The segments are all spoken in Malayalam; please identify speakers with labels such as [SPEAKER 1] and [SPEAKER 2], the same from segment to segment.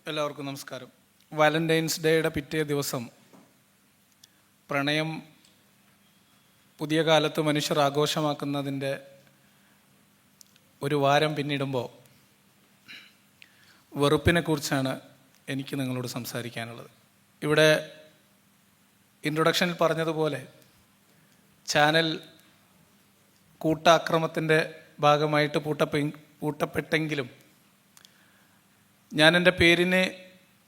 [SPEAKER 1] എല്ലാവർക്കും നമസ്കാരം. വാലന്റൈൻസ് ഡേയുടെ പിറ്റേ ദിവസം പ്രണയം പുതിയ കാലത്ത് മനുഷ്യർ ആഘോഷമാക്കുന്നതിൻ്റെ ഒരു വാരം പിന്നിടുമ്പോൾ വെറുപ്പിനെക്കുറിച്ചാണ് എനിക്ക് നിങ്ങളോട് സംസാരിക്കാനുള്ളത്. ഇവിടെ ഇൻട്രൊഡക്ഷനിൽ പറഞ്ഞതുപോലെ ചാനൽ കൂട്ടാക്രമത്തിൻ്റെ ഭാഗമായിട്ട് പൂട്ടപ്പെട്ടെങ്കിലും ഞാൻ എൻ്റെ പേരിനെ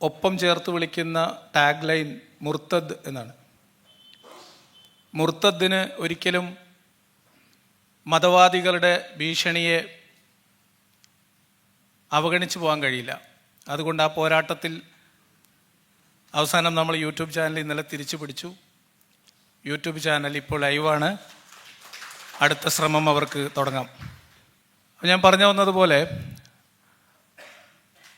[SPEAKER 1] ഒപ്പം ചേർത്ത് വിളിക്കുന്ന ടാഗ് ലൈൻ മുർത്തദ് എന്നാണ്. മുർത്തദിന് ഒരിക്കലും മതവാദികളുടെ ഭീഷണിയെ അവഗണിച്ചു പോകാൻ കഴിയില്ല. അതുകൊണ്ട് ആ പോരാട്ടത്തിൽ അവസാനം നമ്മൾ യൂട്യൂബ് ചാനൽ ഇന്നലെ തിരിച്ചു പിടിച്ചു. യൂട്യൂബ് ചാനൽ ഇപ്പോൾ ലൈവാണ്. അടുത്ത ശ്രമം അവർക്ക് തുടങ്ങാം. ഞാൻ പറഞ്ഞു വന്നതുപോലെ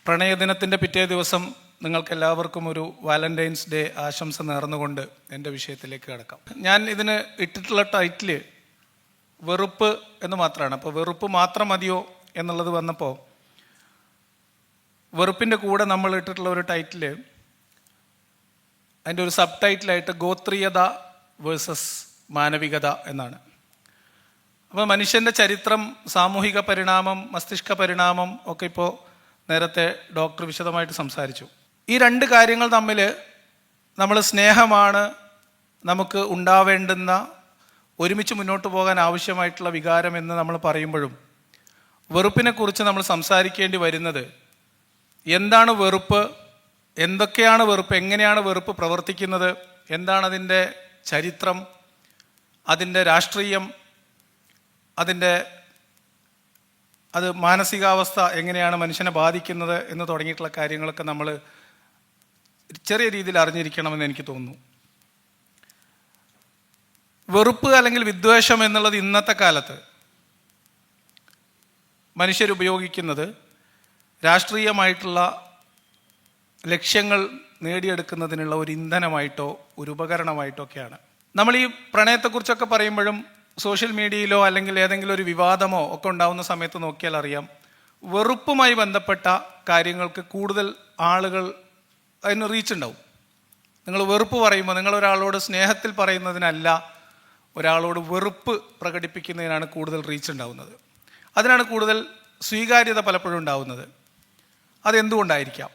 [SPEAKER 1] പ്രണയദിനത്തിൻ്റെ പിറ്റേ ദിവസം നിങ്ങൾക്കെല്ലാവർക്കും ഒരു വാലന്റൈൻസ് ഡേ ആശംസ നേർന്നുകൊണ്ട് എൻ്റെ വിഷയത്തിലേക്ക് കിടക്കാം. ഞാൻ ഇതിന് ഇട്ടിട്ടുള്ള ടൈറ്റില് വെറുപ്പ് എന്ന് മാത്രമാണ്. അപ്പോൾ വെറുപ്പ് മാത്രം മതിയോ എന്നുള്ളത് വന്നപ്പോൾ വെറുപ്പിൻ്റെ കൂടെ നമ്മൾ ഇട്ടിട്ടുള്ള ഒരു ടൈറ്റില്, അതിൻ്റെ ഒരു സബ് ടൈറ്റിലായിട്ട് ഗോത്രീയത വേഴ്സസ് മാനവികത എന്നാണ്. അപ്പോൾ മനുഷ്യൻ്റെ ചരിത്രം, സാമൂഹിക പരിണാമം, മസ്തിഷ്ക പരിണാമം ഒക്കെ ഇപ്പോൾ നേരത്തെ ഡോക്ടർ വിശദമായിട്ട് സംസാരിച്ചു. ഈ രണ്ട് കാര്യങ്ങൾ തമ്മിൽ നമ്മൾ സ്നേഹമാണ് നമുക്ക് ഉണ്ടാവേണ്ടുന്ന, ഒരുമിച്ച് മുന്നോട്ട് പോകാൻ ആവശ്യമായിട്ടുള്ള വികാരം എന്ന് നമ്മൾ പറയുമ്പോഴും വെറുപ്പിനെ കുറിച്ച് നമ്മൾ സംസാരിക്കേണ്ടി വരുന്നത് എന്താണ് വെറുപ്പ്, എന്തൊക്കെയാണ് വെറുപ്പ്, എങ്ങനെയാണ് വെറുപ്പ് പ്രവർത്തിക്കുന്നത്, എന്താണ് അതിൻ്റെ ചരിത്രം, അതിൻ്റെ രാഷ്ട്രീയം, അത് മാനസികാവസ്ഥ എങ്ങനെയാണ് മനുഷ്യനെ ബാധിക്കുന്നത് എന്ന് തുടങ്ങിയിട്ടുള്ള കാര്യങ്ങളൊക്കെ നമ്മൾ ചെറിയ രീതിയിൽ അറിഞ്ഞിരിക്കണമെന്ന് എനിക്ക് തോന്നുന്നു. വെറുപ്പ് അല്ലെങ്കിൽ വിദ്വേഷം എന്നുള്ളത് ഇന്നത്തെ കാലത്ത് മനുഷ്യരുപയോഗിക്കുന്നത് രാഷ്ട്രീയമായിട്ടുള്ള ലക്ഷ്യങ്ങൾ നേടിയെടുക്കുന്നതിനുള്ള ഒരു ഇന്ധനമായിട്ടോ ഒരു ഉപകരണമായിട്ടോ ഒക്കെയാണ്. നമ്മൾ ഈ പ്രണയത്തെക്കുറിച്ചൊക്കെ പറയുമ്പോഴും സോഷ്യൽ മീഡിയയിലോ അല്ലെങ്കിൽ ഏതെങ്കിലും ഒരു വിവാദമോ ഒക്കെ ഉണ്ടാകുന്ന സമയത്ത് നോക്കിയാൽ അറിയാം, വെറുപ്പുമായി ബന്ധപ്പെട്ട കാര്യങ്ങൾക്ക് കൂടുതൽ ആളുകൾ അതിന് റീച്ച് ഉണ്ടാവും. നിങ്ങൾ വെറുപ്പ് പറയുമ്പോൾ നിങ്ങൾ ഒരാളോട് സ്നേഹത്തിൽ പറയുന്നതിനല്ല, ഒരാളോട് വെറുപ്പ് പ്രകടിപ്പിക്കുന്നതിനാണ് കൂടുതൽ റീച്ച് ഉണ്ടാവുന്നത്. അതിനാണ് കൂടുതൽ സ്വീകാര്യത പലപ്പോഴും ഉണ്ടാവുന്നത്. അതെന്തുകൊണ്ടായിരിക്കാം?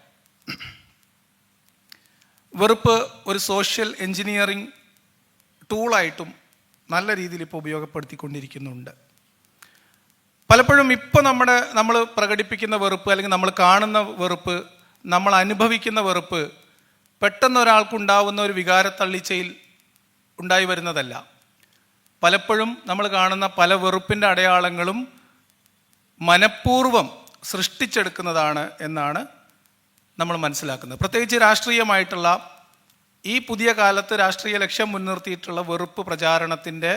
[SPEAKER 1] വെറുപ്പ് ഒരു സോഷ്യൽ എൻജിനീയറിംഗ് ടൂളായിട്ടും നല്ല രീതിയിൽ ഇപ്പോൾ ഉപയോഗപ്പെടുത്തിക്കൊണ്ടിരിക്കുന്നുണ്ട്. പലപ്പോഴും ഇപ്പോൾ നമ്മൾ പ്രകടിപ്പിക്കുന്ന വെറുപ്പ് അല്ലെങ്കിൽ നമ്മൾ കാണുന്ന വെറുപ്പ്, നമ്മൾ അനുഭവിക്കുന്ന വെറുപ്പ് പെട്ടെന്ന് ഒരാൾക്കുണ്ടാവുന്ന ഒരു വികാരത്തള്ളിച്ചയിൽ ഉണ്ടായി വരുന്നതല്ല. പലപ്പോഴും നമ്മൾ കാണുന്ന പല വെറുപ്പിൻ്റെ അടയാളങ്ങളും മനഃപൂർവ്വം സൃഷ്ടിച്ചെടുക്കുന്നതാണ് എന്നാണ് നമ്മൾ മനസ്സിലാക്കുന്നത്. പ്രത്യേകിച്ച് രാഷ്ട്രീയമായിട്ടുള്ള ഈ പുതിയ കാലത്ത് രാഷ്ട്രീയ ലക്ഷ്യം മുൻനിർത്തിയിട്ടുള്ള വെറുപ്പ് പ്രചാരണത്തിൻ്റെ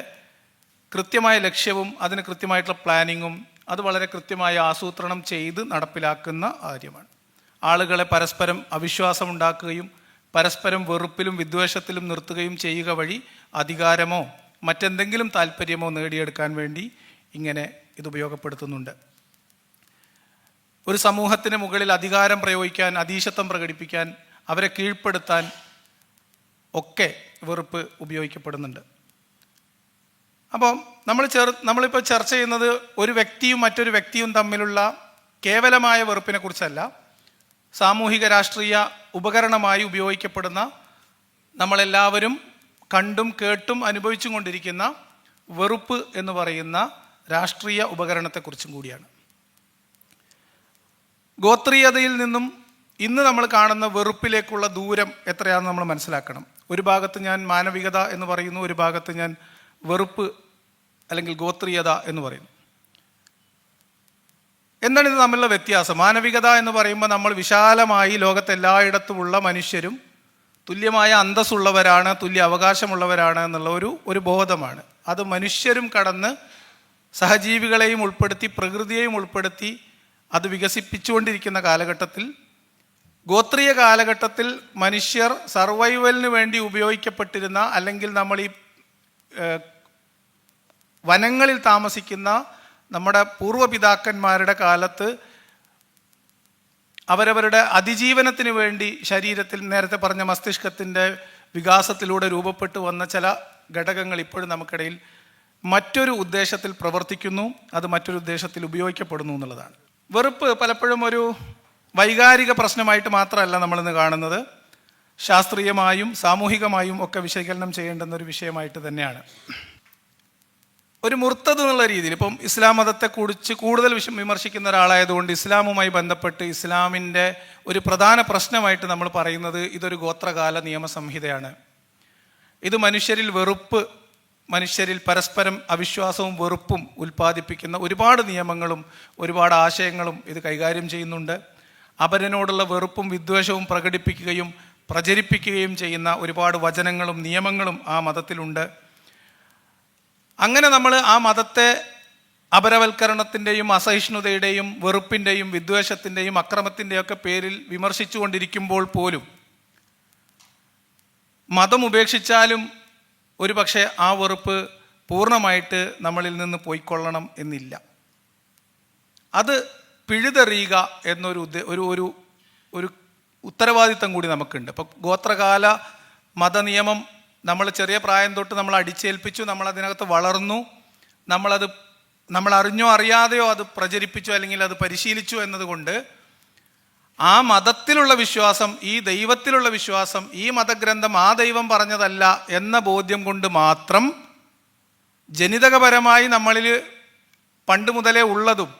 [SPEAKER 1] കൃത്യമായ ലക്ഷ്യവും അതിന് കൃത്യമായിട്ടുള്ള പ്ലാനിങ്ങും അത് വളരെ കൃത്യമായി ആസൂത്രണം ചെയ്ത് നടപ്പിലാക്കുന്ന കാര്യമാണ്. ആളുകളെ പരസ്പരം അവിശ്വാസം ഉണ്ടാക്കുകയും പരസ്പരം വെറുപ്പിലും വിദ്വേഷത്തിലും നിർത്തുകയും ചെയ്യുക വഴി അധികാരമോ മറ്റെന്തെങ്കിലും താല്പര്യമോ നേടിയെടുക്കാൻ വേണ്ടി ഇങ്ങനെ ഇത് ഉപയോഗപ്പെടുത്തുന്നുണ്ട്. ഒരു സമൂഹത്തിന് മുകളിൽ അധികാരം പ്രയോഗിക്കാൻ, അധീശത്വം പ്രകടിപ്പിക്കാൻ, അവരെ കീഴ്പ്പെടുത്താൻ ഒക്കെ വെറുപ്പ് ഉപയോഗിക്കപ്പെടുന്നുണ്ട്. അപ്പം നമ്മളിപ്പോൾ ചർച്ച ചെയ്യുന്നത് ഒരു വ്യക്തിയും മറ്റൊരു വ്യക്തിയും തമ്മിലുള്ള കേവലമായ വെറുപ്പിനെ കുറിച്ചല്ല, സാമൂഹിക രാഷ്ട്രീയ ഉപകരണമായി ഉപയോഗിക്കപ്പെടുന്ന, നമ്മളെല്ലാവരും കണ്ടും കേട്ടും അനുഭവിച്ചും കൊണ്ടിരിക്കുന്ന വെറുപ്പ് എന്ന് പറയുന്ന രാഷ്ട്രീയ ഉപകരണത്തെക്കുറിച്ചും കൂടിയാണ്. ഗോത്രീയതയിൽ നിന്നും ഇന്ന് നമ്മൾ കാണുന്ന വെറുപ്പിലേക്കുള്ള ദൂരം എത്രയാണെന്ന് നമ്മൾ മനസ്സിലാക്കണം. ഒരു ഭാഗത്ത് ഞാൻ മാനവികത എന്ന് പറയുന്നു, ഒരു ഭാഗത്ത് ഞാൻ വെറുപ്പ് അല്ലെങ്കിൽ ഗോത്രീയത എന്ന് പറയുന്നു. എന്താണ് ഇത് തമ്മിലുള്ള വ്യത്യാസം? മാനവികത എന്ന് പറയുമ്പോൾ നമ്മൾ വിശാലമായി ലോകത്തെല്ലായിടത്തുമുള്ള മനുഷ്യരും തുല്യമായ അന്തസ്സുള്ളവരാണ്, തുല്യ അവകാശമുള്ളവരാണ് എന്നുള്ള ഒരു ബോധമാണ്. അത് മനുഷ്യരും കടന്ന് സഹജീവികളെയും ഉൾപ്പെടുത്തി പ്രകൃതിയെയും ഉൾപ്പെടുത്തി അത് വികസിപ്പിച്ചുകൊണ്ടിരിക്കുന്ന കാലഘട്ടത്തിൽ, ഗോത്രീയ കാലഘട്ടത്തിൽ മനുഷ്യർ സർവൈവലിന് വേണ്ടി ഉപയോഗിക്കപ്പെട്ടിരുന്ന, അല്ലെങ്കിൽ നമ്മൾ ഈ വനങ്ങളിൽ താമസിക്കുന്ന നമ്മുടെ പൂർവ്വപിതാക്കന്മാരുടെ കാലത്ത് അവരവരുടെ അതിജീവനത്തിന് വേണ്ടി ശരീരത്തിൽ നേരത്തെ പറഞ്ഞ മസ്തിഷ്കത്തിൻ്റെ വികാസത്തിലൂടെ രൂപപ്പെട്ടു വന്ന ചില ഘടകങ്ങൾ ഇപ്പോഴും നമുക്കിടയിൽ മറ്റൊരു ഉദ്ദേശത്തിൽ പ്രവർത്തിക്കുന്നു, അത് മറ്റൊരു ഉദ്ദേശത്തിൽ ഉപയോഗിക്കപ്പെടുന്നു എന്നുള്ളതാണ്. വെറുപ്പ് പലപ്പോഴും ഒരു വൈകാരിക പ്രശ്നമായിട്ട് മാത്രമല്ല നമ്മളിന്ന് കാണുന്നത്, ശാസ്ത്രീയമായും സാമൂഹികമായും ഒക്കെ വിശകലനം ചെയ്യേണ്ടുന്ന ഒരു വിഷയമായിട്ട് തന്നെയാണ്. ഒരു മുർത്തദ് എന്നുള്ള രീതിയിൽ ഇപ്പം ഇസ്ലാം മതത്തെക്കുറിച്ച് കൂടുതൽ വിമർശിക്കുന്ന ഒരാളായതുകൊണ്ട് ഇസ്ലാമുമായി ബന്ധപ്പെട്ട് ഇസ്ലാമിൻ്റെ ഒരു പ്രധാന പ്രശ്നമായിട്ട് നമ്മൾ പറയുന്നത് ഇതൊരു ഗോത്രകാല നിയമസംഹിതയാണ്. ഇത് മനുഷ്യരിൽ വെറുപ്പ്, മനുഷ്യരിൽ പരസ്പരം അവിശ്വാസവും വെറുപ്പും ഉൽപ്പാദിപ്പിക്കുന്ന ഒരുപാട് നിയമങ്ങളും ഒരുപാട് ആശയങ്ങളും ഇത് കൈകാര്യം ചെയ്യുന്നുണ്ട്. അപരനോടുള്ള വെറുപ്പും വിദ്വേഷവും പ്രകടിപ്പിക്കുകയും പ്രചരിപ്പിക്കുകയും ചെയ്യുന്ന ഒരുപാട് വചനങ്ങളും നിയമങ്ങളും ആ മതത്തിലുണ്ട്. അങ്ങനെ നമ്മൾ ആ മതത്തെ അപരവൽക്കരണത്തിൻ്റെയും അസഹിഷ്ണുതയുടെയും വെറുപ്പിൻ്റെയും വിദ്വേഷത്തിൻ്റെയും അക്രമത്തിൻ്റെയൊക്കെ പേരിൽ വിമർശിച്ചു കൊണ്ടിരിക്കുമ്പോൾ പോലും മതം ഉപേക്ഷിച്ചാലും ഒരു പക്ഷേ ആ വെറുപ്പ് പൂർണ്ണമായിട്ട് നമ്മളിൽ നിന്ന് പോയിക്കൊള്ളണം എന്നില്ല. അത് പിഴുതെറിയുക എന്നൊരു ഒരു ഉത്തരവാദിത്തം കൂടി നമുക്കുണ്ട്. ഇപ്പോൾ ഗോത്രകാല മതനിയമം നമ്മൾ ചെറിയ പ്രായം തൊട്ട് നമ്മൾ അടിച്ചേൽപ്പിച്ചു, നമ്മളതിനകത്ത് വളർന്നു, നമ്മൾ അറിഞ്ഞോ അറിയാതെയോ അത് പ്രചരിപ്പിച്ചു അല്ലെങ്കിൽ അത് പരിശീലിച്ചു എന്നതുകൊണ്ട് ആ മതത്തിലുള്ള വിശ്വാസം, ഈ ദൈവത്തിലുള്ള വിശ്വാസം, ഈ മതഗ്രന്ഥം ആ ദൈവം പറഞ്ഞതല്ല എന്ന ബോധ്യം കൊണ്ട് മാത്രം ജനിതകപരമായി നമ്മളിൽ പണ്ട് മുതലേ ഉള്ളതും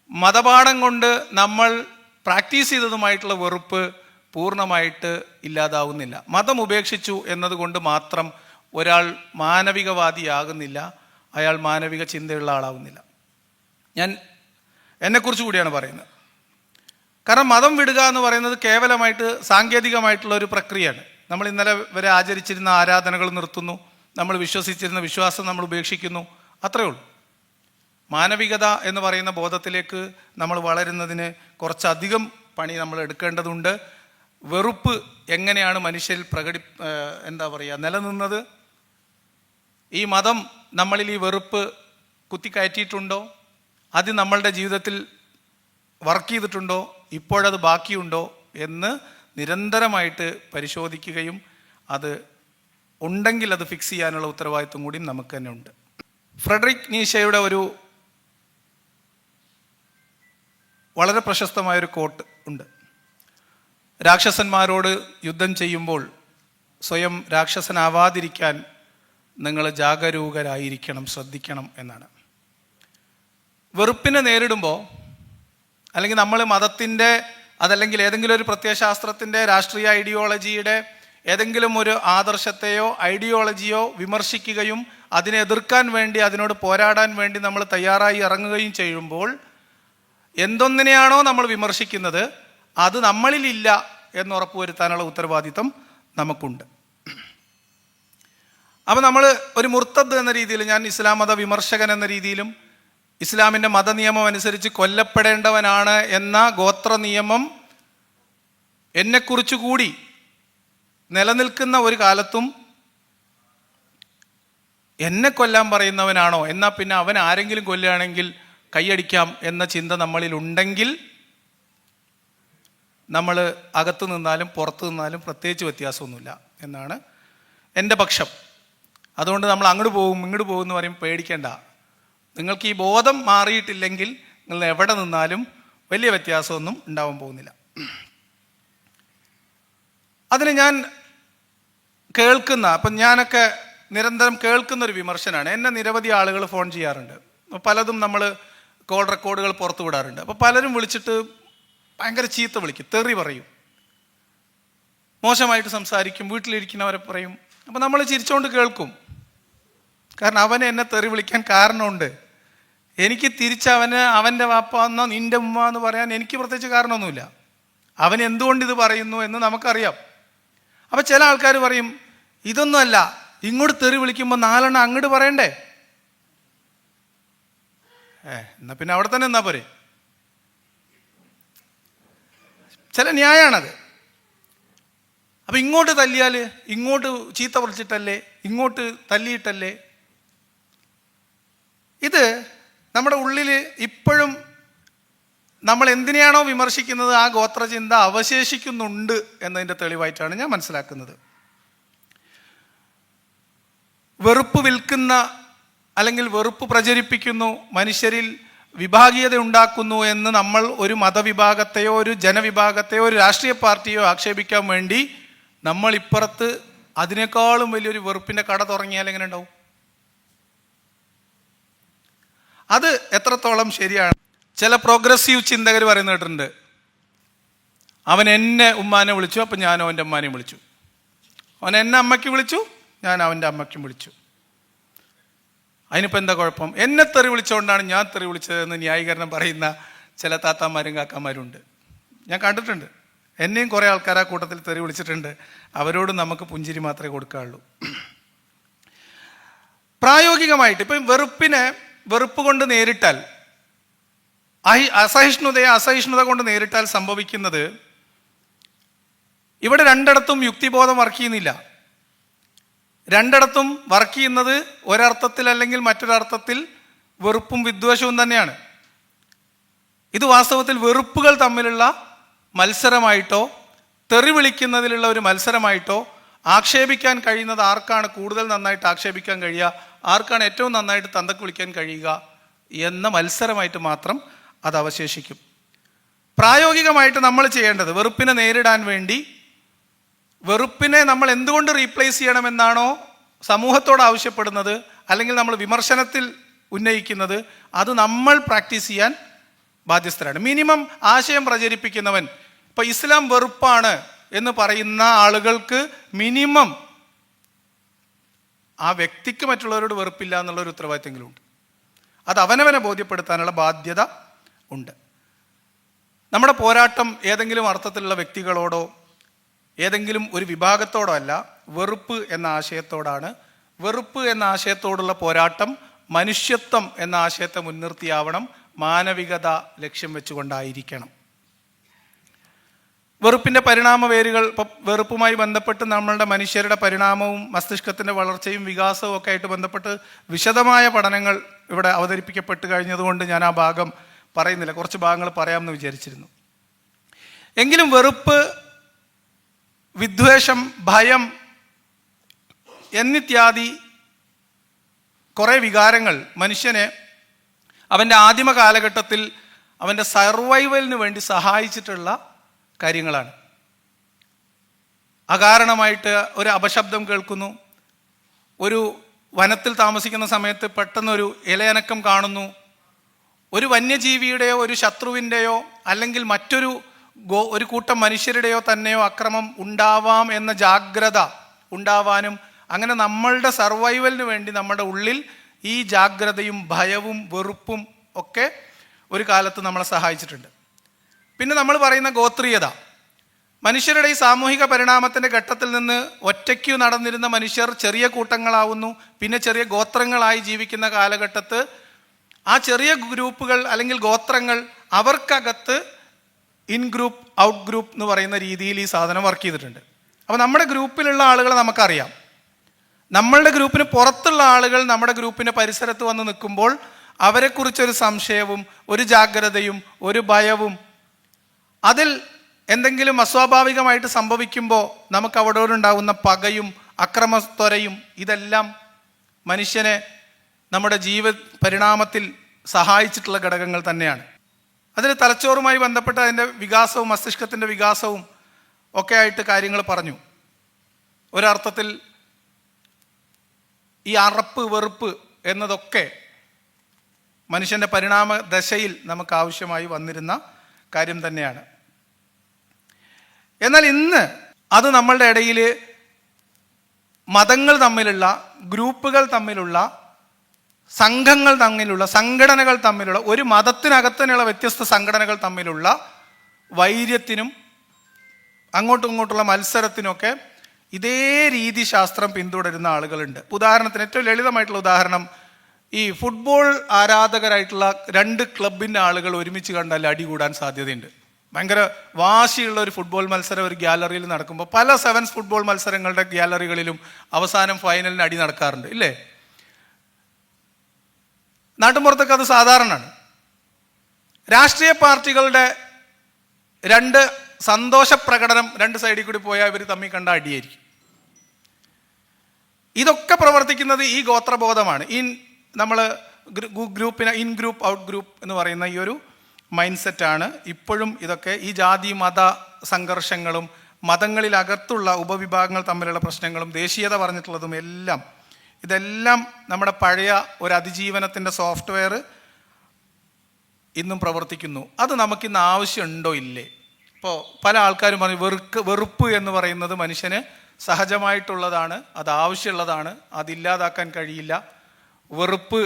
[SPEAKER 1] മതപാഠം കൊണ്ട് നമ്മൾ പ്രാക്ടീസ് ചെയ്തതുമായിട്ടുള്ള വെറുപ്പ് പൂർണ്ണമായിട്ട് ഇല്ലാതാവുന്നില്ല. മതം ഉപേക്ഷിച്ചു എന്നതുകൊണ്ട് മാത്രം ഒരാൾ മാനവികവാദിയാകുന്നില്ല, അയാൾ മാനവിക ചിന്തയുള്ള ആളാവുന്നില്ല. ഞാൻ എന്നെക്കുറിച്ച് കൂടിയാണ് പറയുന്നത്. കാരണം മതം വിടുക എന്ന് പറയുന്നത് കേവലമായിട്ട് സാങ്കേതികമായിട്ടുള്ള ഒരു പ്രക്രിയയാണ്. നമ്മൾ ഇന്നലെ വരെ ആചരിച്ചിരുന്ന ആരാധനകൾ നിർത്തുന്നു, നമ്മൾ വിശ്വസിച്ചിരുന്ന വിശ്വാസം നമ്മൾ ഉപേക്ഷിക്കുന്നു, അത്രയേ ഉള്ളൂ. മാനവികത എന്ന് പറയുന്ന ബോധത്തിലേക്ക് നമ്മൾ വളരുന്നതിന് കുറച്ചധികം പണി നമ്മൾ എടുക്കേണ്ടതുണ്ട്. വെറുപ്പ് എങ്ങനെയാണ് മനുഷ്യരിൽ നിലനിന്നത്? ഈ മതം നമ്മളിൽ ഈ വെറുപ്പ് കുത്തിക്കയറ്റിയിട്ടുണ്ടോ? അത് നമ്മളുടെ ജീവിതത്തിൽ വർക്ക് ചെയ്തിട്ടുണ്ടോ? ഇപ്പോഴത് ബാക്കിയുണ്ടോ എന്ന് നിരന്തരമായിട്ട് പരിശോധിക്കുകയും അത് ഉണ്ടെങ്കിൽ അത് ഫിക്സ് ചെയ്യാനുള്ള ഉത്തരവാദിത്വം കൂടി നമുക്ക് തന്നെ ഉണ്ട്. ഫ്രെഡറിക് നീഷയുടെ ഒരു വളരെ പ്രശസ്തമായൊരു കോട്ട് ഉണ്ട്. രാക്ഷസന്മാരോട് യുദ്ധം ചെയ്യുമ്പോൾ സ്വയം രാക്ഷസനാവാതിരിക്കാൻ നിങ്ങൾ ജാഗരൂകരായിരിക്കണം, ശ്രദ്ധിക്കണം എന്നാണ്. വെറുപ്പിനെ നേരിടുമ്പോൾ അല്ലെങ്കിൽ നമ്മൾ മതത്തിൻ്റെ അതല്ലെങ്കിൽ ഏതെങ്കിലും ഒരു പ്രത്യയശാസ്ത്രത്തിൻ്റെ രാഷ്ട്രീയ ഐഡിയോളജിയുടെ ഏതെങ്കിലും ഒരു ആദർശത്തെയോ ഐഡിയോളജിയോ വിമർശിക്കുകയും അതിനെ എതിർക്കാൻ വേണ്ടി, അതിനോട് പോരാടാൻ വേണ്ടി നമ്മൾ തയ്യാറായി ഇറങ്ങുകയും ചെയ്യുമ്പോൾ എന്തൊന്നിനെയാണോ നമ്മൾ വിമർശിക്കുന്നത് അത് നമ്മളിലില്ല എന്ന് ഉറപ്പുവരുത്താനുള്ള ഉത്തരവാദിത്വം നമുക്കുണ്ട്. അപ്പം നമ്മൾ ഒരു മുർത്തദ് എന്ന രീതിയിൽ, ഞാൻ ഇസ്ലാം മത വിമർശകൻ എന്ന രീതിയിലും ഇസ്ലാമിൻ്റെ മതനിയമം അനുസരിച്ച് കൊല്ലപ്പെടേണ്ടവനാണ് എന്ന ഗോത്ര നിയമം എന്നെക്കുറിച്ചുകൂടി നിലനിൽക്കുന്ന ഒരു കാലത്തും എന്നെ കൊല്ലാൻ പറയുന്നവനാണോ, എന്നാൽ പിന്നെ അവൻ ആരെങ്കിലും കൊല്ലുകയാണെങ്കിൽ കൈയടിക്കാം എന്ന ചിന്ത നമ്മളിൽ ഉണ്ടെങ്കിൽ നമ്മൾ അകത്ത് നിന്നാലും പുറത്ത് നിന്നാലും പ്രത്യേകിച്ച് വ്യത്യാസമൊന്നുമില്ല എന്നാണ് എൻ്റെ പക്ഷം. അതുകൊണ്ട് നമ്മൾ അങ്ങോട്ട് പോകും ഇങ്ങോട്ട് പോകും എന്ന് പറയും പേടിക്കേണ്ട. നിങ്ങൾക്ക് ഈ ബോധം മാറിയിട്ടില്ലെങ്കിൽ നിങ്ങൾ എവിടെ നിന്നാലും വലിയ വ്യത്യാസമൊന്നും ഉണ്ടാവാൻ പോകുന്നില്ല. അതിന് ഞാൻ അപ്പം ഞാനൊക്കെ നിരന്തരം കേൾക്കുന്നൊരു വിമർശനമാണ്. എന്നെ നിരവധി ആളുകൾ ഫോൺ ചെയ്യാറുണ്ട്. പലതും നമ്മൾ കോൾ റെക്കോർഡുകൾ പുറത്തു വിടാറുണ്ട്. അപ്പോൾ പലരും വിളിച്ചിട്ട് ഭയങ്കര ചീത്ത വിളിക്കും, തെറി പറയും, മോശമായിട്ട് സംസാരിക്കും, വീട്ടിലിരിക്കുന്നവരെ പറയും. അപ്പം നമ്മൾ ചിരിച്ചുകൊണ്ട് കേൾക്കും. കാരണം അവന് എന്നെ തെറി വിളിക്കാൻ കാരണമുണ്ട്. എനിക്ക് തിരിച്ചവന് അവൻ്റെ വാപ്പ എന്നോ നിൻ്റെ ഉമ്മ എന്ന് പറയാൻ എനിക്ക് പ്രത്യേകിച്ച് കാരണമൊന്നുമില്ല. അവൻ എന്തുകൊണ്ട് ഇത് പറയുന്നു എന്ന് നമുക്കറിയാം. അപ്പം ചില ആൾക്കാർ പറയും ഇതൊന്നുമല്ല, ഇങ്ങോട്ട് തെറി വിളിക്കുമ്പോൾ 4 എണ്ണം അങ്ങോട്ട് പറയണ്ടേ, എന്നാ പിന്നെ അവിടെ തന്നെ എന്നാ പോരെ. ചില ന്യായമാണത്. അപ്പം ഇങ്ങോട്ട് തല്ലിയാൽ ഇങ്ങോട്ട് ചീത്ത പറിച്ചിട്ടല്ലേ, ഇങ്ങോട്ട് തല്ലിയിട്ടല്ലേ. ഇത് നമ്മുടെ ഉള്ളിൽ ഇപ്പോഴും നമ്മൾ എന്തിനെയാണോ വിമർശിക്കുന്നത് ആ ഗോത്രചിന്ത അവശേഷിക്കുന്നുണ്ട് എന്നതിൻ്റെ തെളിവായിട്ടാണ് ഞാൻ മനസ്സിലാക്കുന്നത്. വെറുപ്പ് വിൽക്കുന്ന അല്ലെങ്കിൽ വെറുപ്പ് പ്രചരിപ്പിക്കുന്നു, മനുഷ്യരിൽ വിഭാഗീയത ഉണ്ടാക്കുന്നു എന്ന് നമ്മൾ ഒരു മതവിഭാഗത്തെയോ ഒരു ജനവിഭാഗത്തെയോ ഒരു രാഷ്ട്രീയ പാർട്ടിയോ ആക്ഷേപിക്കാൻ വേണ്ടി നമ്മൾ ഇപ്പുറത്ത് അതിനേക്കാളും വലിയൊരു വെറുപ്പിൻ്റെ കട തുടങ്ങിയാൽ എങ്ങനെ ഉണ്ടാവും? അത് എത്രത്തോളം ശരിയാണ്? ചില പ്രോഗ്രസീവ് ചിന്തകർ പറയുന്ന കേട്ടിട്ടുണ്ട്, അവൻ എന്നെ ഉമ്മാനെ വിളിച്ചു, അപ്പം ഞാൻ അവൻ്റെ ഉമ്മാനെയും വിളിച്ചു. അവൻ എന്നെ അമ്മയ്ക്ക് വിളിച്ചു, ഞാൻ അവൻ്റെ അമ്മയ്ക്കും വിളിച്ചു. അതിനിപ്പോൾ എന്താ കുഴപ്പം? എന്നെ തെറി വിളിച്ചുകൊണ്ടാണ് ഞാൻ തെറി വിളിച്ചതെന്ന് ന്യായീകരണം പറയുന്ന ചില താത്താമാരും കാക്കാമാരും ഉണ്ട്. ഞാൻ കണ്ടിട്ടുണ്ട്. എന്നെയും കുറേ ആൾക്കാർ ആ കൂട്ടത്തിൽ തെറി വിളിച്ചിട്ടുണ്ട്. അവരോട് നമുക്ക് പുഞ്ചിരി മാത്രമേ കൊടുക്കാറുള്ളൂ. പ്രായോഗികമായിട്ട് ഇപ്പം വെറുപ്പിനെ വെറുപ്പ് കൊണ്ട് നേരിട്ടാൽ, അസഹിഷ്ണുതയെ അസഹിഷ്ണുത കൊണ്ട് നേരിട്ടാൽ സംഭവിക്കുന്നത്, ഇവിടെ രണ്ടിടത്തും യുക്തിബോധം വർക്ക് ചെയ്യുന്നില്ല. രണ്ടിടത്തും വർക്ക് ചെയ്യുന്നത് ഒരർത്ഥത്തിൽ അല്ലെങ്കിൽ മറ്റൊരർത്ഥത്തിൽ വെറുപ്പും വിദ്വേഷവും തന്നെയാണ്. ഇത് വാസ്തവത്തിൽ വെറുപ്പുകൾ തമ്മിലുള്ള മത്സരമായിട്ടോ തെറി വിളിക്കുന്നതിലുള്ള ഒരു മത്സരമായിട്ടോ, ആക്ഷേപിക്കാൻ കഴിയുന്നത് ആർക്കാണ് കൂടുതൽ നന്നായിട്ട് ആക്ഷേപിക്കാൻ കഴിയുക, ആർക്കാണ് ഏറ്റവും നന്നായിട്ട് തന്തക്ക് വിളിക്കാൻ കഴിയുക എന്ന മത്സരമായിട്ട് മാത്രം അത് അവശേഷിക്കും. പ്രായോഗികമായിട്ട് നമ്മൾ ചെയ്യേണ്ടത്, വെറുപ്പിനെ നേരിടാൻ വേണ്ടി വെറുപ്പിനെ നമ്മൾ എന്തുകൊണ്ട് റീപ്ലേസ് ചെയ്യണമെന്നാണോ സമൂഹത്തോട് ആവശ്യപ്പെടുന്നത് അല്ലെങ്കിൽ നമ്മൾ വിമർശനത്തിൽ ഉന്നയിക്കുന്നത്, അത് നമ്മൾ പ്രാക്ടീസ് ചെയ്യാൻ ബാധ്യസ്ഥരാണ്. മിനിമം ആശയം പ്രചരിപ്പിക്കുന്നവൻ, ഇപ്പം ഇസ്ലാം വെറുപ്പാണ് എന്ന് പറയുന്ന ആളുകൾക്ക് മിനിമം ആ വ്യക്തിക്ക് മറ്റുള്ളവരോട് വെറുപ്പില്ല എന്നുള്ളൊരു ഉത്തരവാദിത്തമെങ്കിലും ഉണ്ട്. അത് അവനവനെ ബോധ്യപ്പെടുത്താനുള്ള ബാധ്യത ഉണ്ട്. നമ്മുടെ പോരാട്ടം ഏതെങ്കിലും അർത്ഥത്തിലുള്ള വ്യക്തികളോടോ ഏതെങ്കിലും ഒരു വിഭാഗത്തോടോ അല്ല, വെറുപ്പ് എന്ന ആശയത്തോടാണ്. വെറുപ്പ് എന്ന ആശയത്തോടുള്ള പോരാട്ടം മനുഷ്യത്വം എന്ന ആശയത്തെ മുൻനിർത്തിയാവണം, മാനവികത ലക്ഷ്യം വെച്ചുകൊണ്ടായിരിക്കണം. വെറുപ്പിൻ്റെ പരിണാമ വേരുകൾ, ഇപ്പം വെറുപ്പുമായി ബന്ധപ്പെട്ട് നമ്മളുടെ മനുഷ്യരുടെ പരിണാമവും മസ്തിഷ്കത്തിൻ്റെ വളർച്ചയും വികാസവും ഒക്കെ ആയിട്ട് ബന്ധപ്പെട്ട് വിശദമായ പഠനങ്ങൾ ഇവിടെ അവതരിപ്പിക്കപ്പെട്ട് കഴിഞ്ഞതുകൊണ്ട് ഞാൻ ആ ഭാഗം പറയുന്നില്ല. കുറച്ച് ഭാഗങ്ങൾ പറയാമെന്ന് വിചാരിച്ചിരുന്നു. എങ്കിലും വെറുപ്പ്, വിദ്വേഷം, ഭയം എന്നിത്യാദി കുറേ വികാരങ്ങൾ മനുഷ്യനെ അവൻ്റെ ആദിമ കാലഘട്ടത്തിൽ അവൻ്റെ സർവൈവലിന് വേണ്ടി സഹായിച്ചിട്ടുള്ള കാര്യങ്ങളാണ്. അകാരണമായിട്ട് ഒരു അപശബ്ദം കേൾക്കുന്നു, ഒരു വനത്തിൽ താമസിക്കുന്ന സമയത്ത് പെട്ടെന്നൊരു ഇലയനക്കം കാണുന്നു, ഒരു വന്യജീവിയുടെയോ ഒരു ശത്രുവിൻ്റെയോ അല്ലെങ്കിൽ മറ്റൊരു ഒരു കൂട്ടം മനുഷ്യരുടെയോ തന്നെയോ അക്രമം ഉണ്ടാവാം എന്ന ജാഗ്രത ഉണ്ടാവാനും, അങ്ങനെ നമ്മളുടെ സർവൈവലിന് വേണ്ടി നമ്മുടെ ഉള്ളിൽ ഈ ജാഗ്രതയും ഭയവും വെറുപ്പും ഒക്കെ ഒരു കാലത്ത് നമ്മളെ സഹായിച്ചിട്ടുണ്ട്. പിന്നെ നമ്മൾ പറയുന്ന ഗോത്രീയത, മനുഷ്യരുടെ ഈ സാമൂഹിക പരിണാമത്തിൻ്റെ ഘട്ടത്തിൽ നിന്ന് ഒറ്റയ്ക്കു നടന്നിരുന്ന മനുഷ്യർ ചെറിയ കൂട്ടങ്ങളാവുന്നു, പിന്നെ ചെറിയ ഗോത്രങ്ങളായി ജീവിക്കുന്ന കാലഘട്ടത്ത് ആ ചെറിയ ഗ്രൂപ്പുകൾ അല്ലെങ്കിൽ ഗോത്രങ്ങൾ അവർക്കകത്ത് ഇൻ ഗ്രൂപ്പ് ഔട്ട് ഗ്രൂപ്പ് എന്ന് പറയുന്ന രീതിയിൽ ഈ സാധനം വർക്ക് ചെയ്തിട്ടുണ്ട്. അപ്പോൾ നമ്മുടെ ഗ്രൂപ്പിലുള്ള ആളുകളെ നമുക്കറിയാം. നമ്മളുടെ ഗ്രൂപ്പിന് പുറത്തുള്ള ആളുകൾ നമ്മുടെ ഗ്രൂപ്പിൻ്റെ പരിസരത്ത് വന്ന് നിൽക്കുമ്പോൾ അവരെക്കുറിച്ചൊരു സംശയവും ഒരു ജാഗ്രതയും ഒരു ഭയവും, അതിൽ എന്തെങ്കിലും അസ്വാഭാവികമായിട്ട് സംഭവിക്കുമ്പോൾ നമുക്ക് അവരോടുണ്ടാകുന്ന പകയും അക്രമത്വരയും, ഇതെല്ലാം മനുഷ്യനെ നമ്മുടെ പരിണാമത്തിൽ സഹായിച്ചിട്ടുള്ള ഘടകങ്ങൾ തന്നെയാണ്. അതിൽ തലച്ചോറുമായി ബന്ധപ്പെട്ട അതിൻ്റെ വികാസവും മസ്തിഷ്കത്തിൻ്റെ വികാസവും ഒക്കെ ആയിട്ട് കാര്യങ്ങൾ പറഞ്ഞു. ഒരർത്ഥത്തിൽ ഈ അറപ്പ് വെറുപ്പ് എന്നതൊക്കെ മനുഷ്യൻ്റെ പരിണാമ ദശയിൽ നമുക്ക് ആവശ്യമായി വന്നിരുന്ന കാര്യം തന്നെയാണ്. എന്നാൽ ഇന്ന് അത് നമ്മളുടെ ഇടയിൽ മതങ്ങൾ തമ്മിലുള്ള, ഗ്രൂപ്പുകൾ തമ്മിലുള്ള, സംഘങ്ങൾ തമ്മിലുള്ള, സംഘടനകൾ തമ്മിലുള്ള, ഒരു മതത്തിനകത്ത് തന്നെയുള്ള വ്യത്യസ്ത സംഘടനകൾ തമ്മിലുള്ള വൈര്യത്തിനും അങ്ങോട്ടും ഇങ്ങോട്ടുള്ള മത്സരത്തിനൊക്കെ ഇതേ രീതിശാസ്ത്രം പിന്തുടരുന്ന ആളുകളുണ്ട്. ഉദാഹരണത്തിന് ഏറ്റവും ലളിതമായിട്ടുള്ള ഉദാഹരണം, ഈ ഫുട്ബോൾ ആരാധകരായിട്ടുള്ള രണ്ട് ക്ലബിൻ്റെ ആളുകൾ ഒരുമിച്ച് കണ്ടാൽ അടി കൂടാൻ സാധ്യതയുണ്ട്. ഭയങ്കര വാശിയുള്ള ഒരു ഫുട്ബോൾ മത്സരം ഒരു ഗ്യാലറിയിൽ നടക്കുമ്പോൾ പല സെവൻസ് ഫുട്ബോൾ മത്സരങ്ങളുടെ ഗ്യാലറികളിലും അവസാനം ഫൈനലിന് അടി നടക്കാറുണ്ട്, ഇല്ലേ? നാട്ടുമ്പുറത്തൊക്കെ അത് സാധാരണമാണ്. രാഷ്ട്രീയ പാർട്ടികളുടെ രണ്ട് സന്തോഷ പ്രകടനം രണ്ട് സൈഡിൽ കൂടി പോയാൽ ഇവർ തമ്മിൽ കണ്ട അടിയായിരിക്കും. ഇതൊക്കെ പ്രവർത്തിക്കുന്നത് ഈ ഗോത്രബോധമാണ്. നമ്മൾ ഗ്രൂപ്പിനെ ഇൻ ഗ്രൂപ്പ് ഔട്ട് ഗ്രൂപ്പ് എന്ന് പറയുന്ന ഈ ഒരു മൈൻഡ് സെറ്റാണ് ഇപ്പോഴും ഇതൊക്കെ ഈ ജാതി മത സംഘർഷങ്ങളും മതങ്ങളിലകത്തുള്ള ഉപവിഭാഗങ്ങൾ തമ്മിലുള്ള പ്രശ്നങ്ങളും ദേശീയത പറഞ്ഞിട്ടുള്ളതും ഇതെല്ലാം നമ്മുടെ പഴയ ഒരു അതിജീവനത്തിൻ്റെ സോഫ്റ്റ്വെയർ ഇന്നും പ്രവർത്തിക്കുന്നു. അത് നമുക്കിന്ന് ആവശ്യമുണ്ടോ ഇല്ലേ? ഇപ്പോൾ പല ആൾക്കാരും പറഞ്ഞു വെറുപ്പ് എന്ന് പറയുന്നത് മനുഷ്യന് സഹജമായിട്ടുള്ളതാണ്, അത് ആവശ്യമുള്ളതാണ്, അതില്ലാതാക്കാൻ കഴിയില്ല. വെറുപ്പ്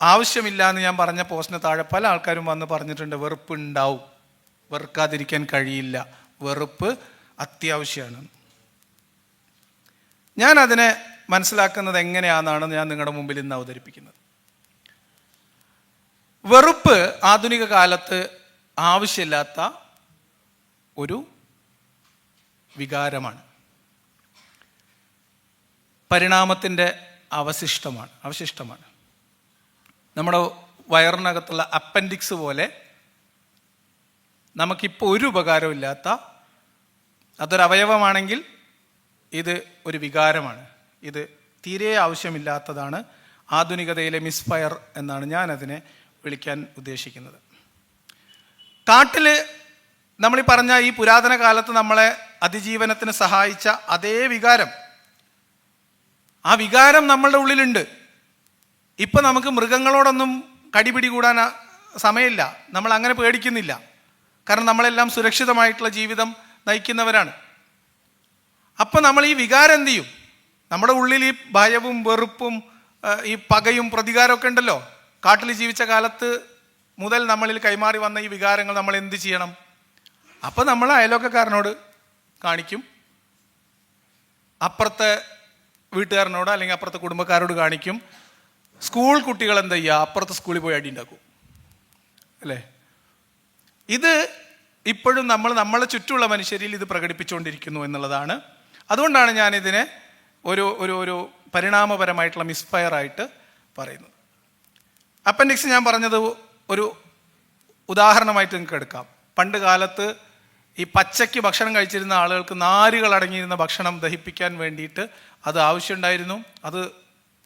[SPEAKER 1] ആവശ്യമില്ല എന്ന് ഞാൻ പറഞ്ഞ പോസ്റ്റിന് താഴെ പല ആൾക്കാരും വന്ന് പറഞ്ഞിട്ടുണ്ട് വെറുപ്പ് ഉണ്ടാവും, വെറുക്കാതിരിക്കാൻ കഴിയില്ല, വെറുപ്പ് അത്യാവശ്യമാണ്. ഞാൻ അതിനെ മനസ്സിലാക്കുന്നത് എങ്ങനെയാണെന്നാണ് ഞാൻ നിങ്ങളുടെ മുമ്പിൽ ഇന്ന് അവതരിപ്പിക്കുന്നത്. വെറുപ്പ് ആധുനിക കാലത്ത് ആവശ്യമില്ലാത്ത ഒരു വികാരമാണ്, പരിണാമത്തിൻ്റെ അവശിഷ്ടമാണ്. നമ്മുടെ വയറിനകത്തുള്ള അപ്പൻഡിക്സ് പോലെ നമുക്കിപ്പോൾ ഒരു ഉപകാരമില്ലാത്ത, അതൊരവയവമാണെങ്കിൽ ഇത് ഒരു വികാരമാണ്, ഇത് തീരെ ആവശ്യമില്ലാത്തതാണ്. ആധുനികതയിലെ മിസ്ഫയർ എന്നാണ് ഞാൻ അതിനെ വിളിക്കാൻ ഉദ്ദേശിക്കുന്നത്. കാട്ടിൽ നമ്മളീ പറഞ്ഞ ഈ പുരാതന കാലത്ത് നമ്മളെ അതിജീവനത്തിന് സഹായിച്ച അതേ വികാരം, ആ വികാരം നമ്മളുടെ ഉള്ളിലുണ്ട്. ഇപ്പം നമുക്ക് മൃഗങ്ങളോടൊന്നും കടിപിടി കൂടാൻ സമയമില്ല, നമ്മൾ അങ്ങനെ പേടിക്കുന്നില്ല. കാരണം നമ്മളെല്ലാം സുരക്ഷിതമായിട്ടുള്ള ജീവിതം നയിക്കുന്നവരാണ്. അപ്പം നമ്മൾ ഈ വികാരം എന്ത് ചെയ്യും? നമ്മുടെ ഉള്ളിൽ ഈ ഭയവും വെറുപ്പും ഈ പകയും പ്രതികാരമൊക്കെ ഉണ്ടല്ലോ. കാട്ടിൽ ജീവിച്ച കാലത്ത് മുതൽ നമ്മളിൽ കൈമാറി വന്ന ഈ വികാരങ്ങൾ നമ്മൾ എന്ത് ചെയ്യണം? അപ്പം നമ്മൾ അയൽവക്കക്കാരനോട് കാണിക്കും, അപ്പുറത്തെ വീട്ടുകാരനോട് അല്ലെങ്കിൽ അപ്പുറത്തെ കുടുംബക്കാരോട് കാണിക്കും. സ്കൂൾ കുട്ടികൾ എന്താ ചെയ്യുക? അപ്പുറത്തെ സ്കൂളിൽ പോയി അടി ഉണ്ടാക്കും, അല്ലേ? ഇത് ഇപ്പോഴും നമ്മളെ ചുറ്റുമുള്ള മനുഷ്യരിൽ ഇത് പ്രകടിപ്പിച്ചുകൊണ്ടിരിക്കുന്നു എന്നുള്ളതാണ്. അതുകൊണ്ടാണ് ഞാനിതിനെ ഒരു പരിണാമപരമായിട്ടുള്ള മിസ്ഫയർ ആയിട്ട് പറയുന്നത്. അപ്പൻഡിക്സ് ഞാൻ പറഞ്ഞത് ഒരു ഉദാഹരണമായിട്ട് നിങ്ങൾക്ക് എടുക്കാം. പണ്ട് കാലത്ത് ഈ പച്ചയ്ക്ക് ഭക്ഷണം കഴിച്ചിരുന്ന ആളുകൾക്ക് നാരുകൾ അടങ്ങിയിരുന്ന ഭക്ഷണം ദഹിപ്പിക്കാൻ വേണ്ടിയിട്ട് അത് ആവശ്യമുണ്ടായിരുന്നു, അത്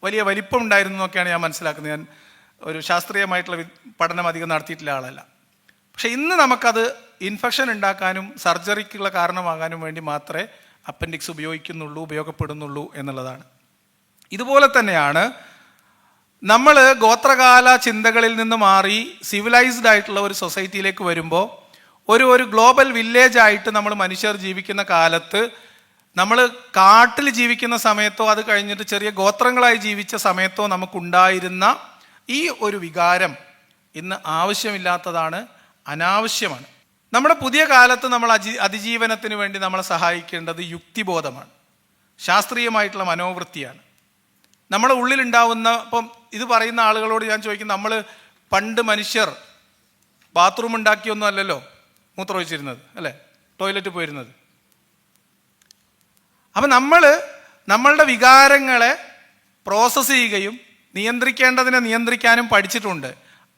[SPEAKER 1] വലിയ വലിപ്പം ഉണ്ടായിരുന്നു എന്നൊക്കെയാണ് ഞാൻ മനസ്സിലാക്കുന്നത്. ഞാൻ ഒരു ശാസ്ത്രീയമായിട്ടുള്ള പഠനം അധികം നടത്തിയിട്ടുള്ള ആളല്ല. പക്ഷെ ഇന്ന് നമുക്കത് ഇൻഫെക്ഷൻ ഉണ്ടാക്കാനും സർജറിക്കുള്ള കാരണമാകാനും വേണ്ടി മാത്രമേ അപ്പൻഡിക്സ് ഉപയോഗപ്പെടുന്നുള്ളൂ എന്നുള്ളതാണ്. ഇതുപോലെ തന്നെയാണ് നമ്മൾ ഗോത്രകാല ചിന്തകളിൽ നിന്ന് മാറി സിവിലൈസ്ഡ് ആയിട്ടുള്ള ഒരു സൊസൈറ്റിയിലേക്ക് വരുമ്പോൾ ഒരു ഗ്ലോബൽ വില്ലേജ് ആയിട്ട് നമ്മൾ മനുഷ്യർ ജീവിക്കുന്ന കാലത്ത്, നമ്മൾ കാട്ടിൽ ജീവിക്കുന്ന സമയത്തോ അത് കഴിഞ്ഞിട്ട് ചെറിയ ഗോത്രങ്ങളായി ജീവിച്ച സമയത്തോ നമുക്കുണ്ടായിരുന്ന ഈ ഒരു വികാരം ഇന്ന് ആവശ്യമില്ലാത്തതാണ്, അനാവശ്യമാണ്. നമ്മുടെ പുതിയ കാലത്ത് നമ്മൾ അതിജീവനത്തിന് വേണ്ടി നമ്മളെ സഹായിക്കേണ്ടത് യുക്തിബോധമാണ്, ശാസ്ത്രീയമായിട്ടുള്ള മനോവൃത്തിയാണ്. നമ്മുടെ ഉള്ളിലുണ്ടാവുന്ന, ഇപ്പം ഇത് പറയുന്ന ആളുകളോട് ഞാൻ ചോദിക്കും, നമ്മൾ പണ്ട് മനുഷ്യർ ബാത്റൂം ഉണ്ടാക്കിയൊന്നും അല്ലല്ലോ മൂത്രമൊഴിച്ചിരുന്നത്, അല്ലേ? ടോയ്ലറ്റ് പോയിരുന്നത്. അപ്പം നമ്മളുടെ വികാരങ്ങളെ പ്രോസസ്സ് ചെയ്യുകയും നിയന്ത്രിക്കേണ്ടതിനെ നിയന്ത്രിക്കാനും പഠിച്ചിട്ടുണ്ട്.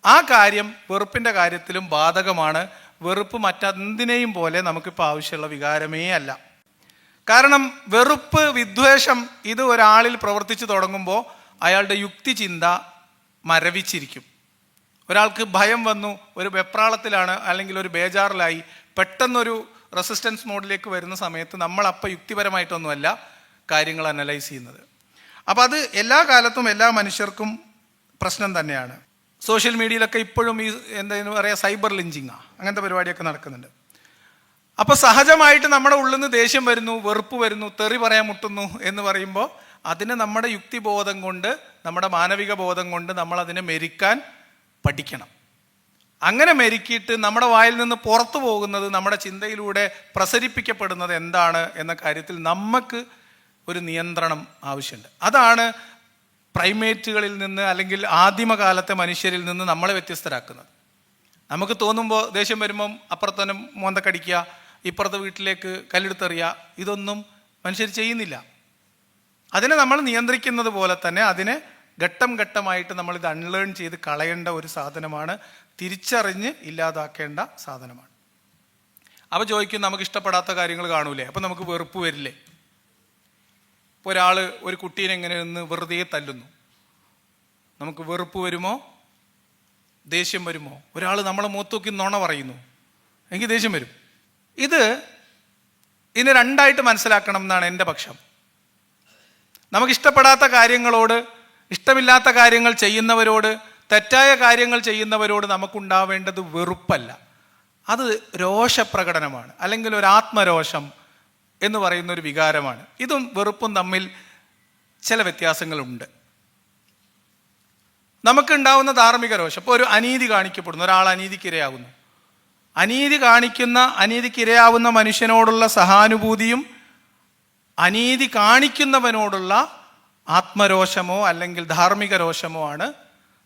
[SPEAKER 1] ആ കാര്യം വെറുപ്പിൻ്റെ കാര്യത്തിലും ബാധകമാണ്. വെറുപ്പ് മറ്റെന്തിനേയും പോലെ നമുക്കിപ്പോൾ ആവശ്യമുള്ള വികാരമേ അല്ല. കാരണം വെറുപ്പ്, വിദ്വേഷം ഇത് ഒരാളിൽ പ്രവർത്തിച്ചു തുടങ്ങുമ്പോൾ അയാളുടെ യുക്തിചിന്ത മരവിച്ചിരിക്കും. ഒരാൾക്ക് ഭയം വന്നു, ഒരു വെപ്രാളത്തിലാണ് അല്ലെങ്കിൽ ഒരു ബേജാറിലായി, പെട്ടെന്നൊരു റെസിസ്റ്റൻസ് മോഡിലേക്ക് വരുന്ന സമയത്ത് നമ്മളപ്പം യുക്തിപരമായിട്ടൊന്നുമല്ല കാര്യങ്ങൾ അനലൈസ് ചെയ്യുന്നത്. അപ്പം അത് എല്ലാ കാലത്തും എല്ലാ മനുഷ്യർക്കും പ്രശ്നം തന്നെയാണ്. സോഷ്യൽ മീഡിയയിലൊക്കെ ഇപ്പോഴും ഈ എന്താ പറയുക, സൈബർ ലിഞ്ചിങ്ങാ, അങ്ങനത്തെ പരിപാടിയൊക്കെ നടക്കുന്നുണ്ട്. അപ്പോൾ സഹജമായിട്ട് നമ്മുടെ ഉള്ളിൽ നിന്ന് ദേഷ്യം വരുന്നു, വെറുപ്പ് വരുന്നു, തെറി പറയാൻ മുട്ടുന്നു എന്ന് പറയുമ്പോൾ അതിനെ നമ്മുടെ യുക്തിബോധം കൊണ്ട്, നമ്മുടെ മാനവിക ബോധം കൊണ്ട് നമ്മൾ അതിനെ മെരിക്കാൻ പഠിക്കണം. അങ്ങനെ മെരുക്കിയിട്ട് നമ്മുടെ വായിൽ നിന്ന് പുറത്തു പോകുന്നത്, നമ്മുടെ ചിന്തയിലൂടെ പ്രസരിപ്പിക്കപ്പെടുന്നത് എന്താണ് എന്ന കാര്യത്തിൽ നമുക്ക് ഒരു നിയന്ത്രണം ആവശ്യമുണ്ട്. അതാണ് പ്രൈമേറ്റുകളിൽ നിന്ന് അല്ലെങ്കിൽ ആദിമകാലത്തെ മനുഷ്യരിൽ നിന്ന് നമ്മളെ വ്യത്യസ്തരാക്കുന്നത്. നമുക്ക് തോന്നുമ്പോൾ ദേഷ്യം വരുമ്പം അപ്പുറത്തന്നെ മോന്തക്കടിക്കുക, ഇപ്പുറത്തെ വീട്ടിലേക്ക് കല്ലെടുത്തെറിയുക, ഇതൊന്നും മനുഷ്യർ ചെയ്യുന്നില്ല. അതിനെ നമ്മൾ നിയന്ത്രിക്കുന്നത് പോലെ തന്നെ അതിനെ ഘട്ടം ഘട്ടമായിട്ട് നമ്മളിത് അൺലേൺ ചെയ്ത് കളയേണ്ട ഒരു സാധനമാണ് തിരിച്ചറിഞ്ഞ് ഇല്ലാതാക്കേണ്ട സാധനമാണ്. അപ്പോൾ ചോദിക്കും, നമുക്ക് ഇഷ്ടപ്പെടാത്ത കാര്യങ്ങൾ കാണൂലേ, അപ്പം നമുക്ക് വെറുപ്പ് വരില്ലേ? ഇപ്പോൾ ഒരാൾ ഒരു കുട്ടീനെ എങ്ങനെ നിന്ന് വെറുതെ തല്ലുന്നു, നമുക്ക് വെറുപ്പ് വരുമോ? ദേഷ്യം വരുമോ? ഒരാൾ നമ്മളെ മുഖത്ത് നോക്കി നുണ പറയുന്നു, എനിക്ക് ദേഷ്യം വരും. ഇതിനെ രണ്ടായിട്ട് മനസ്സിലാക്കണം എന്നാണ് എൻ്റെ പക്ഷം. നമുക്കിഷ്ടപ്പെടാത്ത കാര്യങ്ങളോട്, ഇഷ്ടമില്ലാത്ത കാര്യങ്ങൾ ചെയ്യുന്നവരോട്, തെറ്റായ കാര്യങ്ങൾ ചെയ്യുന്നവരോട് നമുക്കുണ്ടാവേണ്ടത് വെറുപ്പല്ല, അത് രോഷപ്രകടനമാണ്, അല്ലെങ്കിൽ ഒരു ആത്മരോഷം എന്ന് പറയുന്ന ഒരു വികാരമാണ്. ഇതും വെറുപ്പും തമ്മിൽ ചില വ്യത്യാസങ്ങളുണ്ട്. നമുക്കുണ്ടാവുന്ന ധാർമ്മിക രോഷം, ഇപ്പോൾ ഒരു അനീതി കാണിക്കപ്പെടുന്നു, ഒരാൾ അനീതിക്കിരയാകുന്നു, അനീതിക്കിരയാവുന്ന മനുഷ്യനോടുള്ള സഹാനുഭൂതിയും അനീതി കാണിക്കുന്നവനോടുള്ള ആത്മരോഷമോ അല്ലെങ്കിൽ ധാർമ്മിക രോഷമോ ആണ്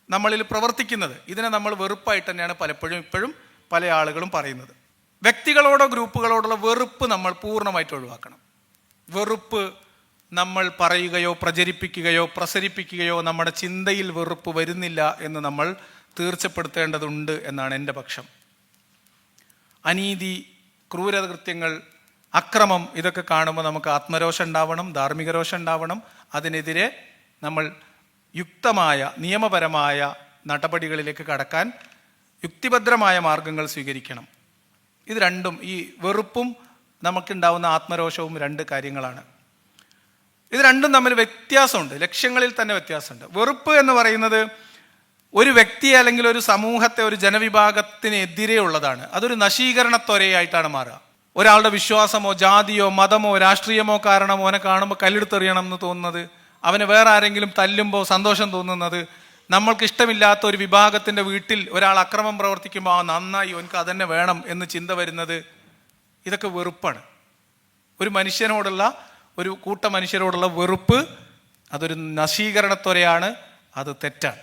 [SPEAKER 1] നമ്മളിൽ പ്രവർത്തിക്കുന്നത്. ഇതിനെ നമ്മൾ വെറുപ്പായിട്ട് തന്നെയാണ് പലപ്പോഴും ഇപ്പോഴും പല ആളുകളും പറയുന്നത്. വ്യക്തികളോടോ ഗ്രൂപ്പുകളോടുള്ള വെറുപ്പ് നമ്മൾ പൂർണ്ണമായിട്ട് ഒഴിവാക്കണം. വെറുപ്പ് നമ്മൾ പറയുകയോ പ്രചരിപ്പിക്കുകയോ പ്രസരിപ്പിക്കുകയോ നമ്മുടെ ചിന്തയിൽ വെറുപ്പ് വരുന്നില്ല എന്ന് നമ്മൾ തീർച്ചപ്പെടുത്തേണ്ടതുണ്ട് എന്നാണ് എൻ്റെ പക്ഷം. അനീതി, ക്രൂരകൃത്യങ്ങൾ, അക്രമം ഇതൊക്കെ കാണുമ്പോൾ നമുക്ക് ആത്മരോഷം ഉണ്ടാവണം, ധാർമ്മിക രോഷം ഉണ്ടാവണം. അതിനെതിരെ നമ്മൾ യുക്തമായ നിയമപരമായ നടപടികളിലേക്ക് കടക്കാൻ യുക്തിഭദ്രമായ മാർഗങ്ങൾ സ്വീകരിക്കണം. ഇത് രണ്ടും, ഈ വെറുപ്പും നമുക്കുണ്ടാവുന്ന ആത്മരോഷവും രണ്ട് കാര്യങ്ങളാണ്. ഇത് രണ്ടും തമ്മിൽ വ്യത്യാസമുണ്ട്, ലക്ഷ്യങ്ങളിൽ തന്നെ വ്യത്യാസമുണ്ട്. വെറുപ്പ് എന്ന് പറയുന്നത് ഒരു വ്യക്തിയെ അല്ലെങ്കിൽ ഒരു സമൂഹത്തെ, ഒരു ജനവിഭാഗത്തിനെതിരെ ഉള്ളതാണ്. അതൊരു നശീകരണത്വരയായിട്ടാണ് മാറുക. ഒരാളുടെ വിശ്വാസമോ ജാതിയോ മതമോ രാഷ്ട്രീയമോ കാരണമോ അവനെ കാണുമ്പോൾ കല്ലെടുത്തെറിയണം എന്ന് തോന്നുന്നത്, അവന് വേറെ ആരെങ്കിലും തല്ലുമ്പോൾ സന്തോഷം തോന്നുന്നത്, നമ്മൾക്ക് ഇഷ്ടമില്ലാത്ത ഒരു വിഭാഗത്തിൻ്റെ വീട്ടിൽ ഒരാൾ അക്രമം പ്രവർത്തിക്കുമ്പോൾ നന്നായി എനിക്ക് അതന്നെ വേണം എന്ന് ചിന്ത വരുന്നത്, ഇതൊക്കെ വെറുപ്പാണ്. ഒരു മനുഷ്യനോടുള്ള, ഒരു കൂട്ട മനുഷ്യരോടുള്ള വെറുപ്പ് അതൊരു നശീകരണത്വരയാണ്, അത് തെറ്റാണ്.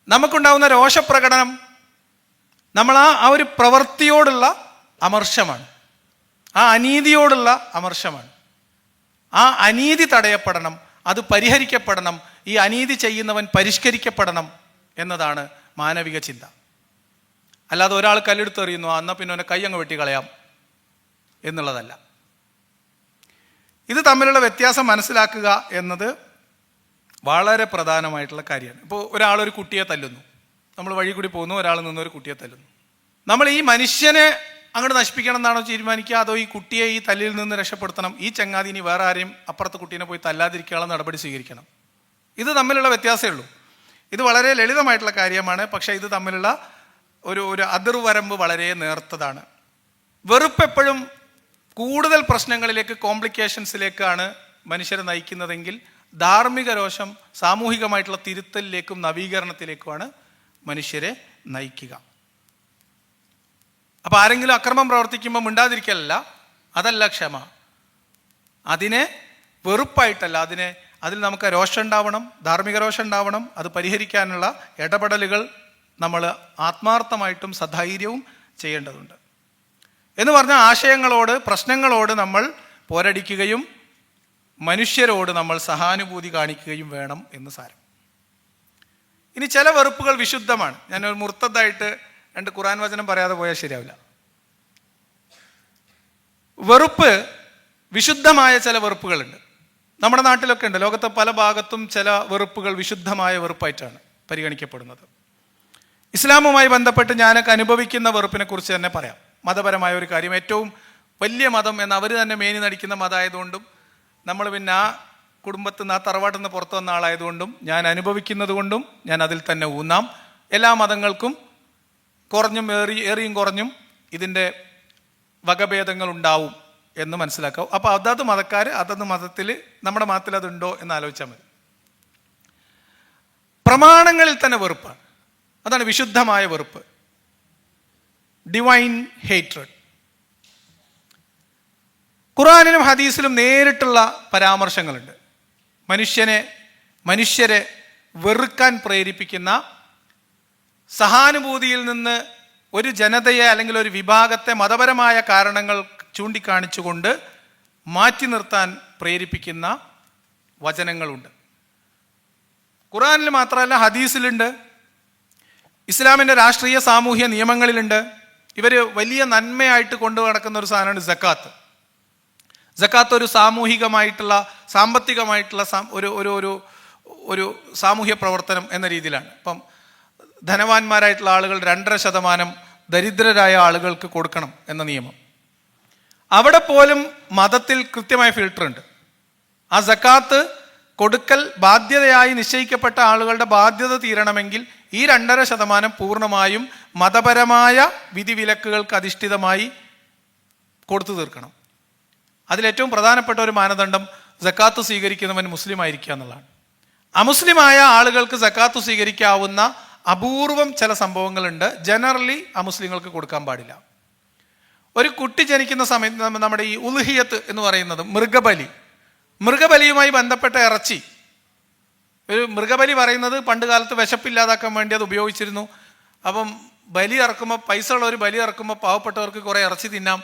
[SPEAKER 1] നമുക്കുണ്ടാവുന്ന രോഷപ്രകടനം നമ്മൾ ആ ഒരു പ്രവൃത്തിയോടുള്ള അമർഷമാണ്, ആ അനീതിയോടുള്ള അമർഷമാണ്. ആ അനീതി തടയപ്പെടണം, അത് പരിഹരിക്കപ്പെടണം, ഈ അനീതി ചെയ്യുന്നവൻ പരിഷ്കരിക്കപ്പെടണം എന്നതാണ് മാനവിക ചിന്ത. അല്ലാതെ ഒരാൾ കല്ലെടുത്തെറിയുന്നു, എന്നാൽ പിന്നെ അവനെ കൈ അങ്ങ് വെട്ടിക്കളയാം എന്നുള്ളതല്ല. ഇത് തമ്മിലുള്ള വ്യത്യാസം മനസ്സിലാക്കുക എന്നത് വളരെ പ്രധാനമായിട്ടുള്ള കാര്യമാണ്. ഇപ്പോൾ ഒരാളൊരു കുട്ടിയെ തല്ലുന്നു, നമ്മൾ വഴി കൂടി പോകുന്നു, ഒരാൾ നിന്നൊരു കുട്ടിയെ തല്ലുന്നു. നമ്മൾ ഈ മനുഷ്യനെ അങ്ങോട്ട് നശിപ്പിക്കണം എന്നാണോ തീരുമാനിക്കുക, അതോ ഈ കുട്ടിയെ ഈ തല്ലിൽ നിന്ന് രക്ഷപ്പെടുത്തണം, ഈ ചങ്ങാതി ഇനി വേറെ ആരെയും അപ്പുറത്തെ കുട്ടീനെ പോയി തല്ലാതിരിക്കാനുള്ള നടപടി സ്വീകരിക്കണം? ഇത് തമ്മിലുള്ള വ്യത്യാസമേ ഉള്ളൂ. ഇത് വളരെ ലളിതമായിട്ടുള്ള കാര്യമാണ്, പക്ഷേ ഇത് തമ്മിലുള്ള ഒരു അതിർവരമ്പ് വളരെ നേർത്തതാണ്. വെറുപ്പ് എപ്പോഴും കൂടുതൽ പ്രശ്നങ്ങളിലേക്ക്, കോംപ്ലിക്കേഷൻസിലേക്കാണ് മനുഷ്യരെ നയിക്കുന്നതെങ്കിൽ ധാർമ്മിക രോഷം സാമൂഹികമായിട്ടുള്ള തിരുത്തലിലേക്കും നവീകരണത്തിലേക്കുമാണ് മനുഷ്യരെ നയിക്കുക. അപ്പോൾ ആരെങ്കിലും അക്രമം പ്രവർത്തിക്കുമ്പോൾ മിണ്ടാതിരിക്കലല്ല, അതല്ല ക്ഷമ. അതിനെ വെറുപ്പായിട്ടല്ല, അതിൽ നമുക്ക് രോഷം ഉണ്ടാവണം, ധാർമ്മിക രോഷം ഉണ്ടാവണം. അത് പരിഹരിക്കാനുള്ള ഇടപെടലുകൾ നമ്മൾ ആത്മാർത്ഥമായിട്ടും സധൈര്യവും ചെയ്യേണ്ടതുണ്ട്. എന്ന് പറഞ്ഞാൽ ആശയങ്ങളോട്, പ്രശ്നങ്ങളോട് നമ്മൾ പോരടിക്കുകയും മനുഷ്യരോട് നമ്മൾ സഹാനുഭൂതി കാണിക്കുകയും വേണം എന്ന് സാരം. ഇനി ചില വെറുപ്പുകൾ വിശുദ്ധമാണ്. ഞാനൊരു മുർത്തദ്ദായിട്ട് 2 ഖുർആൻ വചനം പറയാതെ പോയാൽ ശരിയാവില്ല. വെറുപ്പ്, വിശുദ്ധമായ ചില വെറുപ്പുകളുണ്ട്. നമ്മുടെ നാട്ടിലൊക്കെ ഉണ്ട്, ലോകത്തെ പല ഭാഗത്തും ചില വെറുപ്പുകൾ വിശുദ്ധമായ വെറുപ്പായിട്ടാണ് പരിഗണിക്കപ്പെടുന്നത്. ഇസ്ലാമുമായി ബന്ധപ്പെട്ട് ഞാനൊക്കെ അനുഭവിക്കുന്ന വെറുപ്പിനെ കുറിച്ച് തന്നെ പറയാം. മതപരമായ ഒരു കാര്യം, ഏറ്റവും വലിയ മതം എന്ന് അവർ തന്നെ മേനി നടിക്കുന്ന മതമായതുകൊണ്ടും നമ്മൾ പിന്നെ ആ കുടുംബത്തിൽ നിന്ന്, ആ തറവാട്ടിൽ നിന്ന് പുറത്തു വന്ന ആളായതുകൊണ്ടും ഞാൻ അനുഭവിക്കുന്നത് കൊണ്ടും ഞാൻ അതിൽ തന്നെ ഊന്നാം. എല്ലാ മതങ്ങൾക്കും കുറഞ്ഞും ഏറിയും കുറഞ്ഞും ഇതിൻ്റെ വകഭേദങ്ങൾ ഉണ്ടാവും എന്ന് മനസ്സിലാക്കാം. അപ്പോൾ അതത് മതക്കാർ അതത് മതത്തിൽ, നമ്മുടെ മതത്തിൽ അതുണ്ടോ എന്ന് ആലോചിച്ചാൽ മതി. പ്രമാണങ്ങളിൽ തന്നെ വെറുപ്പാണ്, അതാണ് വിശുദ്ധമായ വെറുപ്പ്, ഡിവൈൻ ഹേറ്റ്രഡ്. ഖുർആനിലും ഹദീസിലും നേരിട്ടുള്ള പരാമർശങ്ങളുണ്ട്. മനുഷ്യരെ വെറുക്കാൻ പ്രേരിപ്പിക്കുന്ന, സഹാനുഭൂതിയിൽ നിന്ന് ഒരു ജനതയെ അല്ലെങ്കിൽ ഒരു വിഭാഗത്തെ മതപരമായ കാരണങ്ങൾ ചൂണ്ടിക്കാണിച്ചുകൊണ്ട് മാറ്റി നിർത്താൻ പ്രേരിപ്പിക്കുന്ന വചനങ്ങളുണ്ട്. ഖുർആനിൽ മാത്രമല്ല ഹദീസിലുണ്ട്. ഇസ്ലാമിൻ്റെ രാഷ്ട്രീയ സാമൂഹ്യ നിയമങ്ങളിലുണ്ട്. ഇവർ വലിയ നന്മയായിട്ട് കൊണ്ടു നടക്കുന്ന ഒരു സാധനമാണ് സക്കാത്ത്. സക്കാത്ത് ഒരു സാമൂഹികമായിട്ടുള്ള സാമ്പത്തികമായിട്ടുള്ള ഒരു ഒരു ഒരു ഒരു സാമൂഹ്യ പ്രവർത്തനം എന്ന രീതിയിലാണ്. ഇപ്പം ധനവാന്മാരായിട്ടുള്ള ആളുകൾ 2.5% ദരിദ്രരായ ആളുകൾക്ക് കൊടുക്കണം എന്ന നിയമം. അവിടെ പോലും മതത്തിൽ കൃത്യമായ ഫിൽട്ടർ ഉണ്ട്. ആ സക്കാത്ത് കൊടുക്കൽ ബാധ്യതയായി നിശ്ചയിക്കപ്പെട്ട ആളുകളുടെ ബാധ്യത തീരണമെങ്കിൽ ഈ 2.5% പൂർണ്ണമായും മതപരമായ വിധിവിലക്കുകൾക്ക് അധിഷ്ഠിതമായി കൊടുത്തു തീർക്കണം. അതിലേറ്റവും പ്രധാനപ്പെട്ട ഒരു മാനദണ്ഡം സക്കാത്ത് സ്വീകരിക്കുന്നവൻ മുസ്ലിം ആയിരിക്കുക എന്നുള്ളതാണ്. അമുസ്ലിമായ ആളുകൾക്ക് സക്കാത്ത് സ്വീകരിക്കാവുന്ന അപൂർവം ചില സംഭവങ്ങളുണ്ട്. ജനറലി അമുസ്ലിങ്ങൾക്ക് കൊടുക്കാൻ പാടില്ല. ഒരു കുട്ടി ജനിക്കുന്ന സമയത്ത് നമ്മുടെ ഈ ഉൽഹിയത്ത് എന്ന് പറയുന്നത് മൃഗബലിയുമായി ബന്ധപ്പെട്ട ഇറച്ചി, ഒരു മൃഗബലി പറയുന്നത് പണ്ട് കാലത്ത് വിശപ്പില്ലാതാക്കാൻ വേണ്ടി അത് ഉപയോഗിച്ചിരുന്നു. അപ്പം ബലി ഇറക്കുമ്പോൾ, പൈസ ഉള്ളവർ ബലി ഇറക്കുമ്പോൾ പാവപ്പെട്ടവർക്ക് കുറേ ഇറച്ചി തിന്നാം.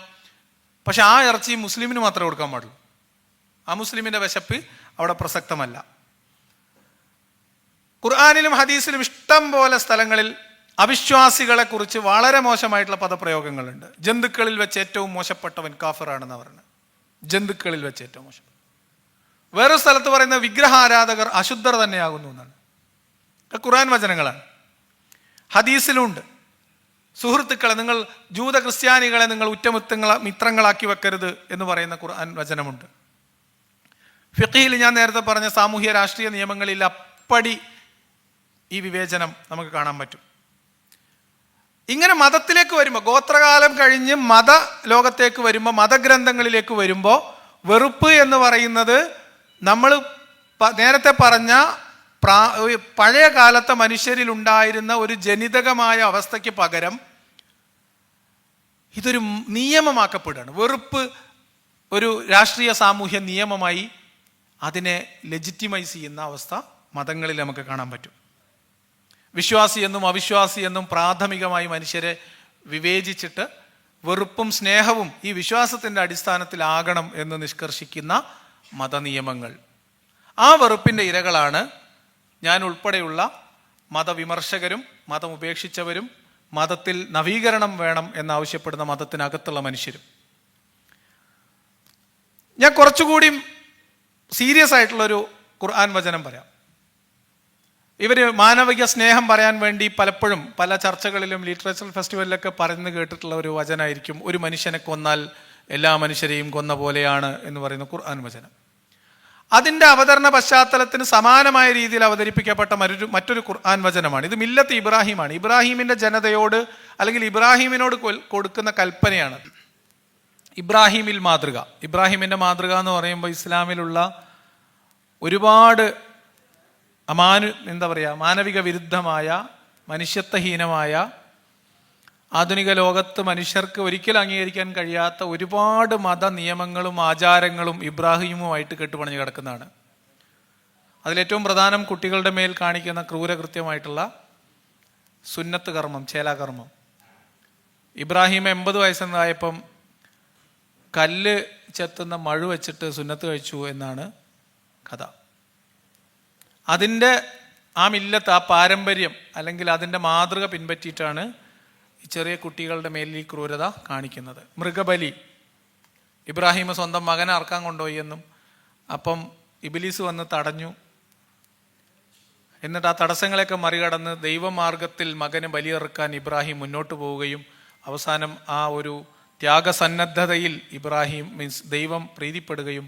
[SPEAKER 1] പക്ഷെ ആ ഇറച്ചി മുസ്ലിമിന് മാത്രമേ കൊടുക്കാൻ പാടുള്ളൂ. ആ മുസ്ലിമിൻ്റെ വിശപ്പ് അവിടെ പ്രസക്തമല്ല. ഖുർആനിലും ഹദീസിലും ഇഷ്ടം പോലെ സ്ഥലങ്ങളിൽ അവിശ്വാസികളെ കുറിച്ച് വളരെ മോശമായിട്ടുള്ള പദപ്രയോഗങ്ങളുണ്ട്. ജന്തുക്കളിൽ വെച്ച് ഏറ്റവും മോശപ്പെട്ടവൻ കാഫിറാണെന്ന് പറയുന്നത്. ജന്തുക്കളിൽ വെച്ച് ഏറ്റവും മോശം. വേറൊരു സ്ഥലത്ത് പറയുന്ന വിഗ്രഹാരാധകർ അശുദ്ധർ തന്നെയാകുന്നു എന്നാണ്. ഖുർആൻ വചനങ്ങളാണ്. ഹദീസിലുണ്ട്. സുഹൃത്തുക്കളെ, നിങ്ങൾ ജൂത ക്രിസ്ത്യാനികളെ നിങ്ങൾ മിത്രങ്ങളാക്കി വെക്കരുത് എന്ന് പറയുന്ന ഖുർആൻ വചനമുണ്ട്. ഫിഖിൽ ഞാൻ നേരത്തെ പറഞ്ഞ സാമൂഹ്യ രാഷ്ട്രീയ നിയമങ്ങളിൽ അപ്പടി ഈ വിവേചനം നമുക്ക് കാണാൻ പറ്റും. ഇങ്ങനെ മതത്തിലേക്ക് വരുമ്പോൾ, ഗോത്രകാലം കഴിഞ്ഞ് മത ലോകത്തേക്ക് വരുമ്പോൾ, മതഗ്രന്ഥങ്ങളിലേക്ക് വരുമ്പോൾ വെറുപ്പ് എന്ന് പറയുന്നത് നമ്മൾ നേരത്തെ പറഞ്ഞ പഴയ കാലത്തെ മനുഷ്യരിൽ ഉണ്ടായിരുന്ന ഒരു ജനിതകമായ അവസ്ഥയ്ക്ക് പകരം ഇതൊരു നിയമമാക്കപ്പെടുകയാണ്. വെറുപ്പ് ഒരു രാഷ്ട്രീയ സാമൂഹ്യ നിയമമായി അതിനെ ലെജിറ്റിമൈസ് ചെയ്യുന്ന അവസ്ഥ മതങ്ങളിൽ നമുക്ക് കാണാൻ പറ്റും. വിശ്വാസി എന്നും അവിശ്വാസി എന്നും പ്രാഥമികമായി മനുഷ്യരെ വിവേചിച്ചിട്ട് വെറുപ്പും സ്നേഹവും ഈ വിശ്വാസത്തിൻ്റെ അടിസ്ഥാനത്തിലാകണം എന്ന് നിഷ്കർഷിക്കുന്ന മതനിയമങ്ങൾ. ആ വെറുപ്പിൻ്റെ ഇരകളാണ് ഞാൻ ഉൾപ്പെടെയുള്ള മതവിമർശകരും മതം ഉപേക്ഷിച്ചവരും മതത്തിൽ നവീകരണം വേണം എന്നാവശ്യപ്പെടുന്ന മതത്തിനകത്തുള്ള മനുഷ്യരും. ഞാൻ കുറച്ചുകൂടി സീരിയസ് ആയിട്ടുള്ളൊരു ഖുർആൻ വചനം പറയാം. ഇവർ മാനവിക സ്നേഹം പറയാൻ വേണ്ടി പലപ്പോഴും പല ചർച്ചകളിലും ലിറ്ററേച്ചർ ഫെസ്റ്റിവലിലൊക്കെ പറഞ്ഞു കേട്ടിട്ടുള്ള ഒരു വചനമായിരിക്കും, ഒരു മനുഷ്യനെ കൊന്നാൽ എല്ലാ മനുഷ്യരെയും കൊന്ന പോലെയാണ് എന്ന് പറയുന്ന ഖുർആൻ വചനം. അതിൻ്റെ അവതരണ പശ്ചാത്തലത്തിന് സമാനമായ രീതിയിൽ അവതരിപ്പിക്കപ്പെട്ട മറ്റൊരു ഖുർആൻ വചനമാണ്. ഇത് മില്ലത്ത് ഇബ്രാഹിമാണ്. ഇബ്രാഹിമിൻ്റെ ജനതയോട് അല്ലെങ്കിൽ ഇബ്രാഹിമിനോട് കൊടുക്കുന്ന കൽപ്പനയാണ്. ഇബ്രാഹിമിൽ മാതൃക. ഇബ്രാഹിമിൻ്റെ മാതൃക എന്ന് പറയുമ്പോൾ ഇസ്ലാമിലുള്ള ഒരുപാട് മാനവിക വിരുദ്ധമായ, മനുഷ്യത്വഹീനമായ, ആധുനിക ലോകത്ത് മനുഷ്യർക്ക് ഒരിക്കലും അംഗീകരിക്കാൻ കഴിയാത്ത ഒരുപാട് മത നിയമങ്ങളും ആചാരങ്ങളും ഇബ്രാഹിമുമായിട്ട് കെട്ടുപണിഞ്ഞ് കിടക്കുന്നതാണ്. അതിലേറ്റവും പ്രധാനം കുട്ടികളുടെ മേൽ കാണിക്കുന്ന ക്രൂരകൃത്യമായിട്ടുള്ള സുന്നത്ത് കർമ്മം, ചേലാകർമ്മം. ഇബ്രാഹിം 80 വയസ്സെന്നായപ്പം കല്ല് ചെത്തുന്ന മഴ വെച്ചിട്ട് സുന്നത്ത് കഴിച്ചു എന്നാണ് കഥ. അതിൻ്റെ ആ മില്ലത്ത്, ആ പാരമ്പര്യം അല്ലെങ്കിൽ അതിൻ്റെ മാതൃക പിൻപറ്റിയിട്ടാണ് ഈ ചെറിയ കുട്ടികളുടെ മേലിൽ ഈ ക്രൂരത കാണിക്കുന്നത്. മൃഗബലി, ഇബ്രാഹിം സ്വന്തം മകനെ അറക്കാൻ കൊണ്ടുപോയി എന്നും അപ്പം ഇബ്ലീസ് വന്ന് തടഞ്ഞു. എന്നിട്ട് ആ തടസ്സങ്ങളെയൊക്കെ മറികടന്ന് ദൈവമാർഗത്തിൽ മകന് ബലിയെറുക്കാൻ ഇബ്രാഹിം മുന്നോട്ട് പോവുകയും അവസാനം ആ ഒരു ത്യാഗസന്നദ്ധതയിൽ ഇബ്രാഹിം ദൈവം പ്രീതിപ്പെടുകയും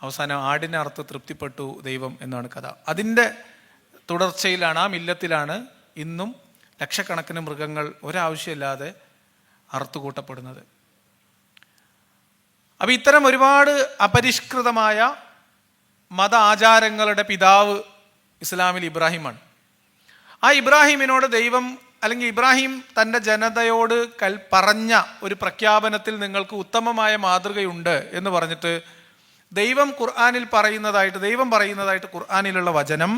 [SPEAKER 1] അവസാനം ആടിനെ അറുത്ത് തൃപ്തിപ്പെട്ടു ദൈവം എന്നാണ് കഥ. അതിൻ്റെ തുടർച്ചയിലാണ്, ആ മില്ലത്തിലാണ് ഇന്നും ലക്ഷക്കണക്കിന് മൃഗങ്ങൾ ഒരാവശ്യമില്ലാതെ അറുത്തുകൂട്ടപ്പെടുന്നത്. അപ്പം ഇത്തരം ഒരുപാട് അപരിഷ്കൃതമായ മത ആചാരങ്ങളുടെ പിതാവ് ഇസ്ലാമിൽ ഇബ്രാഹിമാണ്. ആ ഇബ്രാഹിമിനോട് ദൈവം അല്ലെങ്കിൽ ഇബ്രാഹിം തൻ്റെ ജനതയോട് പറഞ്ഞ ഒരു പ്രഖ്യാപനത്തിൽ നിങ്ങൾക്ക് ഉത്തമമായ മാതൃകയുണ്ട് എന്ന് പറഞ്ഞിട്ട് ദൈവം പറയുന്നതായിട്ട് ഖുർആനിലുള്ള വചനം,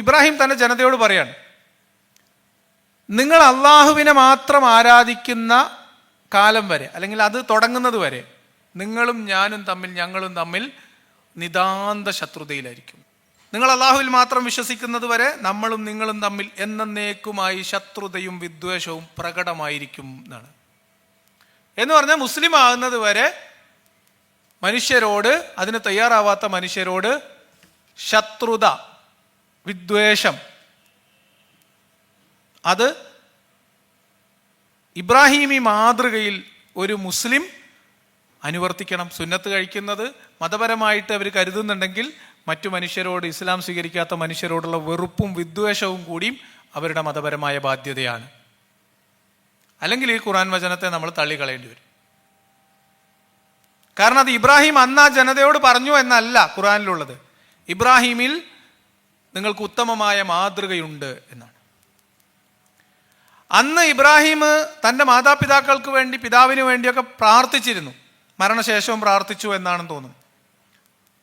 [SPEAKER 1] ഇബ്രാഹിം തൻ്റെ ജനതയോട് പറയാണ്, നിങ്ങൾ അള്ളാഹുവിനെ മാത്രം ആരാധിക്കുന്ന കാലം വരെ അല്ലെങ്കിൽ അത് തുടങ്ങുന്നത് വരെ ഞങ്ങളും തമ്മിൽ നിതാന്ത ശത്രുതയിലായിരിക്കും. നിങ്ങൾ അള്ളാഹുവിൽ മാത്രം വിശ്വസിക്കുന്നത് വരെ നമ്മളും നിങ്ങളും തമ്മിൽ എന്നേക്കുമായി ശത്രുതയും വിദ്വേഷവും പ്രകടമായിരിക്കും എന്നാണ്. എന്ന് പറഞ്ഞാൽ മുസ്ലിം ആകുന്നത് വരെ മനുഷ്യരോട്, അതിന് തയ്യാറാവാത്ത മനുഷ്യരോട് ശത്രുത, വിദ്വേഷം, അത് ഇബ്രാഹിമി മാതൃകയിൽ ഒരു മുസ്ലിം അനുവർത്തിക്കണം. സുന്നത്ത് കഴിക്കുന്നത് മതപരമായിട്ട് അവർ കരുതുന്നുണ്ടെങ്കിൽ മറ്റു മനുഷ്യരോട്, ഇസ്ലാം സ്വീകരിക്കാത്ത മനുഷ്യരോടുള്ള വെറുപ്പും വിദ്വേഷവും കൂടിയും അവരുടെ മതപരമായ ബാധ്യതയാണ്. അല്ലെങ്കിൽ ഈ ഖുർആൻ വചനത്തെ നമ്മൾ തള്ളിക്കളയേണ്ടി വരും. കാരണം അത് ഇബ്രാഹിം അന്ന് ആ ജനതയോട് പറഞ്ഞു എന്നല്ല ഖുർആനിലുള്ളത്. ഇബ്രാഹിമിൽ നിങ്ങൾക്ക് ഉത്തമമായ മാതൃകയുണ്ട് എന്നാണ്. അന്ന് ഇബ്രാഹിം തൻ്റെ മാതാപിതാക്കൾക്ക് വേണ്ടി, പിതാവിന് വേണ്ടിയൊക്കെ പ്രാർത്ഥിച്ചിരുന്നു. മരണശേഷവും പ്രാർത്ഥിച്ചു എന്നാണെന്ന് തോന്നുന്നു.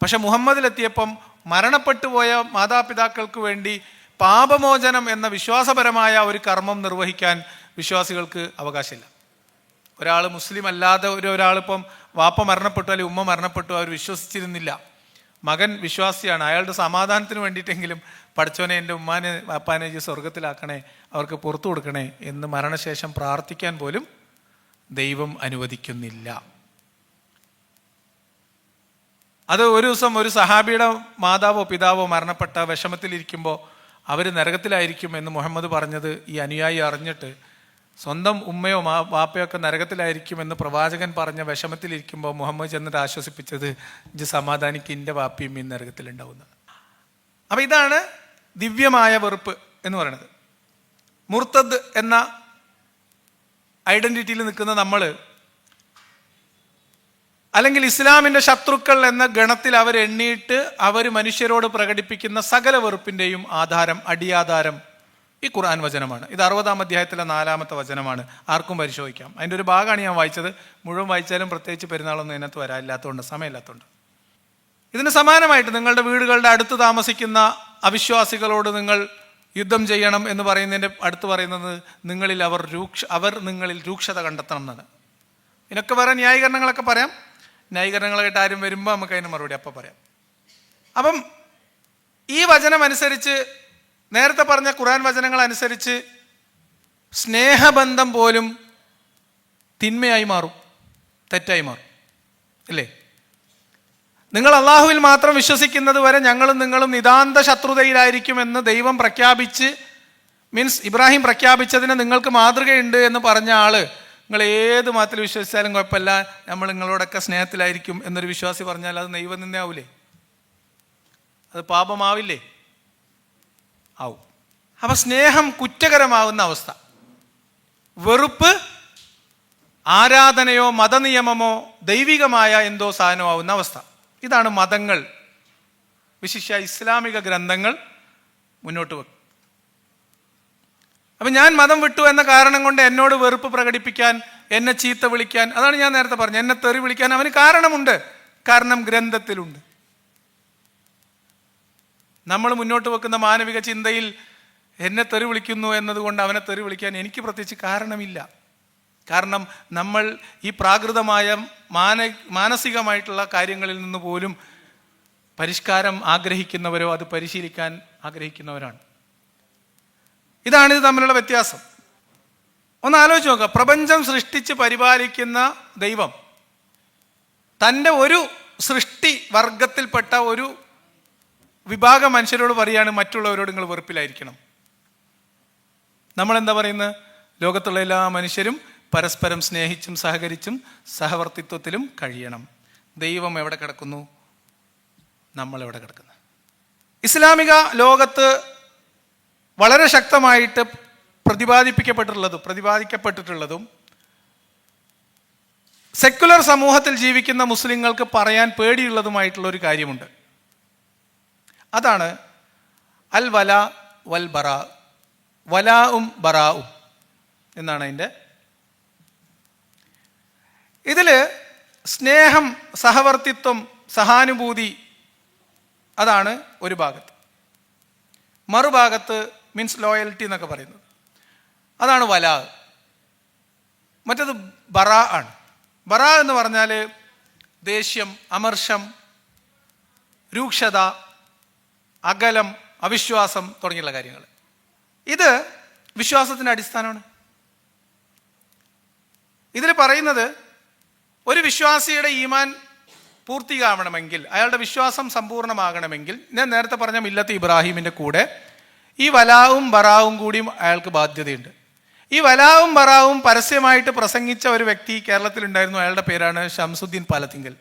[SPEAKER 1] പക്ഷെ മുഹമ്മദിലെത്തിയപ്പം മരണപ്പെട്ടു പോയ മാതാപിതാക്കൾക്ക് വേണ്ടി പാപമോചനം എന്ന വിശ്വാസപരമായ ഒരു കർമ്മം നിർവഹിക്കാൻ വിശ്വാസികൾക്ക് അവകാശമില്ല. ഒരാൾ മുസ്ലിം അല്ലാതെ ഒരാളിപ്പം വാപ്പ മരണപ്പെട്ടു അല്ലെങ്കിൽ ഉമ്മ മരണപ്പെട്ടു, അവർ വിശ്വസിച്ചിരുന്നില്ല. മകൻ വിശ്വാസിയാണ്, അയാളുടെ സമാധാനത്തിന് വേണ്ടിയിട്ടെങ്കിലും പഠിച്ചോനെ എൻ്റെ ഉമ്മാനെ വാപ്പാനെ സ്വർഗത്തിലാക്കണേ, അവർക്ക് പുറത്തു കൊടുക്കണേ എന്ന് മരണശേഷം പ്രാർത്ഥിക്കാൻ പോലും ദൈവം അനുവദിക്കുന്നില്ല. അത് ഒരു ദിവസം ഒരു സഹാബിയുടെ മാതാവോ പിതാവോ മരണപ്പെട്ട വിഷമത്തിലിരിക്കുമ്പോൾ അവർ നരകത്തിലായിരിക്കും എന്ന് മുഹമ്മദ് പറഞ്ഞത് ഈ അനുയായി അറിഞ്ഞിട്ട് സ്വന്തം ഉമ്മയോ വാപ്പയോ ഒക്കെ നരകത്തിലായിരിക്കും എന്ന് പ്രവാചകൻ പറഞ്ഞ വിഷമത്തിലിരിക്കുമ്പോൾ മുഹമ്മദ് ചെന്നിട്ട് ആശ്വസിപ്പിച്ചത്, ഇജ്ജ് സമാധാനിക്ക്, എൻ്റെ വാപ്പിയും ഈ നരകത്തിലുണ്ടാവുന്നത്. അപ്പം ഇതാണ് ദിവ്യമായ വെറുപ്പ് എന്ന് പറയുന്നത്. മുർത്തദ് എന്ന ഐഡന്റിറ്റിയിൽ നിൽക്കുന്ന നമ്മൾ, അല്ലെങ്കിൽ ഇസ്ലാമിൻ്റെ ശത്രുക്കൾ എന്ന ഗണത്തിൽ അവർ എണ്ണിയിട്ട് അവർ മനുഷ്യരോട് പ്രകടിപ്പിക്കുന്ന സകല വെറുപ്പിൻ്റെയും ആധാരം, അടിയാധാരം ഈ ഖുർആൻ വചനമാണ്. ഇത് 60-ാം അധ്യായത്തിലെ 4-ാമത്തെ വചനമാണ്. ആർക്കും പരിശോധിക്കാം. അതിൻ്റെ ഒരു ഭാഗമാണ് ഞാൻ വായിച്ചത്. മുഴുവൻ വായിച്ചാലും പ്രത്യേകിച്ച് പെരുന്നാളൊന്നും ഇതിനകത്ത് വരാനില്ലാത്തതുകൊണ്ട്, സമയമില്ലാത്തതുകൊണ്ട്. ഇതിന് സമാനമായിട്ട് നിങ്ങളുടെ വീടുകളുടെ അടുത്ത് താമസിക്കുന്ന അവിശ്വാസികളോട് നിങ്ങൾ യുദ്ധം ചെയ്യണം എന്ന് പറയുന്നതിൻ്റെ അടുത്ത് പറയുന്നത് അവർ നിങ്ങളിൽ രൂക്ഷത കണ്ടെത്തണം എന്നാണ്. ഇതിനൊക്കെ വേറെ ന്യായീകരണങ്ങളൊക്കെ പറയാം. ന്യായീകരണങ്ങളായിട്ട് ആരും വരുമ്പോൾ നമുക്ക് അതിന് മറുപടി അപ്പം പറയാം. അപ്പം ഈ വചനം അനുസരിച്ച്, നേരത്തെ പറഞ്ഞ ഖുർആൻ വചനങ്ങൾ അനുസരിച്ച് സ്നേഹബന്ധം പോലും തിന്മയായി മാറും, തെറ്റായി മാറും, ഇല്ലേ? നിങ്ങൾ അള്ളാഹുവിൽ മാത്രം വിശ്വസിക്കുന്നത് വരെ ഞങ്ങളും നിങ്ങളും നിതാന്ത ശത്രുതയിലായിരിക്കുമെന്ന് ദൈവം പ്രഖ്യാപിച്ച്, മീൻസ് ഇബ്രാഹിം പ്രഖ്യാപിച്ചതിന് നിങ്ങൾക്ക് മാതൃകയുണ്ട് എന്ന് പറഞ്ഞ ആള്, നിങ്ങൾ ഏത് മതത്തിൽ വിശ്വസിച്ചാലും കുഴപ്പമില്ല, നമ്മൾ നിങ്ങളോടൊക്കെ സ്നേഹത്തിലായിരിക്കും എന്നൊരു വിശ്വാസി പറഞ്ഞാൽ അത് ദൈവനിന്ദയാവൂലേ? അത് പാപമാവില്ലേ? ആവും. അപ്പൊ സ്നേഹം കുറ്റകരമാവുന്ന അവസ്ഥ, വെറുപ്പ് ആരാധനയോ മതനിയമമോ ദൈവികമായ എന്തോ സാധനമാവുന്ന അവസ്ഥ. ഇതാണ് മതങ്ങൾ, വിശിഷ്യ ഇസ്ലാമിക ഗ്രന്ഥങ്ങൾ മുന്നോട്ട് വെക്കും. അപ്പം ഞാൻ മതം വിട്ടു എന്ന കാരണം കൊണ്ട് എന്നോട് വെറുപ്പ് പ്രകടിപ്പിക്കാൻ, എന്നെ ചീത്ത വിളിക്കാൻ, അതാണ് ഞാൻ നേരത്തെ പറഞ്ഞത്, എന്നെ തെറി വിളിക്കാൻ അവന് കാരണമുണ്ട്. കാരണം ഗ്രന്ഥത്തിലുണ്ട്. നമ്മൾ മുന്നോട്ട് വെക്കുന്ന മാനവിക ചിന്തയിൽ എന്നെ തെറി വിളിക്കുന്നു എന്നതുകൊണ്ട് അവനെ തെറി വിളിക്കാൻ എനിക്ക് പ്രത്യേകിച്ച് കാരണമില്ല. കാരണം നമ്മൾ ഈ പ്രാകൃതമായ മാനസികമായിട്ടുള്ള കാര്യങ്ങളിൽ നിന്ന് പോലും പരിഷ്കാരം ആഗ്രഹിക്കുന്നവരോ അത് പരിശീലിക്കാൻ ആഗ്രഹിക്കുന്നവരാണ്. ഇതാണ് ഇത് തമ്മിലുള്ള വ്യത്യാസം. ഒന്ന് ആലോചിച്ച് നോക്കുക. പ്രപഞ്ചം സൃഷ്ടിച്ച് പരിപാലിക്കുന്ന ദൈവം തൻ്റെ ഒരു സൃഷ്ടി വർഗത്തിൽപ്പെട്ട ഒരു വിഭാഗം മനുഷ്യരോട് പറയാണ്, മറ്റുള്ളവരോട് നിങ്ങൾ വെറുപ്പിലായിരിക്കണം. നമ്മളെന്താ പറയുന്നത്? ലോകത്തുള്ള എല്ലാ മനുഷ്യരും പരസ്പരം സ്നേഹിച്ചും സഹകരിച്ചും സഹവർത്തിത്വത്തിലും കഴിയണം. ദൈവം എവിടെ കിടക്കുന്നു? നമ്മൾ എവിടെ കിടക്കുന്നു? ഇസ്ലാമിക ലോകത്ത് വളരെ ശക്തമായിട്ട് പ്രതിപാദിക്കപ്പെട്ടിട്ടുള്ളതും സെക്കുലർ സമൂഹത്തിൽ ജീവിക്കുന്ന മുസ്ലിങ്ങൾക്ക് പറയാൻ പേടിയുള്ളതുമായിട്ടുള്ള ഒരു കാര്യമുണ്ട്. അതാണ് അൽ വല വൽ ബറാ, വലാഉം ബറാഉം എന്നാണ് അതിൻ്റെ. ഇതില് സ്നേഹം, സഹവർത്തിത്വം, സഹാനുഭൂതി അതാണ് ഒരു ഭാഗത്ത്. മറുഭാഗത്ത് മീൻസ് ലോയൽറ്റി എന്നൊക്കെ പറയുന്നത്, അതാണ് വലാ. മറ്റത് ബറാ ആണ്. ബറാ എന്ന് പറഞ്ഞാൽ ദേഷ്യം, അമർഷം, രൂക്ഷത, അകലം, അവിശ്വാസം തുടങ്ങിയുള്ള കാര്യങ്ങൾ. ഇത് വിശ്വാസത്തിൻ്റെ അടിസ്ഥാനമാണ്. ഇതിൽ പറയുന്നത് ഒരു വിശ്വാസിയുടെ ഈമാൻ പൂർത്തിയാവണമെങ്കിൽ, അയാളുടെ വിശ്വാസം സമ്പൂർണ്ണമാകണമെങ്കിൽ, ഞാൻ നേരത്തെ പറഞ്ഞ മില്ലത്ത് ഇബ്രാഹിമിൻ്റെ കൂടെ ഈ വലാവും ബറാവും കൂടിയും അയാൾക്ക് ബാധ്യതയുണ്ട്. ഈ വലാവും ബറാവും പരസ്യമായിട്ട് പ്രസംഗിച്ച ഒരു വ്യക്തി കേരളത്തിലുണ്ടായിരുന്നു. അയാളുടെ പേരാണ് ഷംസുദ്ദീൻ പാലത്തിങ്കൽ.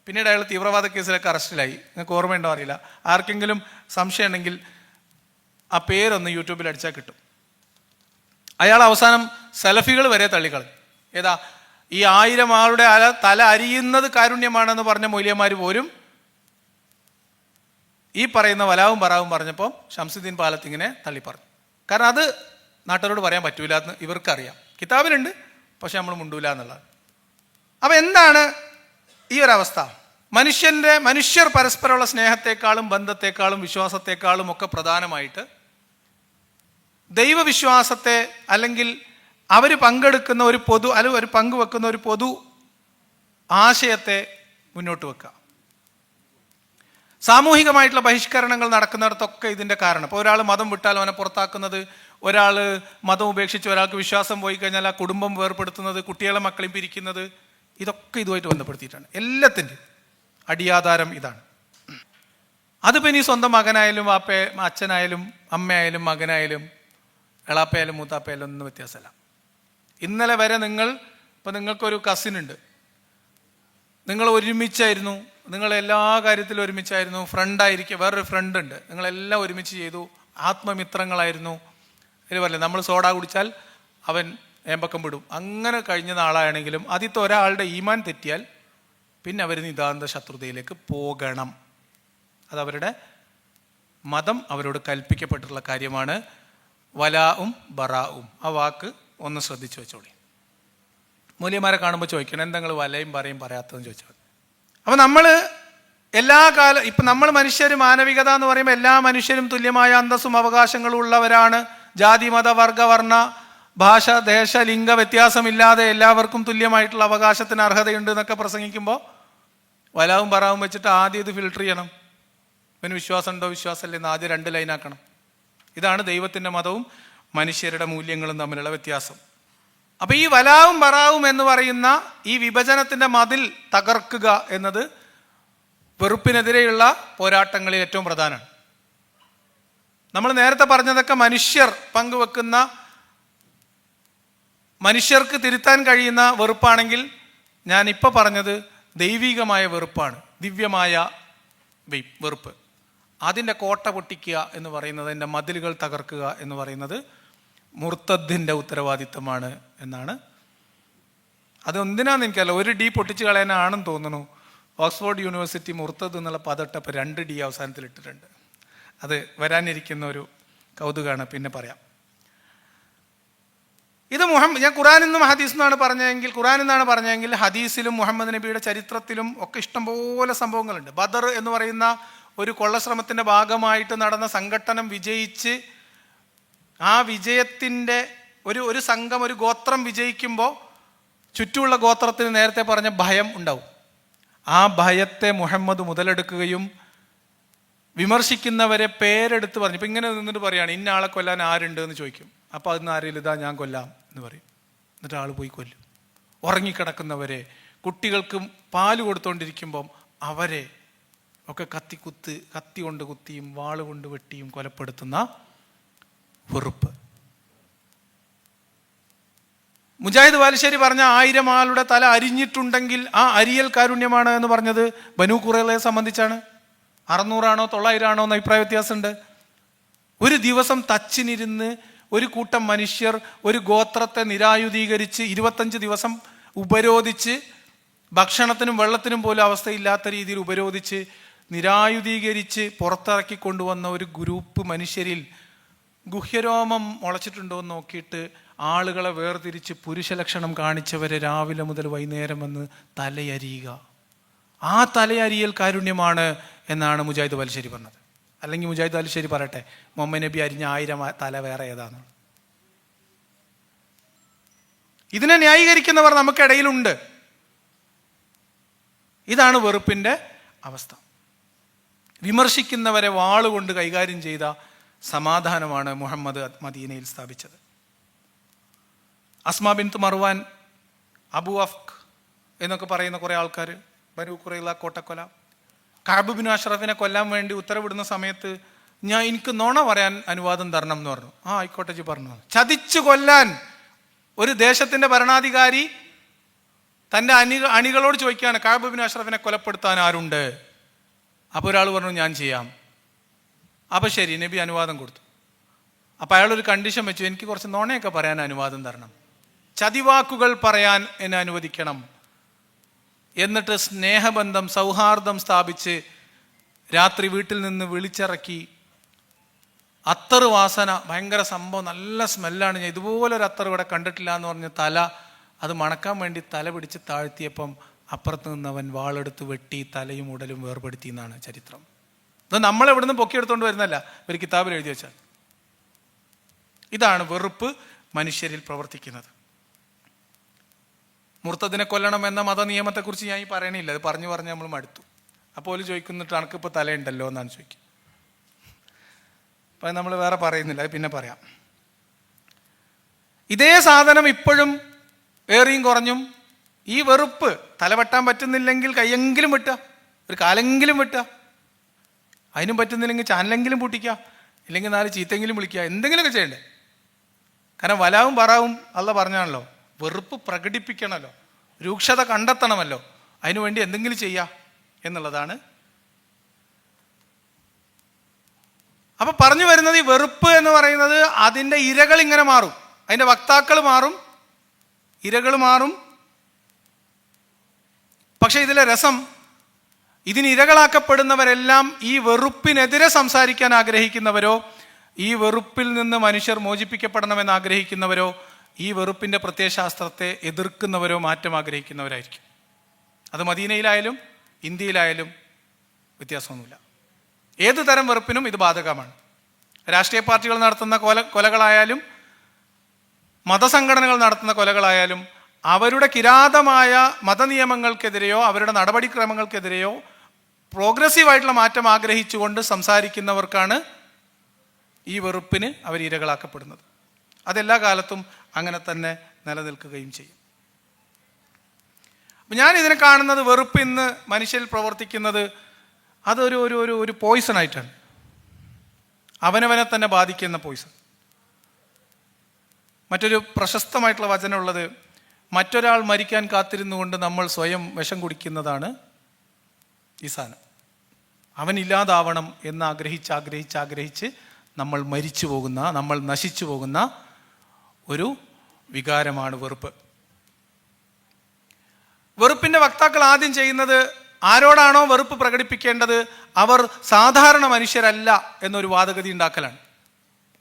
[SPEAKER 1] പിന്നീട് അയാൾ തീവ്രവാദ കേസിലൊക്കെ അറസ്റ്റിലായി. നിങ്ങൾക്ക് ഓർമ്മയുണ്ടോ അറിയില്ല. ആർക്കെങ്കിലും സംശയം ഉണ്ടെങ്കിൽ ആ പേരൊന്ന് യൂട്യൂബിൽ അടിച്ചാൽ കിട്ടും. അയാൾ അവസാനം സലഫികൾ വരെ തള്ളിക്കളഞ്ഞു. ഏതാ, ഈ 1000 ആളുടെ തല അരിയുന്നത് കാരുണ്യമാണെന്ന് പറഞ്ഞ മൗലവിമാർ പോലും ഈ പറയുന്ന വലാവും ബറാവും പറഞ്ഞപ്പോൾ ഷംസുദ്ദീൻ പാലത്തിങ്ങിനെ തള്ളിപ്പറഞ്ഞു. കാരണം അത് നാട്ടുകാരോട് പറയാൻ പറ്റൂല എന്ന് ഇവർക്കറിയാം. കിതാബിലുണ്ട്, പക്ഷെ നമ്മൾ മുണ്ടൂല എന്നുള്ളതാണ്. അപ്പം എന്താണ് ഈ ഒരവസ്ഥ? മനുഷ്യർ പരസ്പരമുള്ള സ്നേഹത്തെക്കാളും ബന്ധത്തെക്കാളും വിശ്വാസത്തെക്കാളും ഒക്കെ പ്രധാനമായിട്ട് ദൈവവിശ്വാസത്തെ, അല്ലെങ്കിൽ അവർ പങ്കെടുക്കുന്ന ഒരു ഒരു പങ്കുവെക്കുന്ന ഒരു പൊതു ആശയത്തെ മുന്നോട്ട് വെക്കുക. സാമൂഹികമായിട്ടുള്ള ബഹിഷ്കരണങ്ങൾ നടക്കുന്നിടത്തൊക്കെ ഇതിൻ്റെ കാരണം. ഇപ്പോൾ ഒരാൾ മതം വിട്ടാൽ അവനെ പുറത്താക്കുന്നത്, ഒരാൾ മതം ഉപേക്ഷിച്ച് ഒരാൾക്ക് വിശ്വാസം പോയി കഴിഞ്ഞാൽ ആ കുടുംബം വേർപെടുത്തുന്നത്, കുട്ടികളെ മക്കളെയും പിരിക്കുന്നത്, ഇതൊക്കെ ഇതുമായിട്ട് ബന്ധപ്പെടുത്തിയിട്ടാണ്. എല്ലാത്തിൻ്റെ അടിയാധാരം ഇതാണ്. അതിപ്പോൾ ഇനി സ്വന്തം മകനായാലും അച്ഛനായാലും അമ്മയായാലും മകനായാലും എളാപ്പയായാലും മൂത്താപ്പയായാലും ഒന്നും വ്യത്യാസമല്ല. ഇന്നലെ വരെ നിങ്ങൾക്കൊരു കസിൻ ഉണ്ട്, നിങ്ങൾ ഒരുമിച്ചായിരുന്നു, നിങ്ങൾ എല്ലാ കാര്യത്തിലും ഒരുമിച്ചായിരുന്നു, ഫ്രണ്ടായിരിക്കും, വേറൊരു ഫ്രണ്ട് ഉണ്ട്, നിങ്ങളെല്ലാം ഒരുമിച്ച് ചെയ്തു, ആത്മമിത്രങ്ങളായിരുന്നു. ഇത് പറയില്ല, നമ്മൾ സോഡ കുടിച്ചാൽ അവൻ ഏമ്പക്കം വിടും, അങ്ങനെ കഴിഞ്ഞ നാളാണെങ്കിലും ആദ്യത്തെ ഒരാളുടെ ഈമാൻ തെറ്റിയാൽ പിന്നെ അവർ നിതാന്ത ശത്രുതയിലേക്ക് പോകണം. അതവരുടെ മതം അവരോട് കൽപ്പിക്കപ്പെട്ടിട്ടുള്ള കാര്യമാണ്. വലാവും ബറാവും, ആ വാക്ക് ഒന്ന് ശ്രദ്ധിച്ചു വെച്ചോളി. മൂല്യന്മാരെ കാണുമ്പോൾ ചോദിക്കണം, എന്താ നിങ്ങൾ വലയും പറയും പറയാത്തതെന്ന് ചോദിച്ചാൽ. അപ്പം നമ്മൾ ഇപ്പം നമ്മൾ മനുഷ്യർ, മാനവികത എന്ന് പറയുമ്പോൾ എല്ലാ മനുഷ്യരും തുല്യമായ അന്തസ്സും അവകാശങ്ങളും ഉള്ളവരാണ്. ജാതി മത വർഗ വർണ്ണ ഭാഷ ദേശ ലിംഗ വ്യത്യാസമില്ലാതെ എല്ലാവർക്കും തുല്യമായിട്ടുള്ള അവകാശത്തിന് അർഹതയുണ്ട് എന്നൊക്കെ പ്രസംഗിക്കുമ്പോൾ വലാവും ബറാവും വെച്ചിട്ട് ആദ്യം ഇത് ഫിൽട്ടർ ചെയ്യണം. ഇവന് വിശ്വാസമുണ്ടോ വിശ്വാസമില്ല എന്ന് ആദ്യം 2 ലൈനാക്കണം. ഇതാണ് ദൈവത്തിൻ്റെ മതവും മനുഷ്യരുടെ മൂല്യങ്ങളും തമ്മിലുള്ള വ്യത്യാസം. അപ്പം ഈ വലാവും ബറാവും എന്ന് പറയുന്ന ഈ വിഭജനത്തിൻ്റെ മതിൽ തകർക്കുക എന്നത് വെറുപ്പിനെതിരെയുള്ള പോരാട്ടങ്ങളിൽ ഏറ്റവും പ്രധാനമാണ്. നമ്മൾ നേരത്തെ പറഞ്ഞതൊക്കെ മനുഷ്യർ പങ്കുവെക്കുന്ന, മനുഷ്യർക്ക് തിരുത്താൻ കഴിയുന്ന വെറുപ്പാണെങ്കിൽ, ഞാനിപ്പോൾ പറഞ്ഞത് ദൈവികമായ വെറുപ്പാണ്, ദിവ്യമായ വെറുപ്പ്. അതിൻ്റെ കോട്ട പൊട്ടിക്കുക എന്ന് പറയുന്നത്, അതിൻ്റെ മതിലുകൾ തകർക്കുക എന്ന് പറയുന്നത് മുർത്തദ്ദിൻ്റെ ഉത്തരവാദിത്തമാണ് എന്നാണ്. അത് എന്തിനാന്ന് എനിക്കല്ല, 1 D പൊട്ടിച്ച് കളയാനാണെന്ന് തോന്നുന്നു. ഓക്സ്ഫോർഡ് യൂണിവേഴ്സിറ്റി മുർത്തദ് എന്നുള്ള പദട്ടപ്പോൾ 2 D അവസാനത്തിൽ ഇട്ടിട്ടുണ്ട്. അത് വരാനിരിക്കുന്ന ഒരു കൗതുകമാണ്, പിന്നെ പറയാം. ഇത് ഞാൻ ഖുറാനിൽ നിന്നും ഹദീസിൽ നിന്നാണ് പറഞ്ഞതെങ്കിൽ ഹദീസിലും മുഹമ്മദ് നബിയുടെ ചരിത്രത്തിലും ഒക്കെ ഇഷ്ടംപോലെ സംഭവങ്ങളുണ്ട്. ബദർ എന്ന് പറയുന്ന ഒരു കൊള്ളശ്രമത്തിൻ്റെ ഭാഗമായിട്ട് നടന്ന സംഘട്ടനം വിജയിച്ച്, ആ വിജയത്തിൻ്റെ ഒരു സംഘം, ഒരു ഗോത്രം വിജയിക്കുമ്പോൾ ചുറ്റുമുള്ള ഗോത്രത്തിന് നേരത്തെ പറഞ്ഞ ഭയം ഉണ്ടാവും. ആ ഭയത്തെ മുഹമ്മദ് മുതലെടുക്കുകയും വിമർശിക്കുന്നവരെ പേരെടുത്ത് പറഞ്ഞു. ഇപ്പം ഇങ്ങനെ നിന്നിട്ട് പറയുകയാണ്, ഇന്ന ആളെ കൊല്ലാൻ ആരുണ്ട് എന്ന് ചോദിക്കും. അപ്പോൾ അതിന് ആരെങ്കിലും ഇതാ ഞാൻ കൊല്ലാം എന്ന് പറയും. എന്നിട്ട് ആൾ പോയി കൊല്ലും. ഉറങ്ങിക്കിടക്കുന്നവരെ, കുട്ടികൾക്ക് പാല് കൊടുത്തുകൊണ്ടിരിക്കുമ്പം അവരെ ഒക്കെ കത്തി കൊണ്ട് കുത്തിയും വാള് കൊണ്ട് വെട്ടിയും കൊലപ്പെടുത്തുന്ന വെറുപ്പ്. മുജാഹിദ് ബാലുശ്ശേരി പറഞ്ഞ 1000 ആളുടെ തല അരിഞ്ഞിട്ടുണ്ടെങ്കിൽ ആ അരിയൽ കാരുണ്യമാണ് എന്ന് പറഞ്ഞത് ബനൂ ഖുറൈളയെ സംബന്ധിച്ചാണ്. 600 ആണോ 900 ആണോ എന്ന് അഭിപ്രായ വ്യത്യാസമുണ്ട്. ഒരു ദിവസം തച്ചിനിരുന്ന് ഒരു കൂട്ടം മനുഷ്യർ ഒരു ഗോത്രത്തെ നിരായുധീകരിച്ച് 25 ദിവസം ഉപരോധിച്ച്, ഭക്ഷണത്തിനും വെള്ളത്തിനും പോലും അവസ്ഥയില്ലാത്ത രീതിയിൽ ഉപരോധിച്ച് നിരായുധീകരിച്ച് പുറത്തിറക്കി കൊണ്ടുവന്ന ഒരു ഗ്രൂപ്പ് മനുഷ്യരിൽ ഗുഹ്യരോമം മുളച്ചിട്ടുണ്ടോ എന്ന് നോക്കിയിട്ട് ആളുകളെ വേർതിരിച്ച് പുരുഷലക്ഷണം കാണിച്ചവരെ രാവിലെ മുതൽ വൈകുന്നേരം വന്ന് തലയരിയുക. ആ തലയരിയൽ കാരുണ്യമാണ് എന്നാണ് മുജാഹിദ് ബാലുശ്ശേരി പറഞ്ഞത്. അല്ലെങ്കിൽ മുജാഹിദ് ബാലുശ്ശേരി പറയട്ടെ, മുഹമ്മദ് നബി അരിഞ്ഞ 1000 തല വേറെ ഏതാണ്? ഇതിനെ ന്യായീകരിക്കുന്നവർ നമുക്കിടയിലുണ്ട്. ഇതാണ് വെറുപ്പിൻ്റെ അവസ്ഥ. വിമർശിക്കുന്നവരെ വാളുകൊണ്ട് കൈകാര്യം ചെയ്ത സമാധാനമാണ് മുഹമ്മദ് മദീനയിൽ സ്ഥാപിച്ചത്. അസ്മാ ബിൻത്ത് മർവാൻ, അബു അഫ്ക് എന്നൊക്കെ പറയുന്ന കുറേ ആൾക്കാർ, ബനൂ ഖുറൈള കോട്ടക്കൊല, കഅബ് ബിൻ അഷ്റഫിനെ കൊല്ലാൻ വേണ്ടി ഉത്തരവിടുന്ന സമയത്ത് എനിക്ക് നുണ പറയാൻ അനുവാദം തരണം എന്ന് പറഞ്ഞു. ആയിക്കോട്ടെ ജി പറഞ്ഞു. ചതിച്ചു കൊല്ലാൻ ഒരു ദേശത്തിന്റെ ഭരണാധികാരി തൻ്റെ അണികളോട് ചോദിക്കുകയാണ്, കഅബ് ബിൻ അഷ്റഫിനെ കൊലപ്പെടുത്താൻ ആരുണ്ട്? അപ്പോൾ ഒരാൾ പറഞ്ഞു, ഞാൻ ചെയ്യാം. അപ്പോൾ ശരി, നബി അനുവാദം കൊടുത്തു. അപ്പോൾ അയാളൊരു കണ്ടീഷൻ വെച്ചു, എനിക്ക് കുറച്ച് നുണയൊക്കെ പറയാൻ അനുവാദം തരണം, ചതിവാക്കുകൾ പറയാൻ എന്നെ അനുവദിക്കണം. എന്നിട്ട് സ്നേഹബന്ധം, സൗഹാർദ്ദം സ്ഥാപിച്ച് രാത്രി വീട്ടിൽ നിന്ന് വിളിച്ചിറക്കി. അത്തറ് വാസന, ഭയങ്കര സംഭവം, നല്ല സ്മെല്ലാണ്, ഞാൻ ഇതുപോലൊരു അത്തറ് ഇവിടെ കണ്ടിട്ടില്ല എന്ന് പറഞ്ഞ് തല അത് മണക്കാൻ വേണ്ടി തല പിടിച്ച് താഴ്ത്തിയപ്പം അപ്പുറത്ത് നിന്ന് അവൻ വാളെടുത്ത് വെട്ടി തലയും ഉടലും വേർപെടുത്തി എന്നാണ് ചരിത്രം. അത് നമ്മൾ എവിടുന്ന് പൊക്കിയെടുത്തോണ്ട് വരുന്നല്ല, ഒരു കിതാബിൽ എഴുതി വെച്ചാൽ. ഇതാണ് വെറുപ്പ് മനുഷ്യരിൽ പ്രവർത്തിക്കുന്നത്. മുർത്തദിനെ കൊല്ലണം എന്ന മത നിയമത്തെക്കുറിച്ച് ഞാൻ ഈ പറയണില്ല, അത് പറഞ്ഞു പറഞ്ഞ് നമ്മൾ മടുത്തു. അപ്പോൾ ചോദിക്കുന്നിട്ട് അനക്കിപ്പോൾ തലയുണ്ടല്ലോ എന്നാണ് ചോദിക്കുക. അപ്പം നമ്മൾ വേറെ പറയുന്നില്ല, അത് പിന്നെ പറയാം. ഇതേ സാധനം ഇപ്പോഴും ഏറിയും കുറഞ്ഞും ഈ വെറുപ്പ്, തല വെട്ടാൻ പറ്റുന്നില്ലെങ്കിൽ കൈയെങ്കിലും വെട്ടുക, ഒരു കാലെങ്കിലും വെട്ടുക, അതിനും പറ്റുന്നില്ലെങ്കിൽ ചാനലെങ്കിലും പൂട്ടിക്കുക, ഇല്ലെങ്കിൽ 4 ചീത്തെങ്കിലും വിളിക്കുക, എന്തെങ്കിലുമൊക്കെ ചെയ്യണ്ടേ. കാരണം വലാവും പറാവും അല്ല പറഞ്ഞാണല്ലോ, വെറുപ്പ് പ്രകടിപ്പിക്കണമല്ലോ, രൂക്ഷത കണ്ടെത്തണമല്ലോ, അതിനുവേണ്ടി എന്തെങ്കിലും ചെയ്യുക എന്നുള്ളതാണ്. അപ്പൊ പറഞ്ഞു വരുന്നത്, ഈ വെറുപ്പ് എന്ന് പറയുന്നത് അതിൻ്റെ ഇരകൾ ഇങ്ങനെ മാറും, അതിൻ്റെ വക്താക്കൾ മാറും, ഇരകൾ മാറും. പക്ഷെ ഇതിലെ രസം, ഇതിന് ഇരകളാക്കപ്പെടുന്നവരെല്ലാം ഈ വെറുപ്പിനെതിരെ സംസാരിക്കാൻ ആഗ്രഹിക്കുന്നവരോ, ഈ വെറുപ്പിൽ നിന്ന് മനുഷ്യർ മോചിപ്പിക്കപ്പെടണമെന്ന് ആഗ്രഹിക്കുന്നവരോ, ഈ വെറുപ്പിൻ്റെ പ്രത്യയശാസ്ത്രത്തെ എതിർക്കുന്നവരോ മാറ്റം ആഗ്രഹിക്കുന്നവരായിരിക്കും. അത് മദീനയിലായാലും ഇന്ത്യയിലായാലും വ്യത്യാസമൊന്നുമില്ല. ഏതു തരം വെറുപ്പിനും ഇത് ബാധകമാണ്. രാഷ്ട്രീയ പാർട്ടികൾ നടത്തുന്ന കൊലകളായാലും മതസംഘടനകൾ നടത്തുന്ന കൊലകളായാലും അവരുടെ കിരാതമായ മതനിയമങ്ങൾക്കെതിരെയോ അവരുടെ നടപടിക്രമങ്ങൾക്കെതിരെയോ പ്രോഗ്രസീവായിട്ടുള്ള മാറ്റം ആഗ്രഹിച്ചുകൊണ്ട് സംസാരിക്കുന്നവർക്കാണ് ഈ വെറുപ്പിന് അവർ ഇരകളാക്കപ്പെടുന്നത്. അതെല്ലാ കാലത്തും അങ്ങനെ തന്നെ നിലനിൽക്കുകയും ചെയ്യും. അപ്പം ഞാൻ ഇതിനെ കാണുന്നത്, വെറുപ്പ് ഇന്ന് മനുഷ്യരിൽ പ്രവർത്തിക്കുന്നത് അതൊരു ഒരു ഒരു ഒരു പോയിസൺ ആയിട്ടാണ്, അവനവനെ തന്നെ ബാധിക്കുന്ന പോയിസൺ. മറ്റൊരു പ്രശസ്തമായിട്ടുള്ള വചനമുള്ളത്, മറ്റൊരാൾ മരിക്കാൻ കാത്തിരുന്നു കൊണ്ട് നമ്മൾ സ്വയം വിഷം കുടിക്കുന്നതാണ് ഈ സാധനം. അവനില്ലാതാവണം എന്ന് ആഗ്രഹിച്ച് നമ്മൾ മരിച്ചു പോകുന്ന, നമ്മൾ നശിച്ചു പോകുന്ന ഒരു വികാരമാണ് വെറുപ്പ്. വെറുപ്പിൻ്റെ വക്താക്കൾ ആദ്യം ചെയ്യുന്നത്, ആരോടാണോ വെറുപ്പ് പ്രകടിപ്പിക്കേണ്ടത് അവർ സാധാരണ മനുഷ്യരല്ല എന്നൊരു വാദഗതി ഉണ്ടാക്കലാണ്.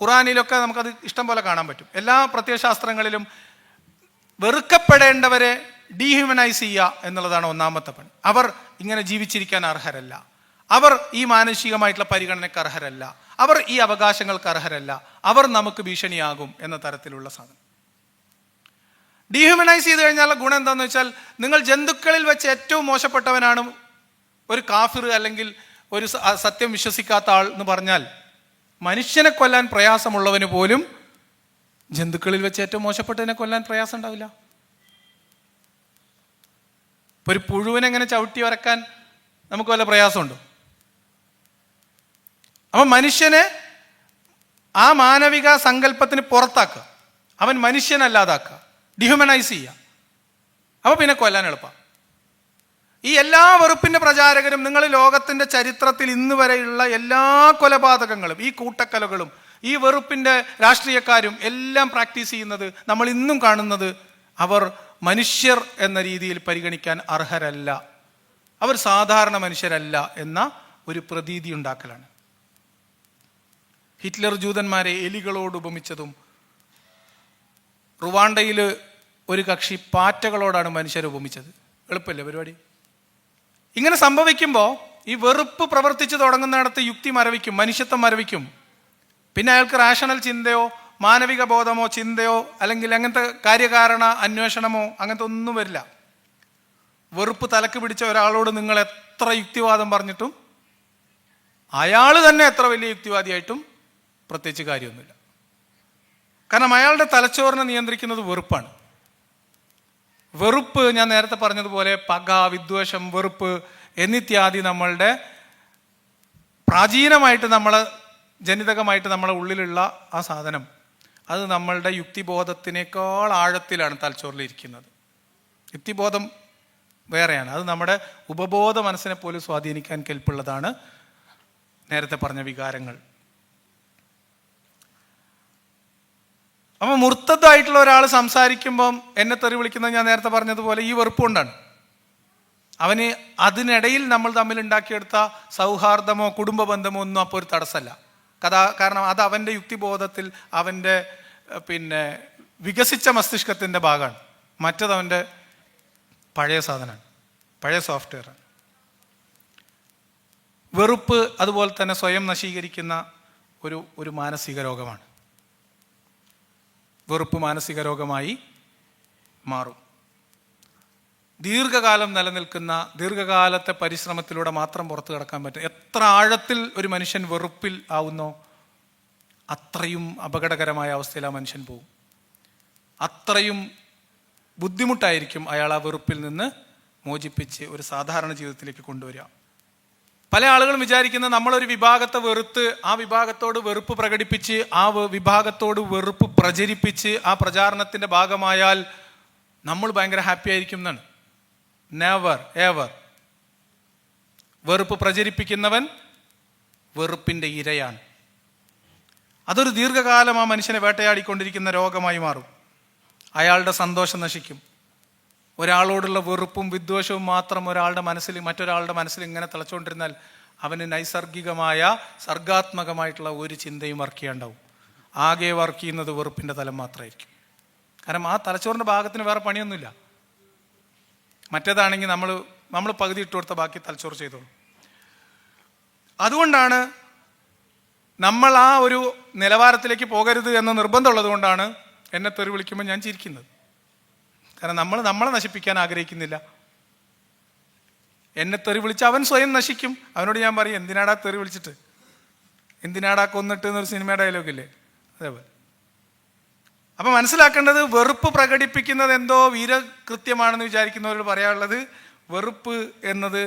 [SPEAKER 1] ഖുർആനിലൊക്കെ നമുക്കത് ഇഷ്ടം പോലെ കാണാൻ പറ്റും. എല്ലാ പ്രത്യയശാസ്ത്രങ്ങളിലും വെറുക്കപ്പെടേണ്ടവരെ ഡീഹ്യൂമനൈസ് ചെയ്യുക എന്നുള്ളതാണ് ഒന്നാമത്തെ പണി. അവർ ഇങ്ങനെ ജീവിച്ചിരിക്കാൻ അർഹരല്ല, അവർ ഈ മാനുഷികമായിട്ടുള്ള പരിഗണനയ്ക്ക് അർഹരല്ല, അവർ ഈ അവകാശങ്ങൾക്ക് അർഹരല്ല, അവർ നമുക്ക് ഭീഷണിയാകും എന്ന തരത്തിലുള്ള സാധനം. ഡീഹ്യൂമനൈസ് ചെയ്ത് കഴിഞ്ഞാൽ ഗുണം എന്താണെന്ന് വെച്ചാൽ, നിങ്ങൾ ജന്തുക്കളിൽ വെച്ച് ഏറ്റവും മോശപ്പെട്ടവനാണ് ഒരു കാഫിർ അല്ലെങ്കിൽ ഒരു സത്യം വിശ്വസിക്കാത്ത ആൾ എന്ന് പറഞ്ഞാൽ, മനുഷ്യനെ കൊല്ലാൻ പ്രയാസമുള്ളവന് പോലും ജന്തുക്കളിൽ വെച്ച് ഏറ്റവും മോശപ്പെട്ടതിനെ കൊല്ലാൻ പ്രയാസം ഉണ്ടാവില്ല. ഇപ്പൊ ഒരു പുഴുവിനെങ്ങനെ ചവിട്ടി വരക്കാൻ നമുക്ക് വല്ല പ്രയാസമുണ്ടോ? അപ്പം മനുഷ്യനെ ആ മാനവിക സങ്കല്പത്തിന് പുറത്താക്കുക, അവൻ മനുഷ്യനല്ലാതാക്കുക, ഡിഹ്യൂമനൈസ് ചെയ്യുക. അപ്പോൾ പിന്നെ കൊല്ലാൻ എളുപ്പമാണ്. ഈ എല്ലാ വെറുപ്പിൻ്റെ പ്രചാരകരും, നിങ്ങൾ ലോകത്തിൻ്റെ ചരിത്രത്തിൽ ഇന്ന് വരെയുള്ള എല്ലാ കൊലപാതകങ്ങളും, ഈ കൂട്ടക്കൊലകളും, ഈ വെറുപ്പിൻ്റെ രാഷ്ട്രീയക്കാരും എല്ലാം പ്രാക്ടീസ് ചെയ്യുന്നത്, നമ്മൾ ഇന്നും കാണുന്നത്, അവർ മനുഷ്യർ എന്ന രീതിയിൽ പരിഗണിക്കാൻ അർഹരല്ല, അവർ സാധാരണ മനുഷ്യരല്ല എന്ന ഒരു പ്രതീതി ഉണ്ടാക്കലാണ്. ഹിറ്റ്ലർ ജൂതന്മാരെ എലികളോട് ഉപമിച്ചതും, റുവാണ്ടയിൽ ഒരു കക്ഷി പാറ്റകളോടാണ് മനുഷ്യരെ ഉപമിച്ചത്. എളുപ്പമല്ലേ പരിപാടി? ഇങ്ങനെ സംഭവിക്കുമ്പോൾ ഈ വെറുപ്പ് പ്രവർത്തിച്ചു തുടങ്ങുന്നിടത്ത് യുക്തി മരവിക്കും, മനുഷ്യത്വം മരവിക്കും. പിന്നെ അയാൾക്ക് റാഷണൽ ചിന്തയോ മാനവിക ബോധമോ ചിന്തയോ അല്ലെങ്കിൽ അങ്ങനത്തെ കാര്യകാരണ അന്വേഷണമോ അങ്ങനത്തെ ഒന്നും വരില്ല. വെറുപ്പ് തലക്ക് പിടിച്ച ഒരാളോട് നിങ്ങൾ എത്ര യുക്തിവാദം പറഞ്ഞിട്ടും അയാൾ തന്നെ എത്ര വലിയ യുക്തിവാദിയായിട്ടും പ്രത്യേകിച്ച് കാര്യമൊന്നുമില്ല. കാരണം അയാളുടെ തലച്ചോറിനെ നിയന്ത്രിക്കുന്നത് വെറുപ്പാണ്. വെറുപ്പ്, ഞാൻ നേരത്തെ പറഞ്ഞതുപോലെ പക, വിദ്വേഷം, വെറുപ്പ് എന്നിത്യാദി നമ്മളുടെ പ്രാചീനമായിട്ട് ജനിതകമായിട്ട് നമ്മളെ ഉള്ളിലുള്ള ആ സാധനം, അത് നമ്മളുടെ യുക്തിബോധത്തിനേക്കാൾ ആഴത്തിലാണ് തലച്ചോറിലിരിക്കുന്നത്. യുക്തിബോധം വേറെയാണ്. അത് നമ്മുടെ ഉപബോധ മനസ്സിനെ പോലും സ്വാധീനിക്കാൻ കെൽപ്പുള്ളതാണ് നേരത്തെ പറഞ്ഞ വികാരങ്ങൾ. അപ്പം മുർത്തദ്ദായിട്ടുള്ള ഒരാൾ സംസാരിക്കുമ്പം എന്നെ തെറി വിളിക്കുന്നത് ഞാൻ നേരത്തെ പറഞ്ഞതുപോലെ ഈ വെറുപ്പ് കൊണ്ടാണ്. അവന് അതിനിടയിൽ നമ്മൾ തമ്മിൽ ഉണ്ടാക്കിയെടുത്ത സൗഹാർദ്ദമോ കുടുംബ ബന്ധമോ ഒന്നും അപ്പോൾ ഒരു തടസ്സമല്ല. കാരണം അത് അവൻ്റെ യുക്തിബോധത്തിൽ അവൻ്റെ വികസിച്ച മസ്തിഷ്കത്തിൻ്റെ ഭാഗമാണ്. മറ്റത് അവൻ്റെ പഴയ സാധനമാണ്, പഴയ സോഫ്റ്റ്വെയറാണ്. വെറുപ്പ് അതുപോലെ തന്നെ സ്വയം നശീകരിക്കുന്ന ഒരു മാനസിക രോഗമാണ്. വെറുപ്പ് മാനസിക രോഗമായി മാറും. ദീർഘകാലം നിലനിൽക്കുന്ന, ദീർഘകാലത്തെ പരിശ്രമത്തിലൂടെ മാത്രം പുറത്തു കടക്കാൻ പറ്റും. എത്ര ആഴത്തിൽ ഒരു മനുഷ്യൻ വെറുപ്പിൽ ആവുന്നോ അത്രയും അപകടകരമായ അവസ്ഥയിൽ ആ മനുഷ്യൻ പോകും. അത്രയും ബുദ്ധിമുട്ടായിരിക്കും അയാൾ ആ വെറുപ്പിൽ നിന്ന് മോചിപ്പിച്ച് ഒരു സാധാരണ ജീവിതത്തിലേക്ക് കൊണ്ടുവരിക. പല ആളുകളും വിചാരിക്കുന്നത് നമ്മളൊരു വിഭാഗത്തെ വെറുത്ത് ആ വിഭാഗത്തോട് വെറുപ്പ് പ്രകടിപ്പിച്ച് ആ വിഭാഗത്തോട് വെറുപ്പ് പ്രചരിപ്പിച്ച് ആ പ്രചാരണത്തിൻ്റെ ഭാഗമായാൽ നമ്മൾ ഭയങ്കര ഹാപ്പി ആയിരിക്കും എന്നാണ്. Never ever. വെറുപ്പ് പ്രചരിപ്പിക്കുന്നവൻ വെറുപ്പിൻ്റെ ഇരയാണ്. അതൊരു ദീർഘകാലം ആ മനുഷ്യനെ വേട്ടയാടിക്കൊണ്ടിരിക്കുന്ന രോഗമായി മാറും. അയാളുടെ സന്തോഷം നശിക്കും. ഒരാളോടുള്ള വെറുപ്പും വിദ്വേഷവും മാത്രം മറ്റൊരാളുടെ മനസ്സിൽ ഇങ്ങനെ തിളച്ചുകൊണ്ടിരുന്നാൽ അവന് നൈസർഗികമായ സർഗാത്മകമായിട്ടുള്ള ഒരു ചിന്തയും വർക്ക് ചെയ്യാണ്ടാവും. ആകെ വർക്ക് ചെയ്യുന്നത് വെറുപ്പിൻ്റെ തലം മാത്രമായിരിക്കും. കാരണം ആ തലച്ചോറിൻ്റെ ഭാഗത്തിന് വേറെ പണിയൊന്നുമില്ല. മറ്റേതാണെങ്കിൽ നമ്മൾ പകുതി ഇട്ട് കൊടുത്ത ബാക്കി തലച്ചോറ് ചെയ്തോളൂ. അതുകൊണ്ടാണ് നമ്മൾ ആ ഒരു നിലവാരത്തിലേക്ക് പോകരുത് എന്ന നിർബന്ധമുള്ളത് കൊണ്ടാണ് എന്നെ തെറി വിളിക്കുമ്പോൾ ഞാൻ ചിരിക്കുന്നത്. കാരണം നമ്മളെ നശിപ്പിക്കാൻ ആഗ്രഹിക്കുന്നില്ല. എന്നെ തെറി വിളിച്ച് അവൻ സ്വയം നശിക്കും. അവനോട് ഞാൻ പറയും, എന്തിനാടാ തെറി വിളിച്ചിട്ട്, എന്തിനാടാ കൊന്നിട്ട് എന്നൊരു സിനിമയുടെ ഡയലോഗില്ലേ, അതേപോലെ. അപ്പം മനസ്സിലാക്കേണ്ടത്, വെറുപ്പ് പ്രകടിപ്പിക്കുന്നത് എന്തോ വീരകൃത്യമാണെന്ന് വിചാരിക്കുന്നവരോട് പറയാനുള്ളത്, വെറുപ്പ് എന്നത്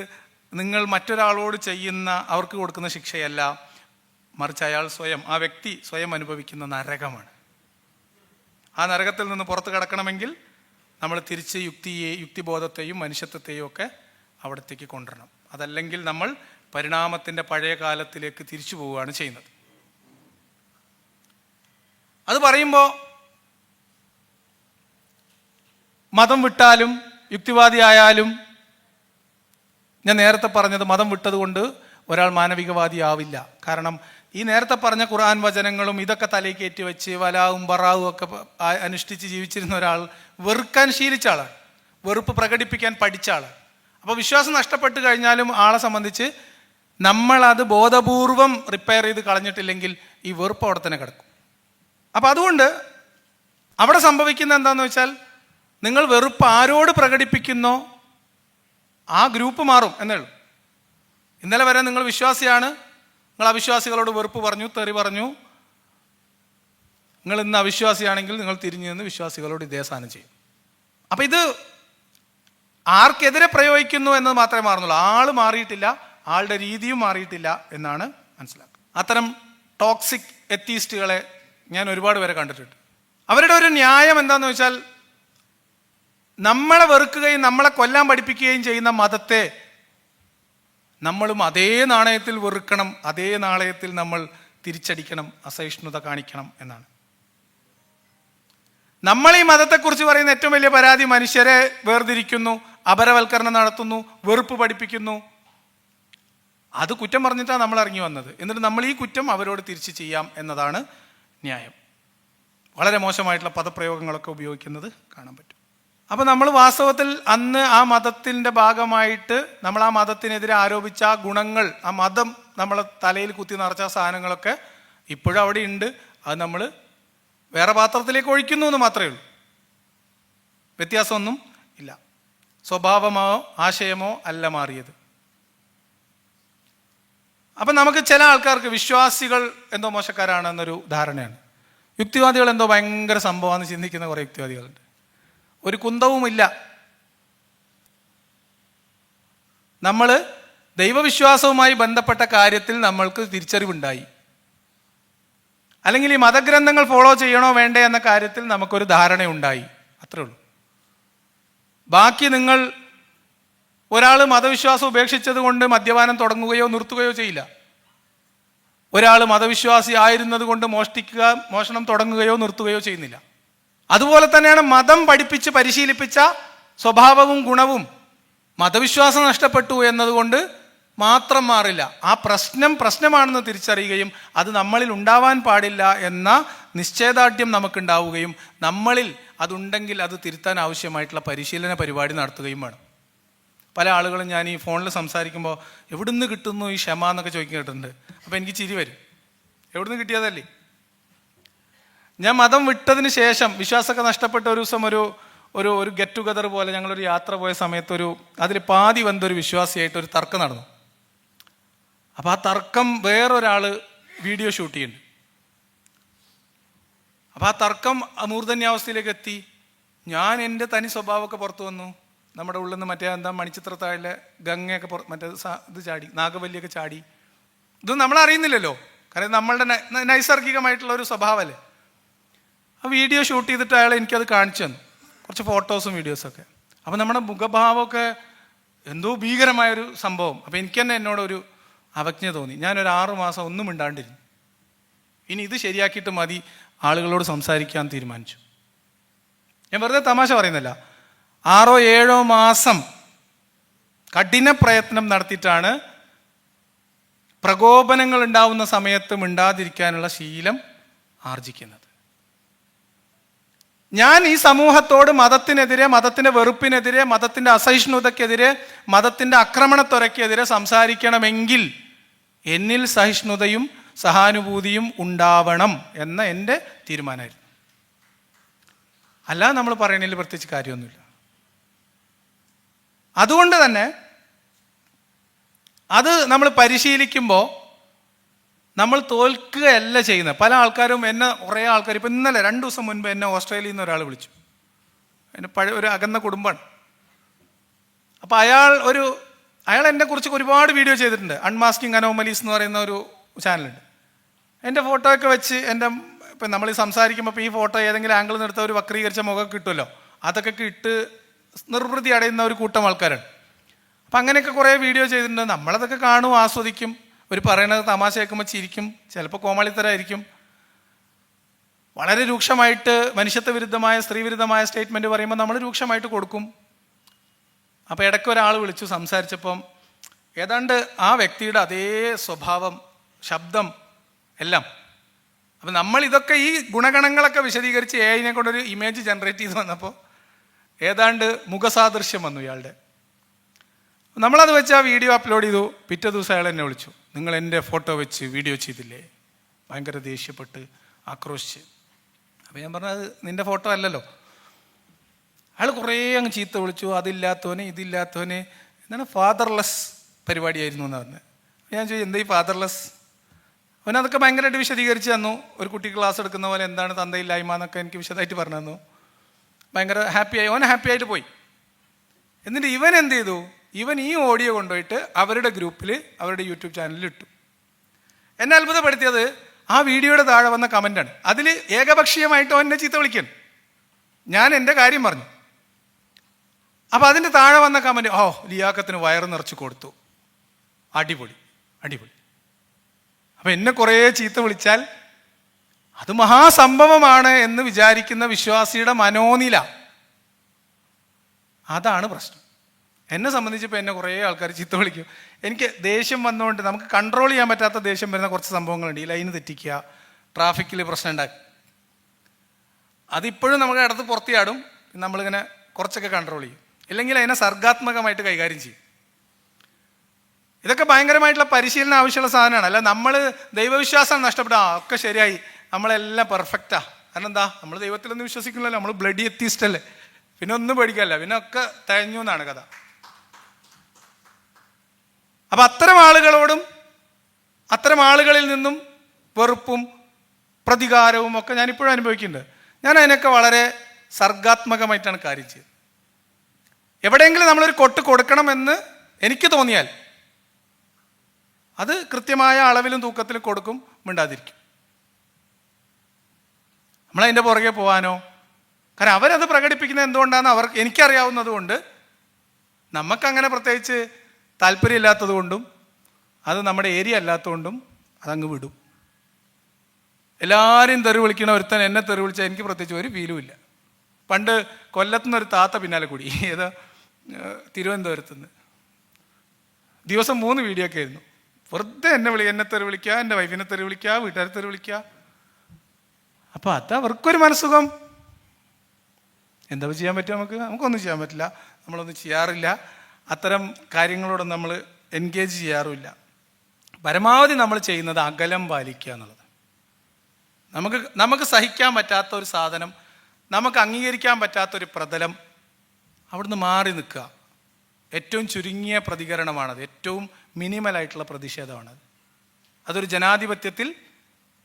[SPEAKER 1] നിങ്ങൾ മറ്റൊരാളോട് ചെയ്യുന്ന, അവർക്ക് കൊടുക്കുന്ന ശിക്ഷയല്ല, മറിച്ച് ആ വ്യക്തി സ്വയം അനുഭവിക്കുന്ന നരകമാണ്. ആ നരകത്തിൽ നിന്ന് പുറത്ത് കടക്കണമെങ്കിൽ നമ്മൾ തിരിച്ച് യുക്തിബോധത്തെയും മനുഷ്യത്വത്തെയും ഒക്കെ അവിടത്തേക്ക് കൊണ്ടുവരണം. അതല്ലെങ്കിൽ നമ്മൾ പരിണാമത്തിൻ്റെ പഴയ കാലത്തിലേക്ക് തിരിച്ചു പോവുകയാണ് ചെയ്യുന്നത്. അത് പറയുമ്പോൾ മതം വിട്ടാലും യുക്തിവാദി ആയാലും, ഞാൻ നേരത്തെ പറഞ്ഞത് മതം വിട്ടതുകൊണ്ട് ഒരാൾ മാനവികവാദി ആവില്ല. കാരണം ഈ നേരത്തെ പറഞ്ഞ ഖുർആൻ വചനങ്ങളും ഇതൊക്കെ തലയിൽ കയറ്റി വെച്ച് വലാവും ബറാവും ഒക്കെ അനുഷ്ഠിച്ച് ജീവിച്ചിരുന്ന ഒരാൾ വെറുക്കാൻ ശീലിച്ച ആളാണ്, വെറുപ്പ് പ്രകടിപ്പിക്കാൻ പഠിച്ച ആളാണ്. അപ്പോൾ വിശ്വാസം നഷ്ടപ്പെട്ട് കഴിഞ്ഞാലും ആളെ സംബന്ധിച്ച് നമ്മളത് ബോധപൂർവം റിപ്പയർ ചെയ്ത് കളഞ്ഞിട്ടില്ലെങ്കിൽ ഈ വെറുപ്പ് അവിടെ തന്നെ കിടക്കും. അപ്പം അതുകൊണ്ട് അവിടെ സംഭവിക്കുന്ന എന്താണെന്ന് വെച്ചാൽ, നിങ്ങൾ വെറുപ്പ് ആരോട് പ്രകടിപ്പിക്കുന്നോ ആ ഗ്രൂപ്പ് മാറും എന്നേ ഉള്ളൂ. ഇന്നലെ വരെ നിങ്ങൾ വിശ്വാസിയാണ്, നിങ്ങൾ അവിശ്വാസികളോട് വെറുപ്പ് പറഞ്ഞു, തെറി പറഞ്ഞു. നിങ്ങൾ ഇന്ന് അവിശ്വാസിയാണെങ്കിൽ നിങ്ങൾ തിരിഞ്ഞു നിന്ന് വിശ്വാസികളോട് ഇതേ സാധനം ചെയ്യും. അപ്പം ഇത് ആർക്കെതിരെ പ്രയോഗിക്കുന്നു എന്നത് മാത്രമേ മാറുന്നുള്ളൂ. ആൾ മാറിയിട്ടില്ല, ആളുടെ രീതിയും മാറിയിട്ടില്ല എന്നാണ് മനസ്സിലാക്കുക. അത്തരം ടോക്സിക് എത്തീസ്റ്റുകളെ ഞാൻ ഒരുപാട് പേരെ കണ്ടിട്ടുണ്ട്. അവരുടെ ഒരു ന്യായം എന്താണെന്ന് വെച്ചാൽ, നമ്മളെ വെറുക്കുകയും നമ്മളെ കൊല്ലാൻ പഠിപ്പിക്കുകയും ചെയ്യുന്ന മതത്തെ നമ്മളും അതേ നാണയത്തിൽ വെറുക്കണം, അതേ നാണയത്തിൽ നമ്മൾ തിരിച്ചടിക്കണം, അസഹിഷ്ണുത കാണിക്കണം എന്നാണ്. നമ്മൾ ഈ മതത്തെക്കുറിച്ച് പറയുന്ന ഏറ്റവും വലിയ പരാതി, മനുഷ്യരെ വേർതിരിക്കുന്നു, അപരവൽക്കരണം നടത്തുന്നു, വെറുപ്പ് പഠിപ്പിക്കുന്നു. അത് കുറ്റം പറഞ്ഞിട്ടാണ് നമ്മൾ ഇറങ്ങി വന്നത്. എന്നിട്ട് നമ്മൾ ഈ കുറ്റം അവരോട് തിരിച്ച് ചെയ്യാം എന്നതാണ് ന്യായം. വളരെ മോശമായിട്ടുള്ള പദപ്രയോഗങ്ങളൊക്കെ ഉപയോഗിക്കുന്നത് കാണാൻ പറ്റും. അപ്പോൾ നമ്മൾ വാസ്തവത്തിൽ അന്ന് ആ മതത്തിൻ്റെ ഭാഗമായിട്ട് നമ്മൾ ആ മതത്തിനെതിരെ ആരോപിച്ച ആ ഗുണങ്ങൾ, ആ മതം നമ്മളെ തലയിൽ കുത്തി നിറച്ച സാധനങ്ങളൊക്കെ ഇപ്പോഴും അവിടെ ഉണ്ട്. അത് നമ്മൾ വേറെ പാത്രത്തിലേക്ക് ഒഴിക്കുന്നു എന്ന് മാത്രമേ ഉള്ളൂ. വ്യത്യാസമൊന്നും ഇല്ല. സ്വഭാവമോ ആശയമോ അല്ല മാറിയത്. അപ്പം നമുക്ക് ചില ആൾക്കാർക്ക് വിശ്വാസികൾ എന്തോ മോശക്കാരാണെന്നൊരു ധാരണയാണ്. യുക്തിവാദികൾ എന്തോ ഭയങ്കര സംഭവമാണെന്ന് ചിന്തിക്കുന്ന കുറേ യുക്തിവാദികളുണ്ട്. ഒരു കുന്തവുമില്ല. നമ്മൾ ദൈവവിശ്വാസവുമായി ബന്ധപ്പെട്ട കാര്യത്തിൽ നമ്മൾക്ക് തിരിച്ചറിവുണ്ടായി, അല്ലെങ്കിൽ ഈ മതഗ്രന്ഥങ്ങൾ ഫോളോ ചെയ്യണോ വേണ്ടേ എന്ന കാര്യത്തിൽ നമുക്കൊരു ധാരണയുണ്ടായി, അത്രേ ഉള്ളൂ. ബാക്കി നിങ്ങൾ ഒരാൾ മതവിശ്വാസം ഉപേക്ഷിച്ചത് കൊണ്ട് മദ്യപാനം തുടങ്ങുകയോ നിർത്തുകയോ ചെയ്യില്ല. ഒരാൾ മതവിശ്വാസി ആയിരുന്നത് കൊണ്ട് മോഷണം തുടങ്ങുകയോ നിർത്തുകയോ ചെയ്യുന്നില്ല. അതുപോലെ തന്നെയാണ് മതം പഠിപ്പിച്ച് പരിശീലിപ്പിച്ച സ്വഭാവവും ഗുണവും മതവിശ്വാസം നഷ്ടപ്പെട്ടു എന്നതുകൊണ്ട് മാത്രം മാറില്ല. ആ പ്രശ്നമാണെന്ന് തിരിച്ചറിയുകയും അത് നമ്മളിൽ ഉണ്ടാവാൻ പാടില്ല എന്ന നിശ്ചയദാർഢ്യം നമുക്കുണ്ടാവുകയും നമ്മളിൽ അതുണ്ടെങ്കിൽ അത് തിരുത്താൻ ആവശ്യമായിട്ടുള്ള പരിശീലന പരിപാടി നടത്തുകയും വേണം. പല ആളുകളും ഞാൻ ഈ ഫോണിൽ സംസാരിക്കുമ്പോൾ എവിടുന്ന് കിട്ടുന്നു ഈ ക്ഷമ എന്നൊക്കെ ചോദിക്കാൻ കേട്ടിട്ടുണ്ട്. അപ്പോൾ എനിക്ക് ചിരി വരും. എവിടുന്ന് കിട്ടിയതല്ലേ? ഞാൻ മതം വിട്ടതിന് ശേഷം വിശ്വാസമൊക്കെ നഷ്ടപ്പെട്ട ഒരു ദിവസം ഒരു ഗെറ്റ് ടുഗദർ പോലെ ഞങ്ങളൊരു യാത്ര പോയ സമയത്ത് അതിൽ പാതി വന്നൊരു വിശ്വാസിയായിട്ട് ഒരു തർക്കം നടന്നു. അപ്പോൾ ആ തർക്കം വേറൊരാൾ വീഡിയോ ഷൂട്ട് ചെയ്യുന്നുണ്ട്. അപ്പോൾ ആ തർക്കം മൂർധന്യാവസ്ഥയിലേക്ക് എത്തി. ഞാൻ എൻ്റെ തനി സ്വഭാവമൊക്കെ പുറത്തു വന്നു. നമ്മുടെ ഉള്ളിൽ നിന്ന് മറ്റേ മണിച്ചിത്രത്താഴിലെ ഗംഗയൊക്കെ ഇത് ചാടി, നാഗവല്ലിയൊക്കെ ചാടി. ഇതൊന്നും നമ്മളറിയുന്നില്ലല്ലോ, കാരണം നമ്മളുടെ നൈസർഗികമായിട്ടുള്ള ഒരു സ്വഭാവമല്ലേ. ആ വീഡിയോ ഷൂട്ട് ചെയ്തിട്ട് അയാൾ എനിക്കത് കാണിച്ചു തന്നു, കുറച്ച് ഫോട്ടോസും വീഡിയോസൊക്കെ. അപ്പം നമ്മുടെ മുഖഭാവമൊക്കെ എന്തോ ഭീകരമായൊരു സംഭവം. അപ്പം എനിക്ക് തന്നെ എന്നോടൊരു അവജ്ഞ തോന്നി. ഞാനൊരു 6 മാസം ഒന്നും മിണ്ടാണ്ടിരുന്നു. ഇനി ഇത് ശരിയാക്കിയിട്ട് മതി ആളുകളോട് സംസാരിക്കാൻ തീരുമാനിച്ചു. ഞാൻ വെറുതെ തമാശ പറയുന്നില്ല. 6-7 മാസം കഠിന പ്രയത്നം നടത്തിയിട്ടാണ് പ്രകോപനങ്ങൾ ഉണ്ടാവുന്ന സമയത്ത് മിണ്ടാതിരിക്കാനുള്ള ശീലം ആർജിക്കുന്നത്. ഞാൻ ഈ സമൂഹത്തോട് മതത്തിനെതിരെ, മതത്തിന്റെ വെറുപ്പിനെതിരെ, മതത്തിന്റെ അസഹിഷ്ണുതക്കെതിരെ, മതത്തിന്റെ ആക്രമണത്വരക്കെതിരെ സംസാരിക്കണമെങ്കിൽ എന്നിൽ സഹിഷ്ണുതയും സഹാനുഭൂതിയും ഉണ്ടാവണം എന്ന എൻ്റെ തീരുമാനമായിരുന്നു. അല്ലാതെ നമ്മൾ പറയണതിൽ പ്രത്യേകിച്ച് കാര്യമൊന്നുമില്ല. അതുകൊണ്ട് തന്നെ അത് നമ്മൾ പരിശീലിക്കുമ്പോൾ നമ്മൾ തോൽക്കുകയല്ല ചെയ്യുന്നത്. പല ആൾക്കാരും കുറേ ആൾക്കാർ ഇപ്പം ഇന്നലെ 2 ദിവസം മുൻപ് എന്നെ ഓസ്ട്രേലിയയിൽ നിന്ന് ഒരാൾ വിളിച്ചു. എൻ്റെ ഒരു അകന്ന കുടുംബമാണ്. അപ്പോൾ അയാൾ എന്നെക്കുറിച്ച് ഒരുപാട് വീഡിയോ ചെയ്തിട്ടുണ്ട്. അൺമാസ്കിങ് അനോമലീസ് എന്ന് പറയുന്ന ഒരു ചാനലുണ്ട്. എൻ്റെ ഫോട്ടോയൊക്കെ വെച്ച് ഇപ്പം നമ്മൾ സംസാരിക്കുമ്പോൾ ഇപ്പോൾ ഈ ഫോട്ടോ ഏതെങ്കിലും ആംഗിൾ നിർത്ത ഒരു വക്രീകരിച്ച മുഖം കിട്ടുമല്ലോ, അതൊക്കെ ഇട്ട് നിർവൃതി അടയുന്ന ഒരു കൂട്ടം ആൾക്കാരാണ്. അപ്പം അങ്ങനെയൊക്കെ കുറേ വീഡിയോ ചെയ്തിട്ടുണ്ട്. നമ്മളതൊക്കെ കാണും, ആസ്വദിക്കും. ഒരു പറയണത് തമാശ കേൾക്കുമ്പോൾ ചിരിക്കും, ചിലപ്പോൾ കോമാളിത്തരമായിരിക്കും. വളരെ രൂക്ഷമായിട്ട് മനുഷ്യത്വ വിരുദ്ധമായ, സ്ത്രീ വിരുദ്ധമായ സ്റ്റേറ്റ്മെൻറ്റ് പറയുമ്പോൾ നമ്മൾ രൂക്ഷമായിട്ട് കൊടുക്കും. അപ്പോൾ ഇടയ്ക്ക് ഒരാൾ വിളിച്ചു സംസാരിച്ചപ്പം ഏതാണ്ട് ആ വ്യക്തിയുടെ അതേ സ്വഭാവം, ശബ്ദം എല്ലാം. അപ്പം നമ്മൾ ഇതൊക്കെ ഈ ഗുണഗണങ്ങളൊക്കെ വിശദീകരിച്ച് AI കൊണ്ടൊരു ഇമേജ് ജനറേറ്റ് ചെയ്ത് വന്നപ്പോൾ ഏതാണ്ട് മുഖസാദൃശ്യം വന്നു ഇയാളുടെ. നമ്മളത് വെച്ച് ആ വീഡിയോ അപ്ലോഡ് ചെയ്തു. പിറ്റേ ദിവസം അയാൾ എന്നെ വിളിച്ചു, നിങ്ങൾ എൻ്റെ ഫോട്ടോ വെച്ച് വീഡിയോ ചെയ്തില്ലേ? ഭയങ്കര ദേഷ്യപ്പെട്ട് ആക്രോശിച്ച്. അപ്പോൾ ഞാൻ പറഞ്ഞത് നിൻ്റെ ഫോട്ടോ അല്ലല്ലോ. അയാൾ കുറേ അങ്ങ് ചീത്ത വിളിച്ചു. അതില്ലാത്തവന്, ഇതില്ലാത്തവന്, എന്താണ് ഫാദർലെസ് പരിപാടിയായിരുന്നു എന്ന് പറഞ്ഞത്. ഞാൻ ചോദിച്ചു എന്താ ഈ ഫാദർലെസ്? അവനതൊക്കെ ഭയങ്കരമായിട്ട് വിശദീകരിച്ച് തന്നു. ഒരു കുട്ടി ക്ലാസ് എടുക്കുന്ന പോലെ എന്താണ് തന്തയില്ലായ്മ എന്നൊക്കെ എനിക്ക് വിശദമായിട്ട് പറഞ്ഞു തന്നു. ഭയങ്കര ഹാപ്പിയായി, അവൻ ഹാപ്പി ആയിട്ട് പോയി. എന്നിട്ട് ഇവൻ എന്ത് ചെയ്തു? ഇവൻ ഈ ഓഡിയോ കൊണ്ടുപോയിട്ട് അവരുടെ ഗ്രൂപ്പിൽ, അവരുടെ യൂട്യൂബ് ചാനലിൽ ഇട്ടു. എന്നെ അത്ഭുതപ്പെടുത്തിയത് ആ വീഡിയോയുടെ താഴെ വന്ന കമൻ്റാണ്. അതിൽ ഏകപക്ഷീയമായിട്ട് അവൻ എന്നെ ചീത്ത വിളിക്കാൻ. ഞാൻ എൻ്റെ കാര്യം പറഞ്ഞു. അപ്പോൾ അതിൻ്റെ താഴെ വന്ന കമൻറ്റ്, ലിയാക്കത്തിന് വയറ് നിറച്ച് കൊടുത്തു, അടിപൊളി അടിപൊളി. അപ്പം എന്നെ കുറേ ചീത്ത വിളിച്ചാൽ അത് മഹാസംഭവമാണ് എന്ന് വിചാരിക്കുന്ന വിശ്വാസിയുടെ മനോനില, അതാണ് പ്രശ്നം. എന്നെ സംബന്ധിച്ചിപ്പോൾ എന്നെ കുറേ ആൾക്കാർ ചീത്ത വിളിക്കും. എനിക്ക് ദേഷ്യം വന്നുകൊണ്ട് നമുക്ക് കൺട്രോൾ ചെയ്യാൻ പറ്റാത്ത ദേഷ്യം വരുന്ന കുറച്ച് സംഭവങ്ങളുണ്ട്. ഈ ലൈന് തെറ്റിക്കുക, ട്രാഫിക്കിൽ പ്രശ്നം ഉണ്ടാക്കുക, അതിപ്പോഴും നമുക്ക് അടുത്ത് പുറത്തിയാടും. നമ്മളിങ്ങനെ കുറച്ചൊക്കെ കൺട്രോൾ ചെയ്യും, ഇല്ലെങ്കിൽ അതിനെ സർഗാത്മകമായിട്ട് കൈകാര്യം ചെയ്യും. ഇതൊക്കെ ഭയങ്കരമായിട്ടുള്ള പരിശീലനം ആവശ്യമുള്ള സാധനമാണ്. അല്ല നമ്മൾ ദൈവവിശ്വാസം നഷ്ടപ്പെട്ട ഒക്കെ ശരിയായി, നമ്മളെല്ലാം പെർഫെക്റ്റാ. കാരണം എന്താ? നമ്മൾ ദൈവത്തിലൊന്നും വിശ്വസിക്കുന്നില്ലല്ലോ, നമ്മൾ ബ്ലഡി എത്തിയിസ്റ്റ് അല്ലേ, പിന്നെ ഒന്നും പേടിക്കല്ല, പിന്നെ ഒക്കെ തഴഞ്ഞു എന്നാണ് കഥ. അപ്പം അത്തരം ആളുകളോടും അത്തരം ആളുകളിൽ നിന്നും വെറുപ്പും പ്രതികാരവും ഒക്കെ ഞാനിപ്പോഴും അനുഭവിക്കുന്നുണ്ട്. ഞാൻ അതിനൊക്കെ വളരെ സർഗാത്മകമായിട്ടാണ് കാര്യം ചെയ്തത്. എവിടെയെങ്കിലും നമ്മളൊരു കൊട്ട് കൊടുക്കണമെന്ന് എനിക്ക് തോന്നിയാൽ അത് കൃത്യമായ അളവിലും തൂക്കത്തിലും കൊടുക്കും, മിണ്ടാതിരിക്കും. നമ്മളതിൻ്റെ പുറകെ പോകാനോ, കാരണം അവരത് പ്രകടിപ്പിക്കുന്നത് എന്തുകൊണ്ടാണെന്ന് എനിക്കറിയാവുന്നത് കൊണ്ട്, നമുക്കങ്ങനെ പ്രത്യേകിച്ച് താല്പര്യമില്ലാത്തത് കൊണ്ടും അത് നമ്മുടെ ഏരിയ അല്ലാത്തതുകൊണ്ടും അതങ്ങ് വിടും. എല്ലാവരും തെറി വിളിക്കണ ഒരുത്തൻ എന്നെ തെറി വിളിച്ചാൽ എനിക്ക് പ്രത്യേകിച്ച് ഒരു ഫീലും ഇല്ല. പണ്ട് കൊല്ലത്തുനിന്നൊരു താത്ത പിന്നാലെ കൂടി, ഏതാ തിരുവനന്തപുരത്തുനിന്ന്, ദിവസം 3 വീഡിയോ ഒക്കെ ആയിരുന്നു. വെറുതെ എന്നെ തെറി വിളിക്കുക, എൻ്റെ വൈഫിനെ തെറി വിളിക്കുക, വീട്ടുകാരെ തെറി വിളിക്കുക. അപ്പോൾ അത് അവർക്കൊരു മനസ്സുഖം. എന്താ ചെയ്യാൻ പറ്റുക? നമുക്കൊന്നും ചെയ്യാൻ പറ്റില്ല, നമ്മളൊന്നും ചെയ്യാറില്ല. അത്തരം കാര്യങ്ങളോടൊന്നും നമ്മൾ എൻഗേജ് ചെയ്യാറുമില്ല. പരമാവധി നമ്മൾ ചെയ്യുന്നത് അകലം പാലിക്കുക എന്നുള്ളത്. നമുക്ക് സഹിക്കാൻ പറ്റാത്ത ഒരു സാധനം, നമുക്ക് അംഗീകരിക്കാൻ പറ്റാത്തൊരു പ്രതലം, അവിടുന്ന് മാറി നിൽക്കുക. ഏറ്റവും ചുരുങ്ങിയ പ്രതികരണമാണത്, ഏറ്റവും മിനിമലായിട്ടുള്ള പ്രതിഷേധമാണത്. അതൊരു ജനാധിപത്യത്തിൽ,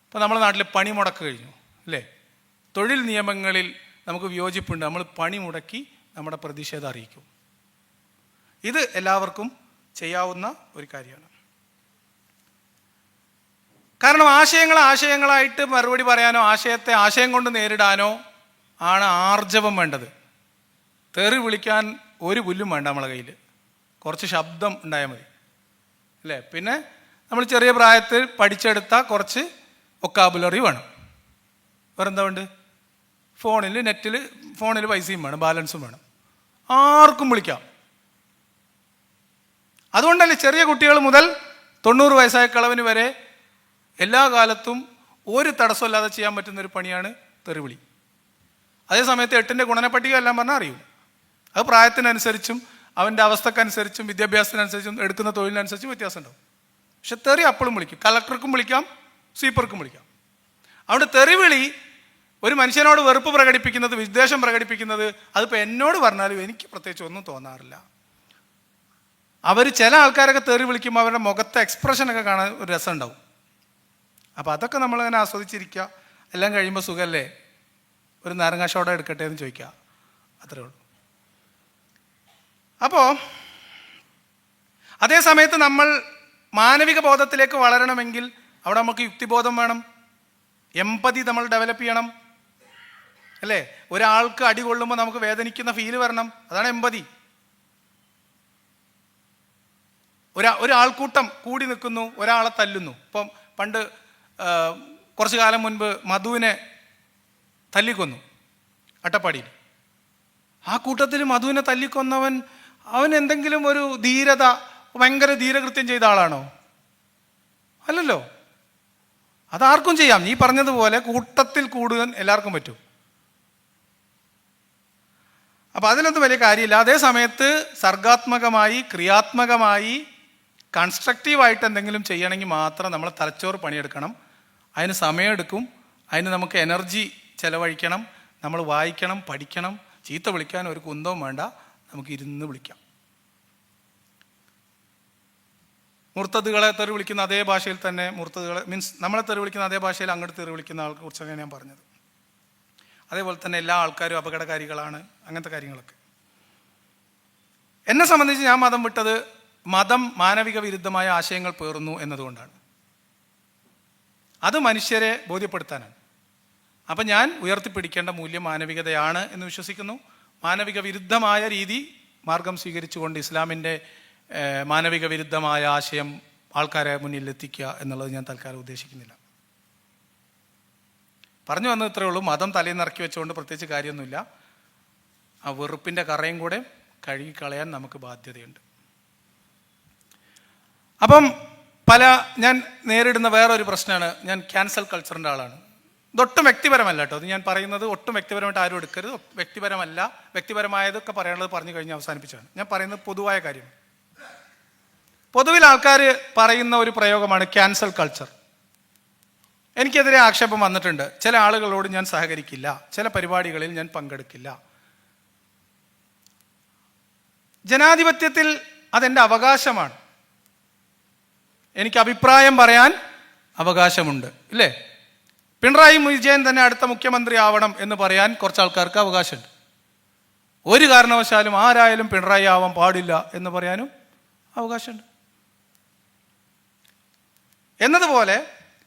[SPEAKER 1] ഇപ്പോൾ നമ്മുടെ നാട്ടിൽ പണിമുടക്ക് കഴിഞ്ഞു അല്ലേ, തൊഴിൽ നിയമങ്ങളിൽ നമുക്ക് വിയോജിപ്പുണ്ട്, നമ്മൾ പണിമുടക്കി നമ്മുടെ പ്രതിഷേധം അറിയിക്കും. ഇത് എല്ലാവർക്കും ചെയ്യാവുന്ന ഒരു കാര്യമാണ്. കാരണം ആശയങ്ങളായിട്ട് മറുപടി പറയാനോ ആശയത്തെ ആശയം കൊണ്ട് നേരിടാനോ ആണ് ആർജവം വേണ്ടത്. തെറി വിളിക്കാൻ ഒരു പുല്ലും വേണ്ട നമ്മളെ കയ്യിൽ, കുറച്ച് ശബ്ദം ഉണ്ടായാൽ മതി അല്ലേ. പിന്നെ നമ്മൾ ചെറിയ പ്രായത്തിൽ പഠിച്ചെടുത്ത കുറച്ച് വൊക്കാബുലറി വേണം. വേറെന്താ വേണ്ട? ഫോണിൽ പൈസയും വേണം, ബാലൻസും വേണം. ആർക്കും വിളിക്കാം. അതുകൊണ്ടല്ലേ ചെറിയ കുട്ടികൾ മുതൽ 90 വയസ്സായ കളവന് വരെ എല്ലാ കാലത്തും ഒരു തടസ്സമില്ലാതെ ചെയ്യാൻ പറ്റുന്നൊരു പണിയാണ് തെറിവിളി. അതേ സമയത്ത് 8ന്റെ ഗുണനപ്പട്ടിക എല്ലാം പറഞ്ഞാൽ അറിയും. അത് പ്രായത്തിനനുസരിച്ചും അവൻ്റെ അവസ്ഥക്കനുസരിച്ചും വിദ്യാഭ്യാസത്തിനനുസരിച്ചും എടുക്കുന്ന തൊഴിലിനനുസരിച്ചും വ്യത്യാസം ഉണ്ടാവും. പക്ഷെ തെറി അപ്പോഴും വിളിക്കും. കളക്ടർക്കും വിളിക്കാം, സ്വീപ്പർക്കും വിളിക്കാം. അവിടെ തെറിവിളി ഒരു മനുഷ്യനോട് വെറുപ്പ് പ്രകടിപ്പിക്കുന്നത്, വിദ്വേഷം പ്രകടിപ്പിക്കുന്നത്, അതിപ്പോൾ എന്നോട് പറഞ്ഞാലും എനിക്ക് പ്രത്യേകിച്ച് ഒന്നും തോന്നാറില്ല. ചില ആൾക്കാരൊക്കെ തെറി വിളിക്കുമ്പോൾ അവരുടെ മുഖത്തെ എക്സ്പ്രഷനൊക്കെ കാണാൻ ഒരു രസം ഉണ്ടാവും. അപ്പോൾ അതൊക്കെ നമ്മളങ്ങനെ ആസ്വദിച്ചിരിക്കുക. എല്ലാം കഴിയുമ്പോൾ സുഖമല്ലേ, ഒരു നാരങ്ങാഷോടെ എടുക്കട്ടെ എന്ന് ചോദിക്കുക, അത്രേ ഉള്ളൂ. അപ്പോൾ അതേ സമയത്ത് നമ്മൾ മാനവിക ബോധത്തിലേക്ക് വളരണമെങ്കിൽ അവിടെ നമുക്ക് യുക്തിബോധം വേണം, എമ്പതി നമ്മൾ ഡെവലപ്പ് ചെയ്യണം അല്ലേ. ഒരാൾക്ക് അടി കൊള്ളുമ്പോൾ നമുക്ക് വേദനിക്കുന്ന ഫീല് വരണം, അതാണ് എമ്പതി. ഒരാൾക്കൂട്ടം കൂടി നിൽക്കുന്നു, ഒരാളെ തല്ലുന്നു. ഇപ്പം പണ്ട് കുറച്ചു കാലം മുൻപ് മധുവിനെ തല്ലിക്കൊന്നു അട്ടപ്പാടിയിൽ. ആ കൂട്ടത്തിൽ മധുവിനെ തല്ലിക്കൊന്നവൻ എന്തെങ്കിലും ഒരു ധീരത, ഭയങ്കര ധീരകൃത്യം ചെയ്ത ആളാണോ? അല്ലല്ലോ. അതാർക്കും ചെയ്യാം. നീ പറഞ്ഞതുപോലെ കൂട്ടത്തിൽ കൂടുവാൻ എല്ലാവർക്കും പറ്റും. അപ്പം അതിനൊന്നും വലിയ കാര്യമില്ല. അതേ സമയത്ത് സർഗാത്മകമായി, ക്രിയാത്മകമായി, കൺസ്ട്രക്റ്റീവായിട്ട് എന്തെങ്കിലും ചെയ്യണമെങ്കിൽ മാത്രം നമ്മൾ തലച്ചോറ് പണിയെടുക്കണം. അതിന് സമയമെടുക്കും, അതിന് നമുക്ക് എനർജി ചെലവഴിക്കണം. നമ്മൾ വായിക്കണം, പഠിക്കണം. ചീത്ത വിളിക്കാൻ ഒരു കുന്തവും വേണ്ട, നമുക്ക് ഇരുന്ന് വിളിക്കാം. മുർത്തതുകളെ തെറി വിളിക്കുന്ന അതേ ഭാഷയിൽ തന്നെ നമ്മളെ തെറി വിളിക്കുന്ന അതേ ഭാഷയിൽ അങ്ങോട്ട് തെറി വിളിക്കുന്ന ആളെ കുറിച്ചാണ് ഞാൻ പറഞ്ഞത്. അതേപോലെ തന്നെ എല്ലാ ആൾക്കാരും അപകടകാരികളാണ്, അങ്ങനത്തെ കാര്യങ്ങളൊക്കെ. എന്നെ സംബന്ധിച്ച് ഞാൻ മതം വിട്ടത് മതം മാനവിക വിരുദ്ധമായ ആശയങ്ങൾ പേറുന്നു എന്നതുകൊണ്ടാണ്. അത് മനുഷ്യരെ ബോധ്യപ്പെടുത്താനാണ്. അപ്പം ഞാൻ ഉയർത്തിപ്പിടിക്കേണ്ട മൂല്യം മാനവികതയാണ് എന്ന് വിശ്വസിക്കുന്നു. മാനവിക വിരുദ്ധമായ മാർഗം സ്വീകരിച്ചുകൊണ്ട് ഇസ്ലാമിൻ്റെ മാനവിക വിരുദ്ധമായ ആശയം ആൾക്കാരെ മുന്നിൽ എത്തിക്കുക എന്നുള്ളത് ഞാൻ തൽക്കാലം ഉദ്ദേശിക്കുന്നില്ല. പറഞ്ഞു വന്നത് ഇത്രയേ ഉള്ളൂ. മതം തലേന്ന് ഇറക്കി വെച്ചുകൊണ്ട് പ്രത്യേകിച്ച് കാര്യമൊന്നുമില്ല. ആ വെറുപ്പിൻ്റെ കറയും കൂടെ കഴുകിക്കളയാൻ നമുക്ക് ബാധ്യതയുണ്ട്. അപ്പം ഞാൻ നേരിടുന്ന വേറൊരു പ്രശ്നമാണ്, ഞാൻ ക്യാൻസൽ കൾച്ചറിൻ്റെ ആളാണ്. ഇതൊട്ടും വ്യക്തിപരമല്ല കേട്ടോ, അത് ഞാൻ പറയുന്നത് ഒട്ടും വ്യക്തിപരമായിട്ട് ആരും എടുക്കരുത്. വ്യക്തിപരമല്ല, വ്യക്തിപരമായതൊക്കെ പറയാനുള്ളത് പറഞ്ഞു കഴിഞ്ഞ് അവസാനിപ്പിച്ചാണ്. ഞാൻ പറയുന്നത് പൊതുവായ കാര്യം. പൊതുവിൽ ആൾക്കാർ പറയുന്ന ഒരു പ്രയോഗമാണ് ക്യാൻസൽ കൾച്ചർ. എനിക്കെതിരെ ആക്ഷേപം വന്നിട്ടുണ്ട്. ചില ആളുകളോട് ഞാൻ സഹകരിക്കില്ല, ചില പരിപാടികളിൽ ഞാൻ പങ്കെടുക്കില്ല. ജനാധിപത്യത്തിൽ അതെൻ്റെ അവകാശമാണ്. എനിക്ക് അഭിപ്രായം പറയാൻ അവകാശമുണ്ട്, ഇല്ലേ? പിണറായി വിജയൻ തന്നെ അടുത്ത മുഖ്യമന്ത്രി ആവണം എന്ന് പറയാൻ കുറച്ച് ആൾക്കാർക്ക് അവകാശമുണ്ട്. ഒരു കാരണവശാലും ആരായാലും പിണറായി ആവാൻ പാടില്ല എന്ന് പറയാനും അവകാശമുണ്ട്. എന്നതുപോലെ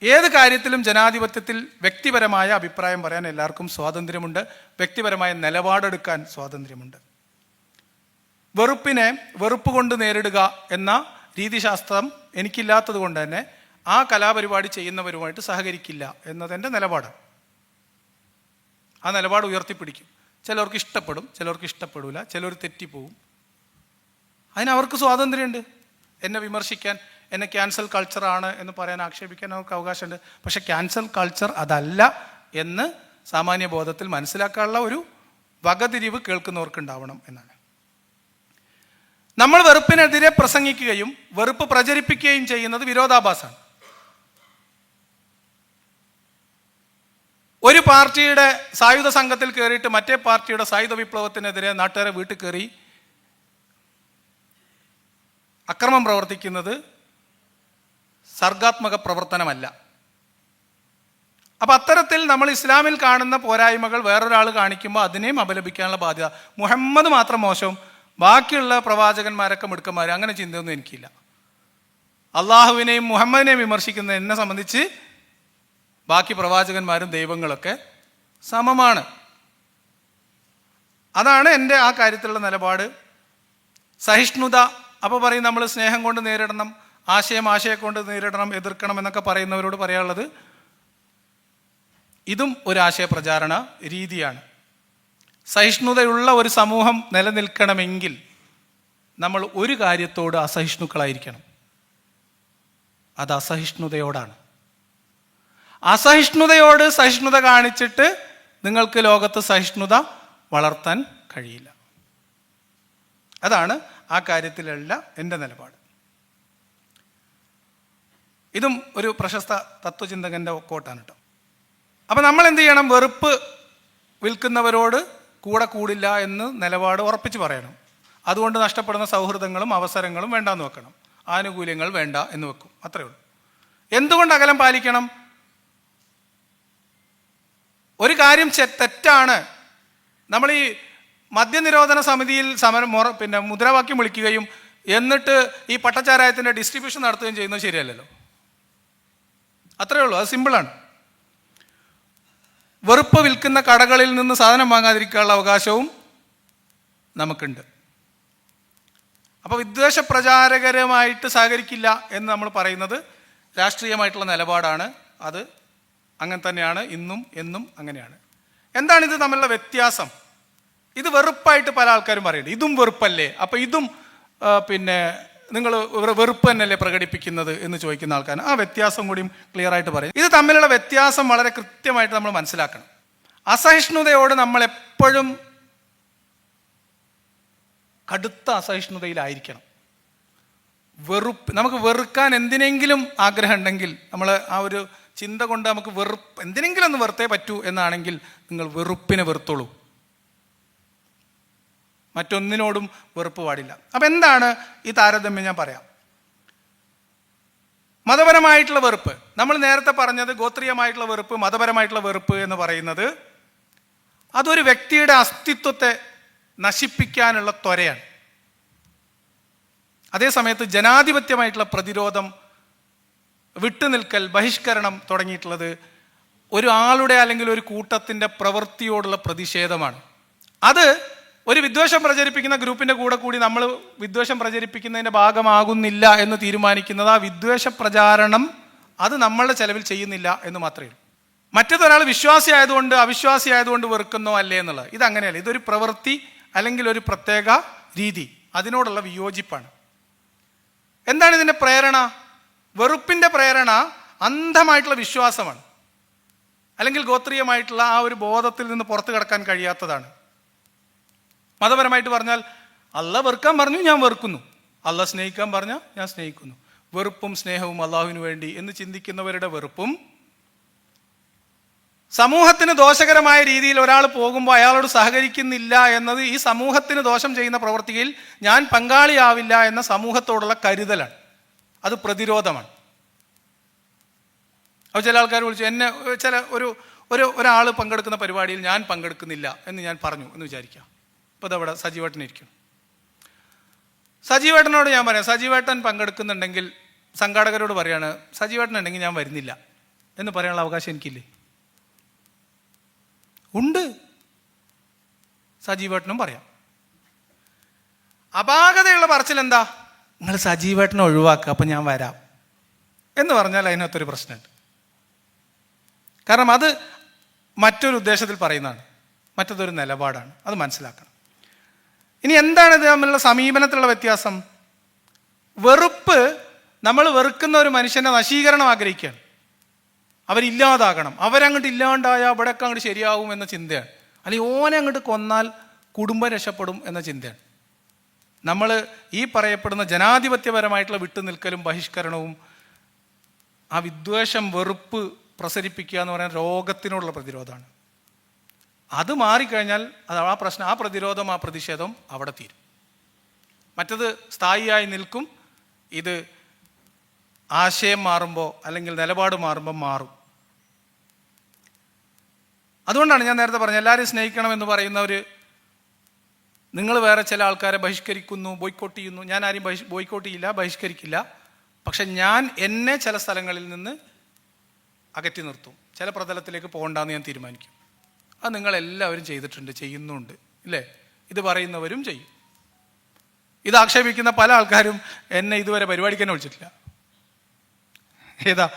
[SPEAKER 1] ഏത് കാര്യത്തിലും ജനാധിപത്യത്തിൽ വ്യക്തിപരമായ അഭിപ്രായം പറയാൻ എല്ലാവർക്കും സ്വാതന്ത്ര്യമുണ്ട്, വ്യക്തിപരമായ നിലപാടെടുക്കാൻ സ്വാതന്ത്ര്യമുണ്ട്. വെറുപ്പിനെ വെറുപ്പ് കൊണ്ട് നേരിടുക എന്ന രീതിശാസ്ത്രം എനിക്കില്ലാത്തത് കൊണ്ട് തന്നെ ആ കലാപരിപാടി ചെയ്യുന്നവരുമായിട്ട് സഹകരിക്കില്ല എന്നതെൻ്റെ നിലപാടാണ്. ആ നിലപാട് ഉയർത്തിപ്പിടിക്കും. ചിലർക്ക് ഇഷ്ടപ്പെടും, ചിലർക്ക് ഇഷ്ടപ്പെടില്ല, ചിലർ തെറ്റിപ്പോവും. അതിനവർക്ക് സ്വാതന്ത്ര്യമുണ്ട്. എന്നെ വിമർശിക്കാൻ, എന്നെ ക്യാൻസൽ കൾച്ചറാണ് എന്ന് പറയാൻ, ആക്ഷേപിക്കാൻ അവർക്ക് അവകാശമുണ്ട്. പക്ഷെ ക്യാൻസൽ കൾച്ചർ അതല്ല എന്ന് സാമാന്യ ബോധത്തിൽ മനസ്സിലാക്കാനുള്ള ഒരു വകതിരിവ് കേൾക്കുന്നവർക്ക് ഉണ്ടാവണം എന്നാണ്. നമ്മൾ വെറുപ്പിനെതിരെ പ്രസംഗിക്കുകയും വെറുപ്പ് പ്രചരിപ്പിക്കുകയും ചെയ്യുന്നത് വിരോധാഭാസമാണ്. ഒരു പാർട്ടിയുടെ സായുധ സംഘത്തിൽ കയറിയിട്ട് മറ്റേ പാർട്ടിയുടെ സായുധ വിപ്ലവത്തിനെതിരെ നാട്ടുകാരെ വീട്ടിൽ കയറി അക്രമം പ്രവർത്തിക്കുന്നത് സർഗാത്മക പ്രവർത്തനമല്ല. അപ്പം അത്തരത്തിൽ നമ്മൾ ഇസ്ലാമിൽ കാണുന്ന പോരായ്മകൾ വേറൊരാൾ കാണിക്കുമ്പോൾ അതിനെയും അപലപിക്കാനുള്ള ബാധ്യത. മുഹമ്മദ് മാത്രം മോശം, ബാക്കിയുള്ള പ്രവാചകന്മാരൊക്കെ മിടുക്കന്മാർ, അങ്ങനെ ചിന്തയൊന്നും എനിക്കില്ല. അള്ളാഹുവിനെയും മുഹമ്മദിനെയും വിമർശിക്കുന്ന എന്നെ സംബന്ധിച്ച് ബാക്കി പ്രവാചകന്മാരും ദൈവങ്ങളൊക്കെ സമമാണ്. അതാണ് എൻ്റെ ആ കാര്യത്തിലുള്ള നിലപാട്. സഹിഷ്ണുത, അപ്പോൾ പറയും നമ്മൾ സ്നേഹം കൊണ്ട് നേരിടണം, ആശയം കൊണ്ട് നേരിടണം, എതിർക്കണം എന്നൊക്കെ പറയുന്നവരോട് പറയാനുള്ളത്, ഇതും ഒരു ആശയ പ്രചാരണ രീതിയാണ്. സഹിഷ്ണുതയുള്ള ഒരു സമൂഹം നിലനിൽക്കണമെങ്കിൽ നമ്മൾ ഒരു കാര്യത്തോട് അസഹിഷ്ണുക്കളായിരിക്കണം. അത് അസഹിഷ്ണുതയോടാണ്. അസഹിഷ്ണുതയോട് സഹിഷ്ണുത കാണിച്ചിട്ട് നിങ്ങൾക്ക് ലോകത്ത് സഹിഷ്ണുത വളർത്താൻ കഴിയില്ല. അതാണ് ആ കാര്യത്തിലുള്ള എൻ്റെ നിലപാട്. ഇതും ഒരു പ്രശസ്ത തത്വചിന്തകൻ്റെ കോട്ടാണ് കേട്ടോ. അപ്പം നമ്മൾ എന്ത് ചെയ്യണം? വെറുപ്പ് വിൽക്കുന്നവരോട് കൂടെ കൂടില്ല എന്ന് നിലപാട് ഉറപ്പിച്ച് പറയണം. അതുകൊണ്ട് നഷ്ടപ്പെടുന്ന സൗഹൃദങ്ങളും അവസരങ്ങളും വേണ്ടാന്ന് വെക്കണം, ആനുകൂല്യങ്ങൾ വേണ്ട എന്ന് വെക്കും. അത്രയേ ഉള്ളൂ. എന്തുകൊണ്ട് അകലം പാലിക്കണം? ഒരു കാര്യം തെറ്റാണ്. നമ്മൾ ഈ മദ്യനിരോധന സമിതിയിൽ മുദ്രാവാക്യം വിളിക്കുകയും എന്നിട്ട് ഈ പട്ടച്ചാരായത്തിൻ്റെ ഡിസ്ട്രിബ്യൂഷൻ നടത്തുകയും ചെയ്യുന്നത് ശരിയല്ലല്ലോ. അത്രയേ ഉള്ളൂ. അത് സിമ്പിളാണ്. വെറുപ്പ് വിൽക്കുന്ന കടകളിൽ നിന്ന് സാധനം വാങ്ങാതിരിക്കാനുള്ള അവകാശവും നമുക്കുണ്ട്. അപ്പോൾ വിദ്വേഷ പ്രചാരകരുമായിട്ട് സഹകരിക്കില്ല എന്ന് നമ്മൾ പറയുന്നത് രാഷ്ട്രീയമായിട്ടുള്ള നിലപാടാണ്. അത് അങ്ങനെ തന്നെയാണ്, ഇന്നും എന്നും അങ്ങനെയാണ്. എന്താണിത് തമ്മിലുള്ള വ്യത്യാസം? ഇത് വെറുപ്പായിട്ട് പല ആൾക്കാരും പറയുന്നുണ്ട്. ഇതും വെറുപ്പല്ലേ, അപ്പം ഇതും നിങ്ങൾ വെറുപ്പ് തന്നെയല്ലേ പ്രകടിപ്പിക്കുന്നത് എന്ന് ചോദിക്കുന്ന ആൾക്കാർ ആ വ്യത്യാസം കൂടിയും ക്ലിയർ ആയിട്ട് പറയും. ഇത് തമ്മിലുള്ള വ്യത്യാസം വളരെ കൃത്യമായിട്ട് നമ്മൾ മനസ്സിലാക്കണം. അസഹിഷ്ണുതയോട് നമ്മൾ എപ്പോഴും കടുത്ത അസഹിഷ്ണുതയിലായിരിക്കണം. നമുക്ക് വെറുക്കാൻ എന്തിനെങ്കിലും ആഗ്രഹം ഉണ്ടെങ്കിൽ, നമ്മൾ ആ ഒരു ചിന്ത കൊണ്ട് നമുക്ക് എന്തിനെങ്കിലും ഒന്ന് വെറുത്തേ പറ്റൂ എന്നാണെങ്കിൽ നിങ്ങൾ വെറുപ്പിനെ വെറുത്തോളൂ. മറ്റൊന്നിനോടും വെറുപ്പ് പാടില്ല. അപ്പം എന്താണ് ഈ താരതമ്യം? ഞാൻ പറയാം. മതപരമായിട്ടുള്ള വെറുപ്പ്, നമ്മൾ നേരത്തെ പറഞ്ഞത് ഗോത്രീയമായിട്ടുള്ള വെറുപ്പ്, മതപരമായിട്ടുള്ള വെറുപ്പ് എന്ന് പറയുന്നത് അതൊരു വ്യക്തിയുടെ അസ്തിത്വത്തെ നശിപ്പിക്കാനുള്ള ത്വരയാണ്. അതേസമയത്ത് ജനാധിപത്യമായിട്ടുള്ള പ്രതിരോധം, വിട്ടുനിൽക്കൽ, ബഹിഷ്കരണം തുടങ്ങിയിട്ടുള്ളത് ഒരു ആളുടെ അല്ലെങ്കിൽ ഒരു കൂട്ടത്തിൻ്റെ പ്രവൃത്തിയോടുള്ള പ്രതിഷേധമാണ്. അത് ഒരു വിദ്വേഷം പ്രചരിപ്പിക്കുന്ന ഗ്രൂപ്പിൻ്റെ കൂടെ കൂടി നമ്മൾ വിദ്വേഷം പ്രചരിപ്പിക്കുന്നതിൻ്റെ ഭാഗമാകുന്നില്ല എന്ന് തീരുമാനിക്കുന്നത് ആ വിദ്വേഷ പ്രചാരണം അത് നമ്മളുടെ ചെലവിൽ ചെയ്യുന്നില്ല എന്ന് മാത്രമേ ഉള്ളൂ. മറ്റൊരാൾ വിശ്വാസി ആയതുകൊണ്ട് അവിശ്വാസി ആയതുകൊണ്ട് വെറുക്കുന്നോ അല്ലേ എന്നുള്ളത് ഇതങ്ങനെയല്ല. ഇതൊരു പ്രവൃത്തി അല്ലെങ്കിൽ ഒരു പ്രത്യേക രീതി, അതിനോടുള്ള വിയോജിപ്പാണ്. എന്താണ് ഇതിൻ്റെ പ്രേരണ? വെറുപ്പിൻ്റെ പ്രേരണ അന്ധമായിട്ടുള്ള വിശ്വാസമാണ്, അല്ലെങ്കിൽ ഗോത്രീയമായിട്ടുള്ള ആ ഒരു ബോധത്തിൽ നിന്ന് പുറത്തു കടക്കാൻ കഴിയാത്തതാണ്. മതപരമായിട്ട് പറഞ്ഞാൽ അള്ളാഹ് വെറുക്കാൻ പറഞ്ഞു, ഞാൻ വെറുക്കുന്നു. അള്ളാഹ് സ്നേഹിക്കാൻ പറഞ്ഞാൽ ഞാൻ സ്നേഹിക്കുന്നു. വെറുപ്പും സ്നേഹവും അള്ളാഹുവിന് വേണ്ടി എന്ന് ചിന്തിക്കുന്നവരുടെ വെറുപ്പും, സമൂഹത്തിന് ദോഷകരമായ രീതിയിൽ ഒരാൾ പോകുമ്പോൾ അയാളോട് സഹകരിക്കുന്നില്ല എന്നത് ഈ സമൂഹത്തിന് ദോഷം ചെയ്യുന്ന പ്രവൃത്തിയിൽ ഞാൻ പങ്കാളിയാവില്ല എന്ന സമൂഹത്തോടുള്ള കരുതലാണ്. അത് പ്രതിരോധമാണ്. അപ്പോൾ ചില ആൾക്കാർ വിളിച്ചു എന്നെ, ഒരാൾ പങ്കെടുക്കുന്ന പരിപാടിയിൽ ഞാൻ പങ്കെടുക്കുന്നില്ല എന്ന് ഞാൻ പറഞ്ഞു എന്ന് വിചാരിക്കാം. ഇപ്പോൾ അതവിടെ സജീവേട്ടനിരിക്കും. സജീവേട്ടനോട് ഞാൻ പറയാം, സജീവേട്ടൻ പങ്കെടുക്കുന്നുണ്ടെങ്കിൽ സംഘാടകരോട് പറയാണ്, സജീവേട്ടൻ ഉണ്ടെങ്കിൽ ഞാൻ വരുന്നില്ല എന്ന് പറയാനുള്ള അവകാശം എനിക്കില്ലേ? ഉണ്ട്. സജീവേട്ടനും പറയാം. അപാകതയുള്ള പറച്ചിൽ എന്താ? നിങ്ങൾ സജീവേട്ടനെ ഒഴിവാക്കുക, അപ്പം ഞാൻ വരാം എന്ന് പറഞ്ഞാൽ അതിനകത്തൊരു പ്രശ്നമുണ്ട്. കാരണം അത് മറ്റൊരു ഉദ്ദേശത്തിൽ പറയുന്നതാണ്, മറ്റതൊരു നിലപാടാണ്. അത് മനസ്സിലാക്കണം. ഇനി എന്താണ് ഇത് തമ്മിലുള്ള സമീപനത്തിലുള്ള വ്യത്യാസം? വെറുപ്പ്, നമ്മൾ വെറുക്കുന്ന ഒരു മനുഷ്യൻ്റെ നശീകരണം ആഗ്രഹിക്കുകയാണ്. അവരില്ലാതാകണം, അവരങ്ങോട്ട് ഇല്ലാണ്ടായാൽ അവിടെയൊക്കെ അങ്ങോട്ട് ശരിയാവും എന്ന ചിന്തയാണ്. അല്ലെങ്കിൽ ഓനെ അങ്ങോട്ട് കൊന്നാൽ കുടുംബം രക്ഷപ്പെടും എന്ന ചിന്തയാണ്. നമ്മൾ ഈ പറയപ്പെടുന്ന ജനാധിപത്യപരമായിട്ടുള്ള വിട്ടുനിൽക്കലും ബഹിഷ്കരണവും ആ വിദ്വേഷം, വെറുപ്പ് പ്രസരിപ്പിക്കുക എന്ന് പറയുന്ന രോഗത്തിനോടുള്ള പ്രതിരോധമാണ്. അത് മാറിക്കഴിഞ്ഞാൽ അത് ആ പ്രശ്നം, ആ പ്രതിരോധം, ആ പ്രതിഷേധം അവിടെ തീരും. മറ്റത് സ്ഥായിയായി നിൽക്കും. ഇത് ആശയം മാറുമ്പോൾ അല്ലെങ്കിൽ നിലപാട് മാറുമ്പോൾ മാറും. അതുകൊണ്ടാണ് ഞാൻ നേരത്തെ പറഞ്ഞത്, എല്ലാവരും സ്നേഹിക്കണം എന്ന് പറയുന്നവർ, നിങ്ങൾ വേറെ ചില ആൾക്കാരെ ബഹിഷ്കരിക്കുന്നു, ബോയ്ക്കോട്ട് ചെയ്യുന്നു. ഞാൻ ആരും ബോയ്ക്കോട്ട് ചെയ്യില്ല, ബഹിഷ്കരിക്കില്ല. പക്ഷെ ഞാൻ എന്നെ ചില സ്ഥലങ്ങളിൽ നിന്ന് അകറ്റി നിർത്തും. ചില പ്രതലത്തിലേക്ക് പോകണ്ടെന്ന് ഞാൻ തീരുമാനിക്കും. അത് നിങ്ങളെല്ലാവരും ചെയ്തിട്ടുണ്ട്, ചെയ്യുന്നുണ്ട്, ഇല്ലേ? ഇത് പറയുന്നവരും ചെയ്യും. ഇത് ആക്ഷേപിക്കുന്ന പല ആൾക്കാരും എന്നെ ഇതുവരെ പരിപാടിക്ക് തന്നെ വിളിച്ചിട്ടില്ല. ഏതാ?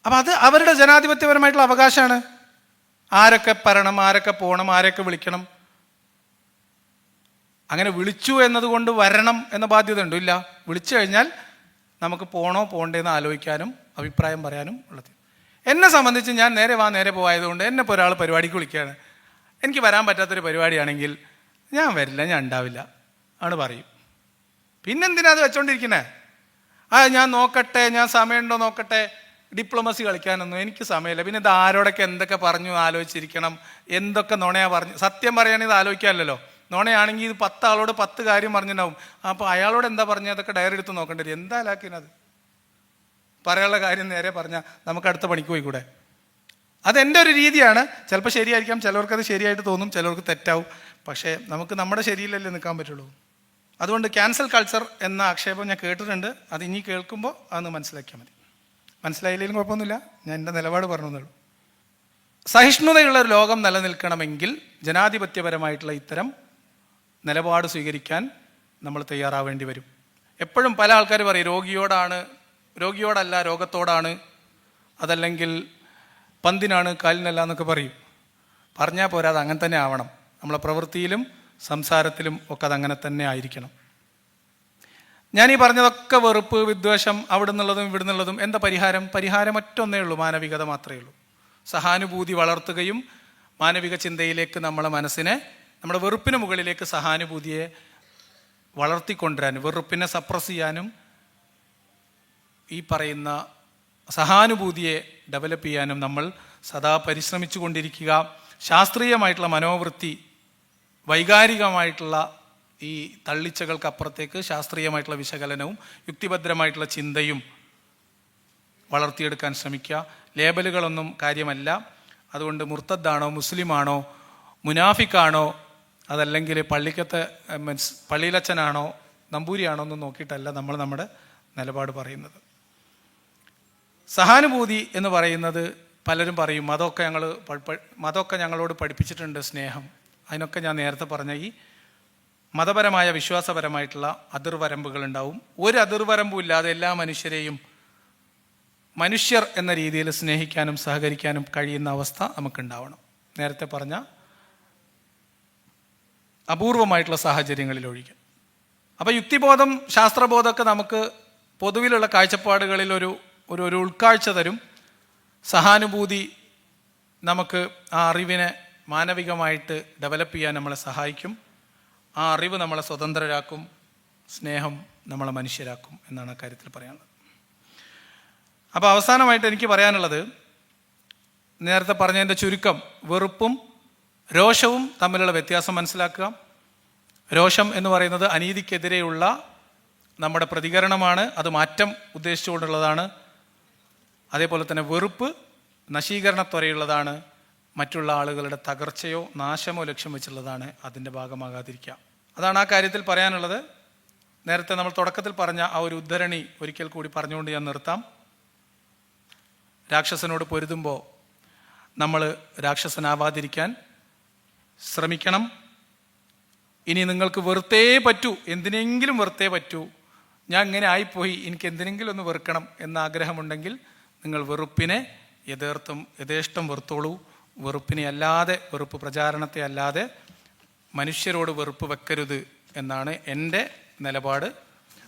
[SPEAKER 1] അപ്പം അത് അവരുടെ ജനാധിപത്യപരമായിട്ടുള്ള അവകാശമാണ്. ആരൊക്കെ വരണം, ആരൊക്കെ പോകണം, ആരൊക്കെ വിളിക്കണം. അങ്ങനെ വിളിച്ചു എന്നതുകൊണ്ട് വരണം എന്ന ബാധ്യത ഉണ്ടോ? ഇല്ല. വിളിച്ചു കഴിഞ്ഞാൽ നമുക്ക് പോകണോ പോകണ്ടേന്ന് ആലോചിക്കാനും അഭിപ്രായം പറയാനും ഉള്ളത്. എന്നെ സംബന്ധിച്ച് ഞാൻ നേരെ വാ നേരെ പോയതുകൊണ്ട് എന്നെ ഇപ്പോൾ ഒരാൾ പരിപാടിക്ക് വിളിക്കുകയാണ്, എനിക്ക് വരാൻ പറ്റാത്തൊരു പരിപാടിയാണെങ്കിൽ ഞാൻ വരില്ല, ഞാൻ ഉണ്ടാവില്ല ആണ് പറയും. പിന്നെന്തിനാ അത് വെച്ചോണ്ടിരിക്കണേ? ഞാൻ നോക്കട്ടെ, ഞാൻ സമയമുണ്ടോ നോക്കട്ടെ. ഡിപ്ലോമസി കളിക്കാനൊന്നും എനിക്ക് സമയമില്ല. പിന്നെ ഇത് ആരോടൊക്കെ എന്തൊക്കെ പറഞ്ഞു ആലോചിച്ചിരിക്കണം, എന്തൊക്കെ നുണയാ പറഞ്ഞു. സത്യം പറയുകയാണെങ്കിൽ ഇത് ആലോചിക്കാമല്ലോ. നുണയാണെങ്കിൽ ഇത് 10 ആളോട് 10 കാര്യം പറഞ്ഞിട്ടുണ്ടാവും. അപ്പോൾ അയാളോട് എന്താ പറഞ്ഞത് അതൊക്കെ ഡയറി എടുത്ത് നോക്കേണ്ടി വരും. എന്താ ലാക്കിനത്? പറയാനുള്ള കാര്യം നേരെ പറഞ്ഞാൽ നമുക്ക് അടുത്ത പണിക്ക് പോയിക്കൂടെ? അതെൻ്റെ ഒരു രീതിയാണ്. ചിലപ്പോൾ ശരിയായിരിക്കാം, ചിലവർക്കത് ശരിയായിട്ട് തോന്നും, ചിലർക്ക് തെറ്റാവും. പക്ഷേ നമുക്ക് നമ്മുടെ ശരിയിലല്ലേ നിൽക്കാൻ പറ്റുള്ളൂ. അതുകൊണ്ട് ക്യാൻസൽ കൾച്ചർ എന്ന ആക്ഷേപം ഞാൻ കേട്ടിട്ടുണ്ട്. അത് ഇനി കേൾക്കുമ്പോൾ അതൊന്ന് മനസ്സിലാക്കിയാൽ മതി. മനസ്സിലായില്ലെങ്കിലും കുഴപ്പമൊന്നുമില്ല, ഞാൻ എൻ്റെ നിലപാട് പറഞ്ഞതേ ഉള്ളൂ. സഹിഷ്ണുതയുള്ള ഒരു ലോകം നിലനിൽക്കണമെങ്കിൽ ജനാധിപത്യപരമായിട്ടുള്ള ഇത്തരം നിലപാട് സ്വീകരിക്കാൻ നമ്മൾ തയ്യാറാവേണ്ടി വരും. എപ്പോഴും പല ആൾക്കാർ പറയും രോഗിയോടല്ല രോഗത്തോടാണ്, അതല്ലെങ്കിൽ പന്തിനാണ് കാലിനല്ല എന്നൊക്കെ പറയും. പറഞ്ഞാൽ പോരാ, അത് അങ്ങനെ തന്നെ ആവണം. നമ്മളെ പ്രവൃത്തിയിലും സംസാരത്തിലും ഒക്കെ അതങ്ങനെ തന്നെ ആയിരിക്കണം. ഞാനീ പറഞ്ഞതൊക്കെ വെറുപ്പ്, വിദ്വേഷം, അവിടെ നിന്നുള്ളതും ഇവിടെ നിന്നുള്ളതും എന്താ പരിഹാരം ഒറ്റൊന്നേ ഉള്ളൂ, മാനവികത മാത്രമേ ഉള്ളൂ. സഹാനുഭൂതി വളർത്തുകയും മാനവിക ചിന്തയിലേക്ക് നമ്മളെ മനസ്സിനെ, നമ്മുടെ വെറുപ്പിന് മുകളിലേക്ക് സഹാനുഭൂതിയെ വളർത്തിക്കൊണ്ടുവരാനും വെറുപ്പിനെ സപ്രസ് ചെയ്യാനും ഈ പറയുന്ന സഹാനുഭൂതിയെ ഡെവലപ്പ് ചെയ്യാനും നമ്മൾ സദാ പരിശ്രമിച്ചു കൊണ്ടിരിക്കുക. ശാസ്ത്രീയമായിട്ടുള്ള മനോവൃത്തി, വൈകാരികമായിട്ടുള്ള ഈ തള്ളിച്ചകൾക്കപ്പുറത്തേക്ക് ശാസ്ത്രീയമായിട്ടുള്ള വിശകലനവും യുക്തിഭദ്രമായിട്ടുള്ള ചിന്തയും വളർത്തിയെടുക്കാൻ ശ്രമിക്കുക. ലേബലുകളൊന്നും കാര്യമല്ല. അതുകൊണ്ട് മുർത്തദ്ദാണോ, മുസ്ലിമാണോ, മുനാഫിക്കാണോ, അതല്ലെങ്കിൽ പള്ളിയിലച്ചനാണോ, നമ്പൂരിയാണോ എന്ന് നോക്കിയിട്ടല്ല നമ്മൾ നമ്മുടെ നിലപാട് പറയുന്നത്. സഹാനുഭൂതി എന്ന് പറയുന്നത് പലരും പറയും മതമൊക്കെ ഞങ്ങളോട് പഠിപ്പിച്ചിട്ടുണ്ട് സ്നേഹം. അതിനൊക്കെ ഞാൻ നേരത്തെ പറഞ്ഞ ഈ മതപരമായ വിശ്വാസപരമായിട്ടുള്ള അതിർവരമ്പുകൾ ഉണ്ടാവും. ഒരു അതിർവരമ്പും ഇല്ലാതെ എല്ലാ മനുഷ്യരെയും മനുഷ്യർ എന്ന രീതിയിൽ സ്നേഹിക്കാനും സഹകരിക്കാനും കഴിയുന്ന അവസ്ഥ നമുക്കുണ്ടാവണം. നേരത്തെ പറഞ്ഞ അപൂർവമായിട്ടുള്ള സാഹചര്യങ്ങളിൽ ഒഴികെ. അപ്പോൾ യുക്തിബോധം, ശാസ്ത്രബോധമൊക്കെ നമുക്ക് പൊതുവിലുള്ള കാഴ്ചപ്പാടുകളിൽ ഒരു ഉൾക്കാഴ്ച തരും. സഹാനുഭൂതി നമുക്ക് ആ അറിവിനെ മാനവികമായിട്ട് ഡെവലപ്പ് ചെയ്യാൻ നമ്മളെ സഹായിക്കും. ആ അറിവ് നമ്മളെ സ്വതന്ത്രരാക്കും, സ്നേഹം നമ്മളെ മനുഷ്യരാക്കും എന്നാണ് അക്കാര്യത്തിൽ പറയാനുള്ളത്. അപ്പോൾ അവസാനമായിട്ട് എനിക്ക് പറയാനുള്ളത്, നേരത്തെ പറഞ്ഞതിൻ്റെ ചുരുക്കം, വെറുപ്പും രോഷവും തമ്മിലുള്ള വ്യത്യാസം മനസ്സിലാക്കുക. രോഷം എന്ന് പറയുന്നത് അനീതിക്കെതിരെയുള്ള നമ്മുടെ പ്രതികരണമാണ്, അത് മാറ്റം ഉദ്ദേശിച്ചുകൊണ്ടുള്ളതാണ്. അതേപോലെ തന്നെ വെറുപ്പ് നശീകരണത്വരയുള്ളതാണ്, മറ്റുള്ള ആളുകളുടെ തകർച്ചയോ നാശമോ ലക്ഷ്യം വെച്ചുള്ളതാണ്. അതിൻ്റെ ഭാഗമാകാതിരിക്കാം. അതാണ് ആ കാര്യത്തിൽ പറയാനുള്ളത്. നേരത്തെ നമ്മൾ തുടക്കത്തിൽ പറഞ്ഞ ആ ഒരു ഉദ്ധരണി ഒരിക്കൽ കൂടി പറഞ്ഞുകൊണ്ട് ഞാൻ നിർത്താം. രാക്ഷസനോട് പൊരുതുമ്പോൾ നമ്മൾ രാക്ഷസനാവാതിരിക്കാൻ ശ്രമിക്കണം. ഇനി നിങ്ങൾക്ക് വെറുത്തേ പറ്റൂ, എന്തിനെങ്കിലും വെറുത്തേ പറ്റൂ, ഞാൻ ഇങ്ങനെ ആയിപ്പോയി, എനിക്ക് എന്തിനെങ്കിലും ഒന്ന് വെറുക്കണം എന്ന ആഗ്രഹമുണ്ടെങ്കിൽ നിങ്ങൾ വെറുപ്പിനെ യഥേഷ്ടം വെറുത്തോളൂ. വെറുപ്പിനെ അല്ലാതെ, വെറുപ്പ് പ്രചാരണത്തെ അല്ലാതെ മനുഷ്യരോട് വെറുപ്പ് വെക്കരുത് എന്നാണ് എൻ്റെ നിലപാട്.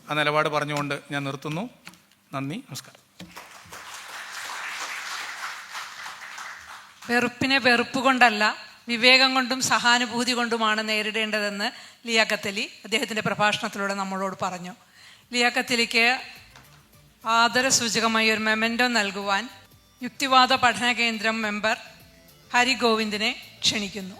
[SPEAKER 1] ആ നിലപാട് പറഞ്ഞുകൊണ്ട് ഞാൻ നിർത്തുന്നു. നന്ദി, നമസ്കാരം.
[SPEAKER 2] വെറുപ്പിനെ വെറുപ്പ് കൊണ്ടല്ല, വിവേകം കൊണ്ടും സഹാനുഭൂതി കൊണ്ടുമാണ് നേരിടേണ്ടതെന്ന് ലിയാഖത്ത് അലി അദ്ദേഹത്തിൻ്റെ പ്രഭാഷണത്തിലൂടെ നമ്മളോട് പറഞ്ഞു. ലിയാഖത്ത് അലിക്ക് ആദരസൂചകമായി ഒരു മെമൻറ്റോ നൽകുവാൻ യുക്തിവാദ പഠന കേന്ദ്രം മെമ്പർ ഹരി ഗോവിന്ദിനെ ക്ഷണിക്കുന്നു.